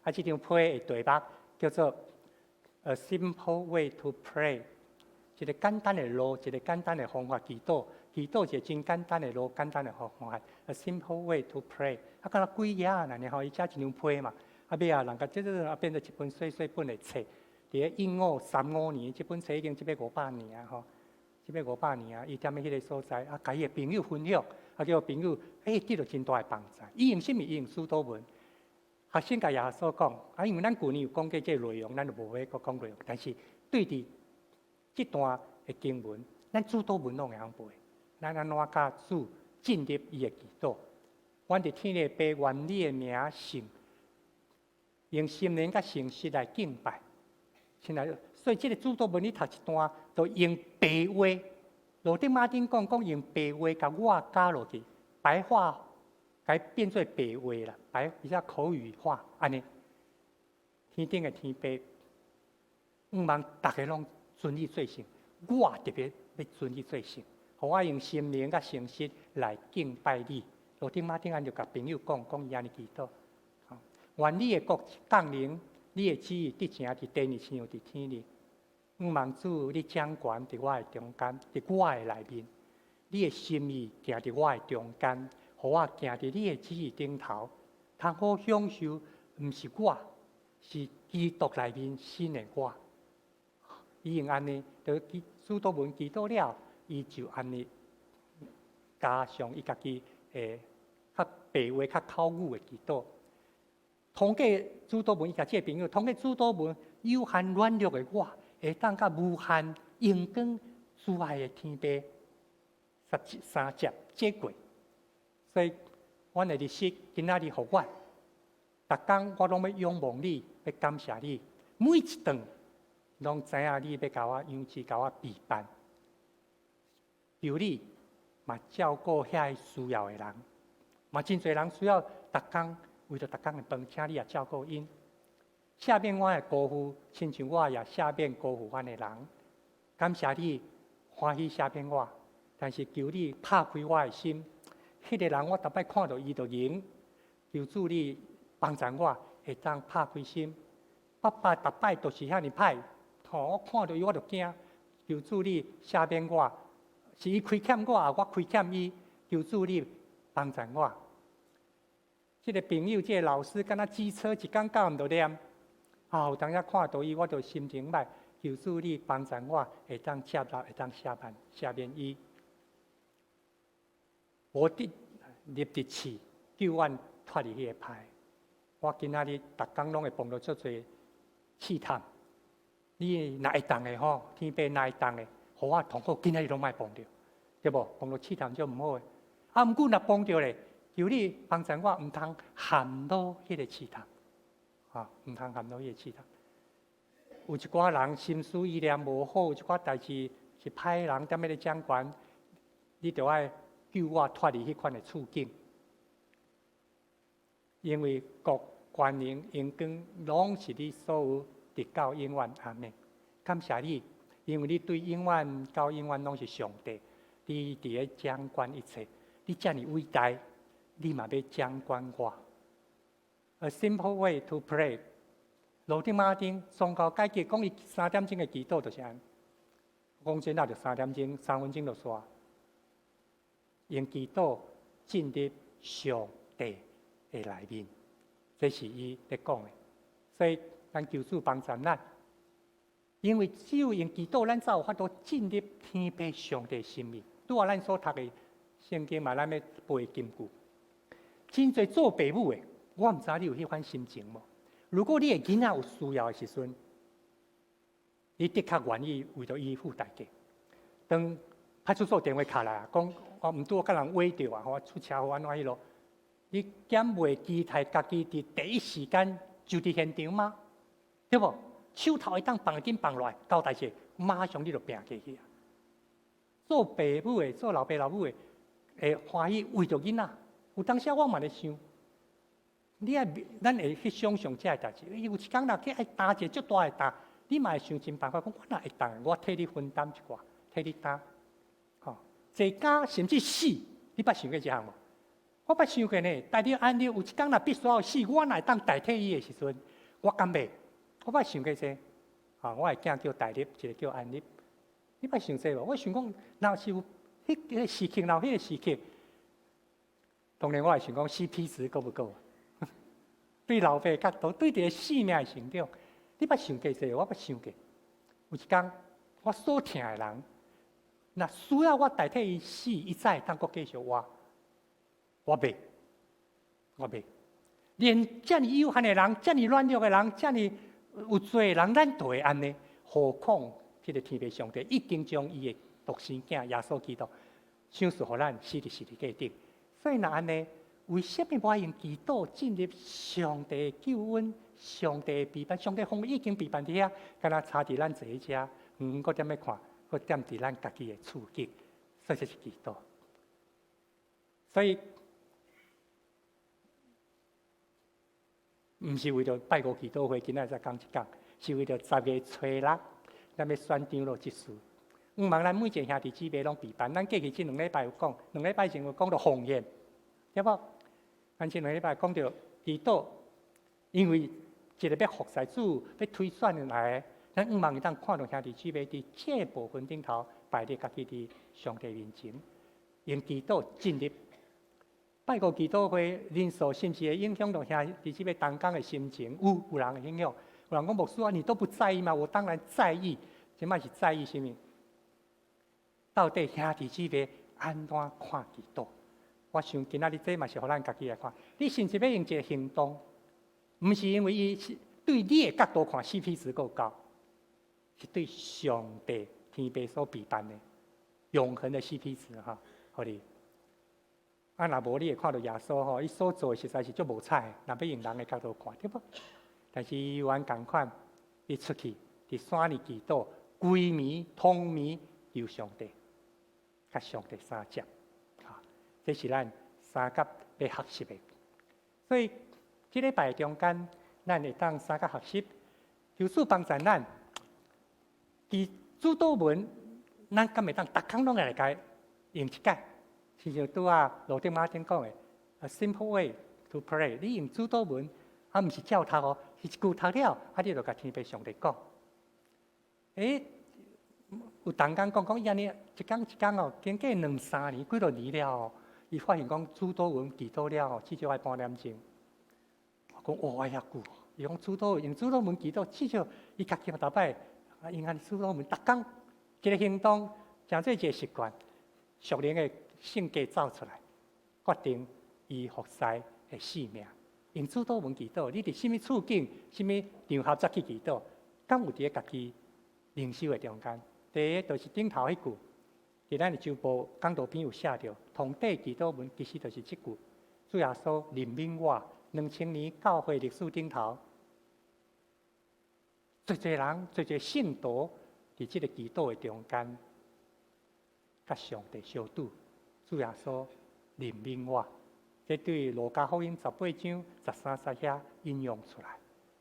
這張批的題目叫做 A Simple Way to Pray， 一個簡單的路，一個簡單的方法祈禱。祈禱是真簡單的路，簡單的方法。A Simple Way to Pray， 敢若幾頁啊？然後伊寫一張批嘛，尾啊，人家這變成一本細細本的冊，伫1535年，这本册已经这要500年啊吼，这要500年啊，伊踮咧迄个所在啊，甲伊的朋友分享，啊叫朋友得到真大的帮助。伊用什么？伊用使徒文。学生甲耶稣讲，啊，因为咱旧年有讲过这内容，咱就无要搁讲内容。但是对伫这段的经文，咱使徒文拢会晓背。咱安怎甲主进入伊的祈祷？阮伫天里爸，愿你的名圣，用心灵甲诚实来敬拜。亲爱的，所以这个主祷文你读一段，就用白话。罗丁马丁讲用白话甲我加落去，白话改变做白话啦，比较口语化安尼。天顶的天父，毋望大家拢尊你做神，我特别要尊你做神，互我用心灵甲诚实来敬拜你。罗丁马丁安就甲朋友讲伊安尼祈祷，愿你的国降临，你的旨意直正伫地里像伫天里。毋望主你掌权伫我的中间，伫我的内面，你的心意行伫我的中间，互我行伫你的旨意顶头，通好享受，毋是我，是基督内面新的我。伊用安尼，就主祷文祈祷了，伊就安尼加上伊家己较白话、较口语的祈祷。通过主祷文，伊甲这朋友通过主祷文，有限软弱的我，会当甲无限阳光慈爱的天父13节接轨。所以，阮的日式今仔日互我，逐工我拢要仰望你，要感谢你，每一顿拢知影你要甲我养志，甲我陪伴，求你嘛照顾遐需要的人，嘛真侪人需要逐工为着逐工的饭，请你也照顾因。赦免我的辜负，亲像我也赦免辜负阮的人。感谢你欢喜赦免我，但是求你拍开我的心。迄个人我逐摆看到伊就赢，求主你帮助我，会当拍开心。爸爸逐摆都是遐尼歹，我看到伊我就惊。求主你赦免我，是伊亏欠我啊，我亏欠伊。求主你帮助我。这个朋友，这个老师，敢若机车一工教毋着念，有当下看到伊，我就心情歹。求主你帮助我，会当接纳，会当赦免伊。我的立志气，救阮脱离迄个歹。我今仔日逐工拢会碰到足侪试探。你若会当的吼，天父若会当的，互我同好，今仔日拢莫碰到，对无？碰到试探就毋好的。毋过若碰到咧，求你帮助我，毋通陷入迄个试探，毋通陷入迄个试探。有一寡人心思意念无好，有一寡代志是歹人踮咧掌权，你着爱救我脱离迄款的处境。因为国、权能、荣光，拢是你所有，直到永远。阿们。感谢你，因为你对永远到永远拢是上帝，你伫咧掌管一切，你遮尔伟大，你嘛要掌管我。A simple way to pray。罗丁马丁宗教改革讲伊3点钟的祈祷就是安，讲真那就3点钟，3分钟就煞。用祈祷进入上帝的内面，这是伊咧讲的。所以咱求主帮助咱，因为只有用祈祷，咱才有法度进入天父上帝的心意。拄啊，咱所读的圣经嘛，咱要背金句。真侪做父母的，我毋知你有迄款心情无？如果你的囡仔有需要的时阵，你的确愿意为着伊付代价。当派出所电话卡来，讲我毋拄甲人剜着啊，我出车祸安怎迄落？你减袂期待家己伫第一时间就伫现场吗？对无？手头会当放紧放落来，交代者马上你就拼过去啊！做爸母的，做老爸老母的，会欢喜为着囡仔。有当时我嘛咧想。咱会去想象这个代志，有一天若去爱担一个足大的担，你嘛会想尽办法讲，我若会担，我替你分担一寡，替你担。坐家甚至死，你捌想过这项无？我捌想过呢。代表安尼，有一天若必须要死，我若会当代替伊的时阵，我敢袂？我捌想过这。我的囝叫代立，一个叫安立。你捌想这无？我想讲，若是有迄个时刻，若迄个时刻，当然我会想讲 CP 值够不够？对老爸角度，对一个生命的成长，你捌想过这？我捌想过。有一天，我所疼的人，那需要我代替伊死，伊才会当阁继续活。我袂，连遮尔有限的人，遮尔软弱的人，遮尔有罪的人，咱都会安尼。何况这个天父上帝已经将伊的独生囝耶稣基督赏赐予咱死伫十字架顶。所以若安尼，为什么我用祈祷进入上帝的救恩、上帝的陪伴？上帝方已经陪伴伫遐，敢若差伫咱坐喺遮，搁踮咧看，搁踮伫咱家己的处境，所以这是祈祷。所以，毋是为着拜五祈祷会，今仔才讲一讲，是为着10月初6，咱要选长老执事。毋望咱每一个兄弟姊妹拢陪伴。咱过去这2礼拜有讲，2礼拜前有讲到奉献，对无？咱这2礼拜讲到祈祷，因为一个要服侍主、要推选来，咱毋望伊当看到兄弟姊妹伫这部分顶头摆伫家己伫上帝面前，用祈祷进入拜五祈祷会人数，甚至会影响到兄弟姊妹同工的心情。有人会影响，有人讲牧师啊，你都不在意吗？我当然在意，即摆是在意什么？到底兄弟姊妹安怎看祈祷？我想今仔日这嘛是互咱家己来看。你甚至要用一个行动，毋是因为伊是对你的角度看 CP 值够高，是对上帝天父所陪伴的永恒的 CP 值哈，互你。啊，若无你会看到耶稣吼，伊所做的实在是足无彩。若要用人的角度看，对不？但是伊完共款，伊出去伫山里祈祷，规暝通暝求上帝。甲上帝相接，这是咱三甲要学习的。所以，这礼拜中间，咱会当三甲学习，求主帮助咱。伫主祷文，咱敢会当逐工拢来甲用一解，亲像拄啊罗丁马丁讲的 ，a simple way to pray。你用主祷文，啊，毋是照读哦，是一句读了，啊，你就甲天父上帝讲。有同工讲伊安尼一工哦，经过2、3年、几多年了哦，伊发现讲主祷文祈祷了哦，至少要半点钟。我讲哇遐久，伊讲用主祷文祈祷，至少伊家己嘛头摆用安尼主祷文，逐工一个行动，成做一个习惯，属灵的性格走出来，决定伊服侍的使命。用主祷文祈祷，你伫什么处境、什么场合再去祈祷，敢有伫咧家己灵修的中间？第一，就是顶头迄句，伫咱的周报讲道篇有写着，同底祈祷文其实就是即句。主耶稣怜悯我，2000年教会历史顶头，侪人、侪信徒伫即个祈祷的中间，甲上帝相拄。主耶稣怜悯我，这对路加福音18章13节遐引用出来。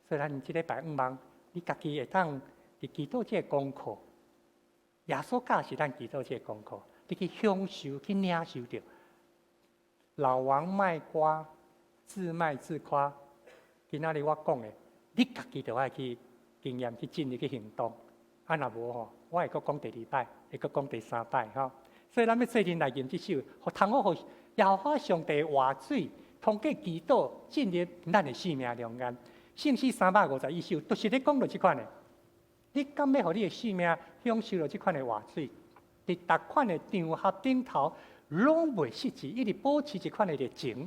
所以咱即礼拜毋望你家己会当伫祈祷这个功课。耶稣教是咱祈祷这个功课，你去享受、去领受着。老王卖瓜，自卖自夸。今仔日我讲的，你家己就爱去经验、去尽力去行动。啊，若无吼，我会阁讲第2摆，会阁讲第3摆吼。所以咱要做人来研这首，通好互耶和华上帝话水，通过祈祷进入咱的生命中间。圣诗351首，都是咧讲到即款的。你敢要互你的生命享受到即款的活水？伫逐款的场合顶头，拢袂失志，一直保持一款的热情，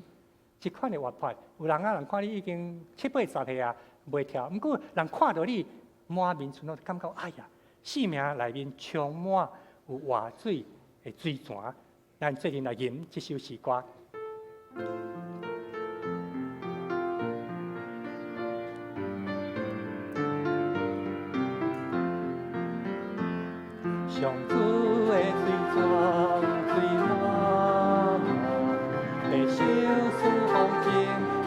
一款的活泼。有人看你已经70、80岁啊，袂跳。毋过人看到你满面春风，感觉哎呀，生命内面充满有活水的水泉。咱最近来吟这首诗歌。上主的水泉水满满，地小事风景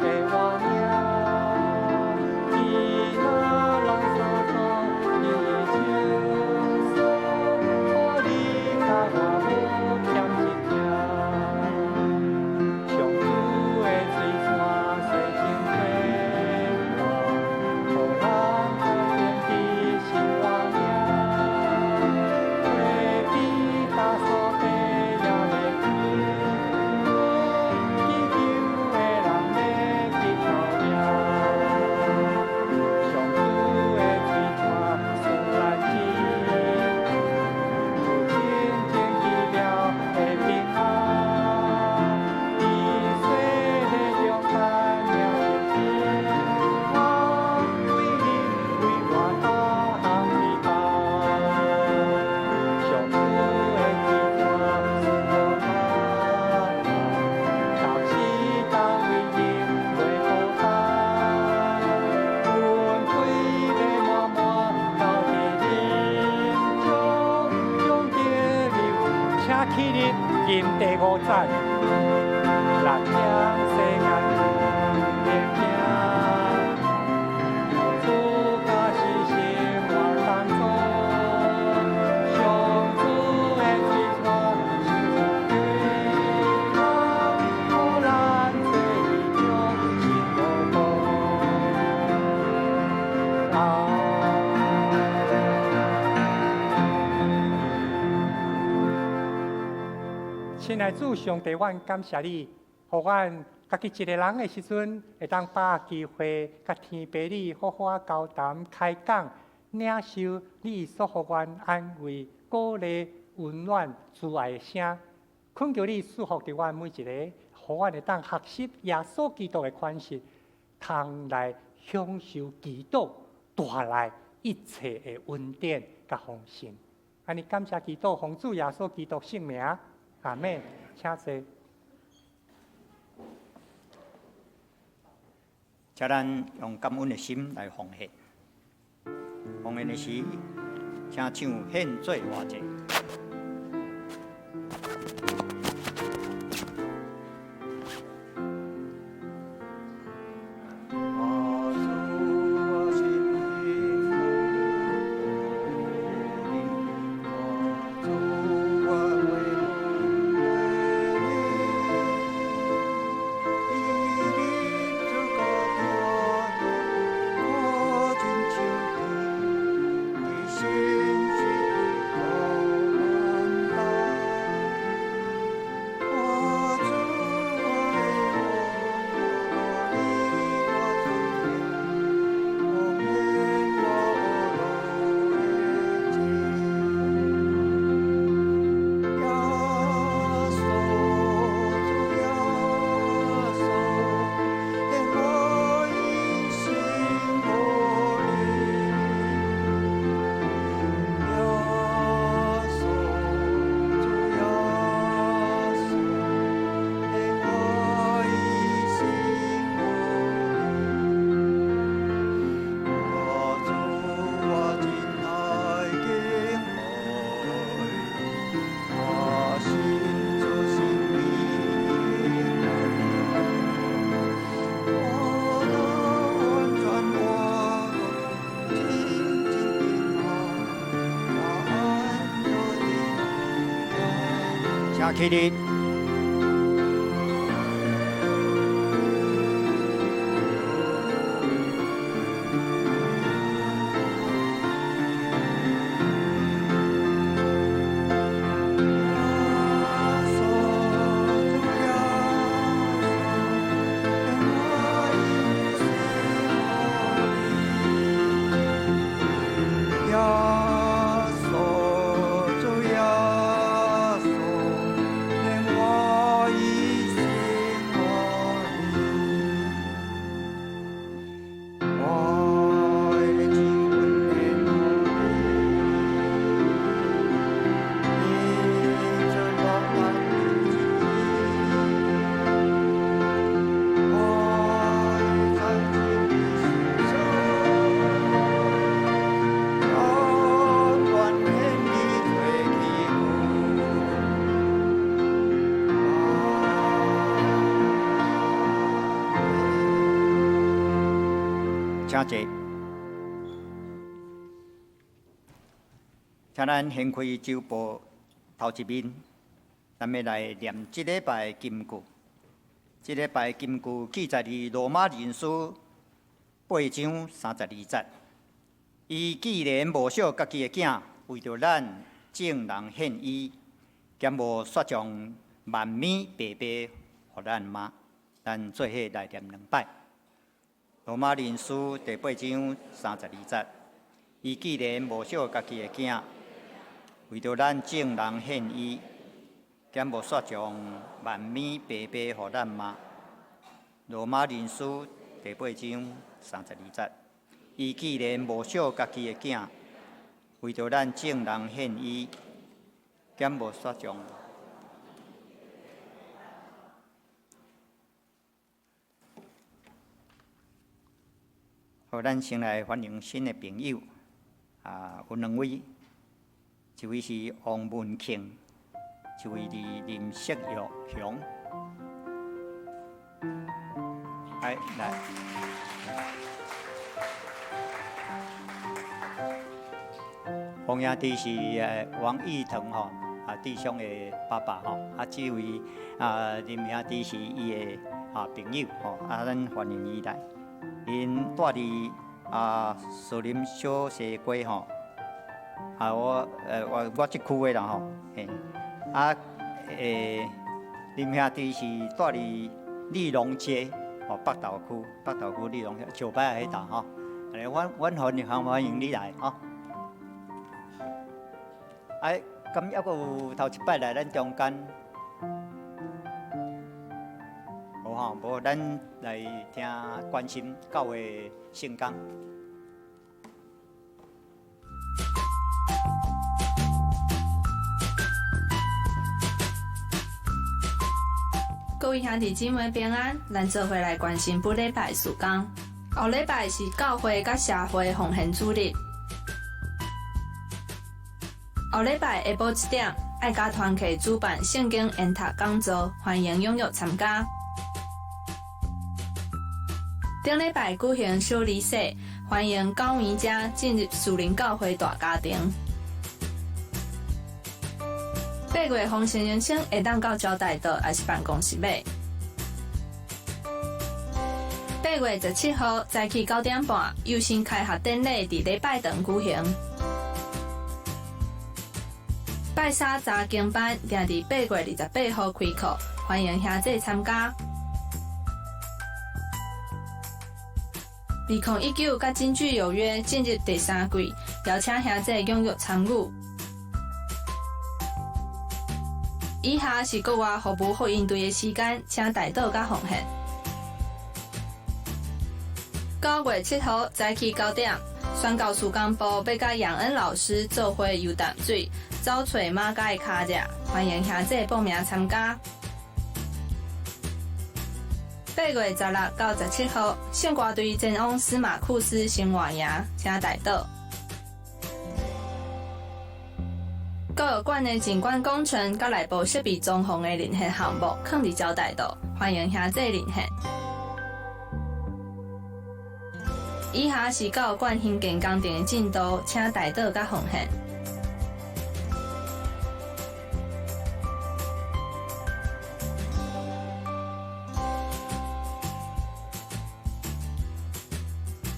的画面，伊那拢所做伊手手，可你甲我无欠一件。上主的水泉洗净罪恶，互人可见的新画面。大所挑战，咱向世界前行。主家是生活当中，上主的计划是对方，互咱做一种新路途。亲爱的主上帝，阮感谢你，互阮家己一个人的时阵，会当把握机会，甲天父你好好交谈开讲，领受你所互阮安慰、鼓励、温暖、慈爱的声。恳求你赐福伫阮每一个，互阮会当学习耶稣基督的款式，通来享受基督带来一切的恩典甲丰盛。安尼感谢基督，奉主耶稣基督圣名。阿妹，请坐。请咱用感恩的心来奉献。奉献的时，请唱献做活祭。起立。请坐，请咱掀开周报头一面，咱要来念这礼拜的金句。这礼拜的金句记载伫罗马人书8章32节。伊既然无惜家己的囝，为着咱众人献伊，兼无雪将万米白白互咱妈。咱做伙来念2摆。罗马人书第8章32节，伊既然无惜家己的囝，为着咱众人献伊，兼无雪将万米白白互咱妈。罗马人书第8章32节，伊既然无惜家己的囝，为着咱众人献伊，兼无雪将。好，咱先来欢迎新的朋友，有2位，一位是王文庆，一位林色玉雄，来。洪兄弟是王义腾吼，弟兄的爸爸吼，这位林兄弟是伊的朋友吼，咱欢迎伊来。因住伫树林小西街吼，我即区的啦吼，林兄弟是住伫利隆街吼，北投区利隆桥摆迄搭吼，阮欢迎你来吼。咁还阁有头一摆来咱中间，无吼，无咱来听关心教会圣工。各位兄弟姊妹平安，咱做伙来关心本礼拜事工。后礼拜是教会甲社会奉献主日。后礼拜下晡1点，爱家团契主办圣经研读讲座，欢迎踊跃参加。顶礼拜举行小礼祭，欢迎教员者进入树林教会大家庭。8月奉献人生会当到招待道还是办公室买。8月17号早起9点半，幼新开学典礼伫礼拜堂举行。拜三查经班定伫8月28号开课，欢迎兄弟参加。2019甲金句有约进入第3季，邀请兄弟踊跃参与。以下是国外服务福音队的时间，请代祷甲奉献。9月7号早起9点，宣教事工部要甲杨恩老师做伙游淡水。找找马甲的脚者，欢迎兄弟报名参加。8月16到17号，圣歌队前往司马库斯生活营，请代祷。教育馆的景观工程甲内部设备装潢的联合项目，放伫招待道，欢迎兄弟联系。以下是教育馆兴建工程的进度，请代祷甲奉献。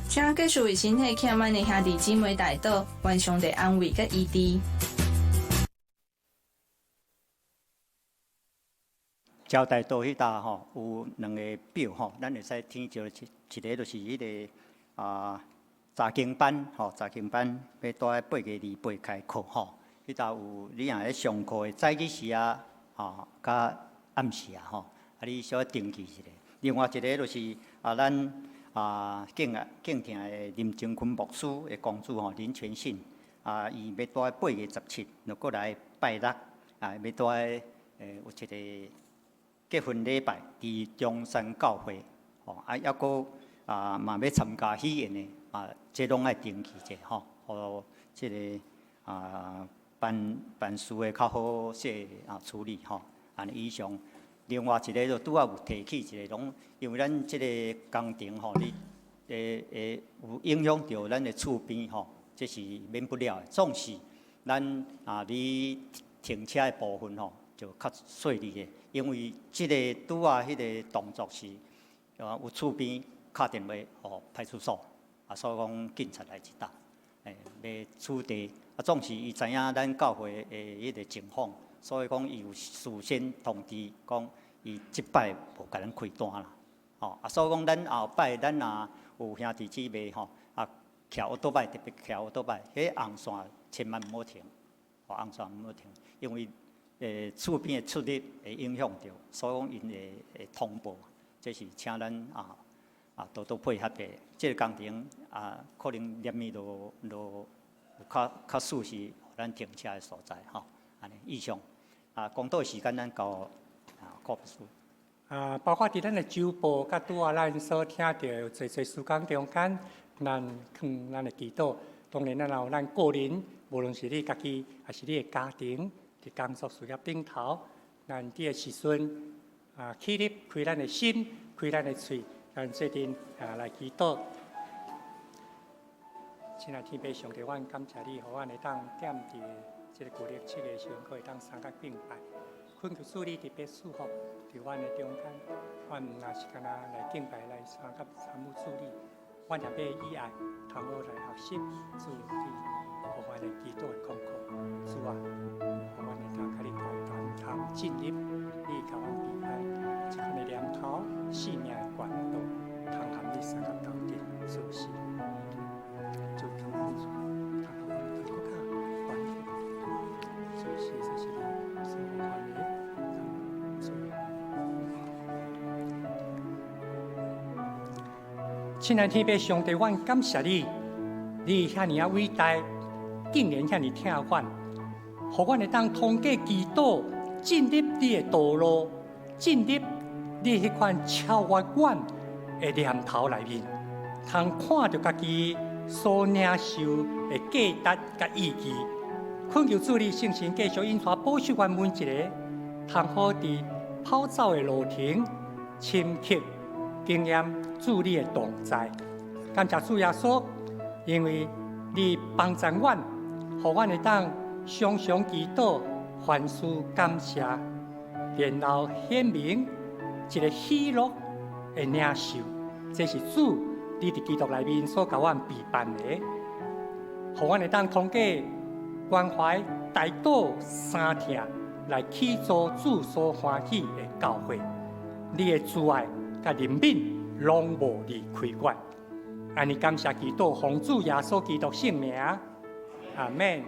请继续为身体欠慢的兄弟姊妹代祷，愿上帝安慰甲医治。招待道迄搭吼有2个表吼，咱会使听着一个就是迄个查经班吼，查经班要在8月28开课吼，迄搭有你若咧上课的早起时啊，甲暗时啊吼，你小登记一下。另外一个就是咱。敬听的林正坤牧师的公主吼林全信伊要在8月17，又过来拜六要在有一个结婚礼拜伫中山教会还佫嘛要参加喜宴的这拢爱登记者吼，互这个办事的较好势处理吼，以上。另外一个就拄有提起一个，拢因为咱即个工程吼，你有影响到咱的厝边吼，这是免不了的。总是咱你停车的部分吼，就较细腻的，因为即个拄迄个动作是有厝边敲电话互派出所，所以讲警察来一搭，要处地总是伊知影咱教会的迄个情况。所以讲，伊有事先通知，讲伊即摆无甲咱开单啦，所以讲咱后摆咱有兄弟姊妹骑奥多摆，特别骑奥多摆，迄红线千万毋好停，红线毋好停，因为厝边的出入会影响到，所以讲因会通报，这是请咱多多配合的。这个工程可能连面都有较舒适，互咱停车的所在吼，安尼以上。公道时间咱到郭秘书。包括伫咱的周报，甲拄咱所听到侪事工中间，咱的祈祷。当然，咱有咱个人，无论是你家己，还是你的家庭，伫工作事业顶头，咱伫个时阵起立开咱的心，开咱的嘴，咱做阵来祈祷。亲爱天父上帝，阮感谢你，互阮会当踮伫即个旧历7个时阵，可会当三角并排。恳求主你特别赐福伫阮的中间，阮毋若是干那来敬拜来参与主你，阮也要以爱通好来学习主你，互阮的基督的功课。主啊，互阮会当甲你通进入你甲阮平安一款的念头，性命的管道，通含你三角斗阵，主是。主通含主，通含阮更更加管理，主是这是你所管理。亲爱天父上帝，阮感谢你，你遐尼啊伟大，竟然遐尼疼阮，互阮会当通过祈祷，进入你的道路，进入你迄款超越阮的念头内面，通看到家己所领受的价值甲意义。恳求主你圣神继续引带保守阮每一个，通好伫跑走的路程，深刻经验主你的同在。感谢主耶稣，因为你帮助阮，互阮会当常常祈祷，凡事感谢，然后显明一个喜乐的领受。这是主你伫基督内面所甲阮备办的，互阮会当通过关怀、大道、三听来起造主所欢喜的教会。你的慈爱甲怜悯，拢无离开阮。安尼感谢祈祷，奉主耶稣基督圣名，阿门。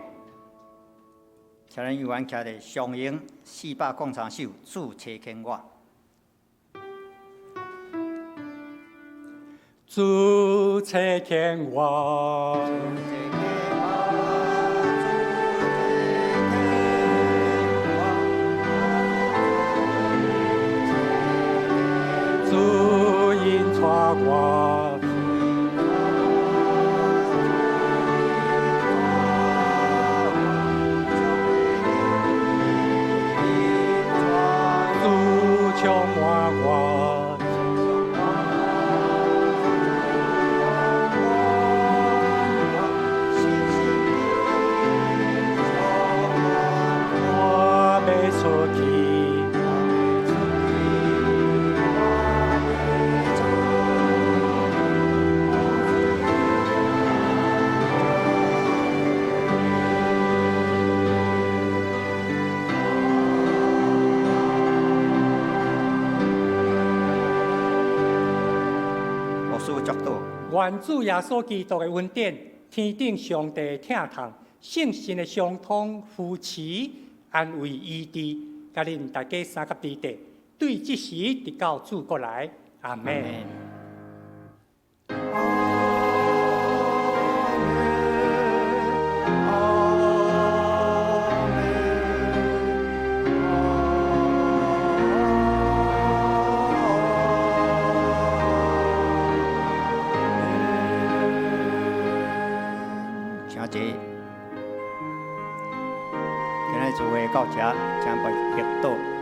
请咱由阮徛伫上营493首，主差遣我。主差遣我，主引带我，主充满我。愿主耶稣基督的恩典、天顶上帝的疼痛、圣神的相通、扶持、安慰、医治，甲恁大家三甲地地，对即时直到主过来，阿门。今日聚会到这，请拜祈祷。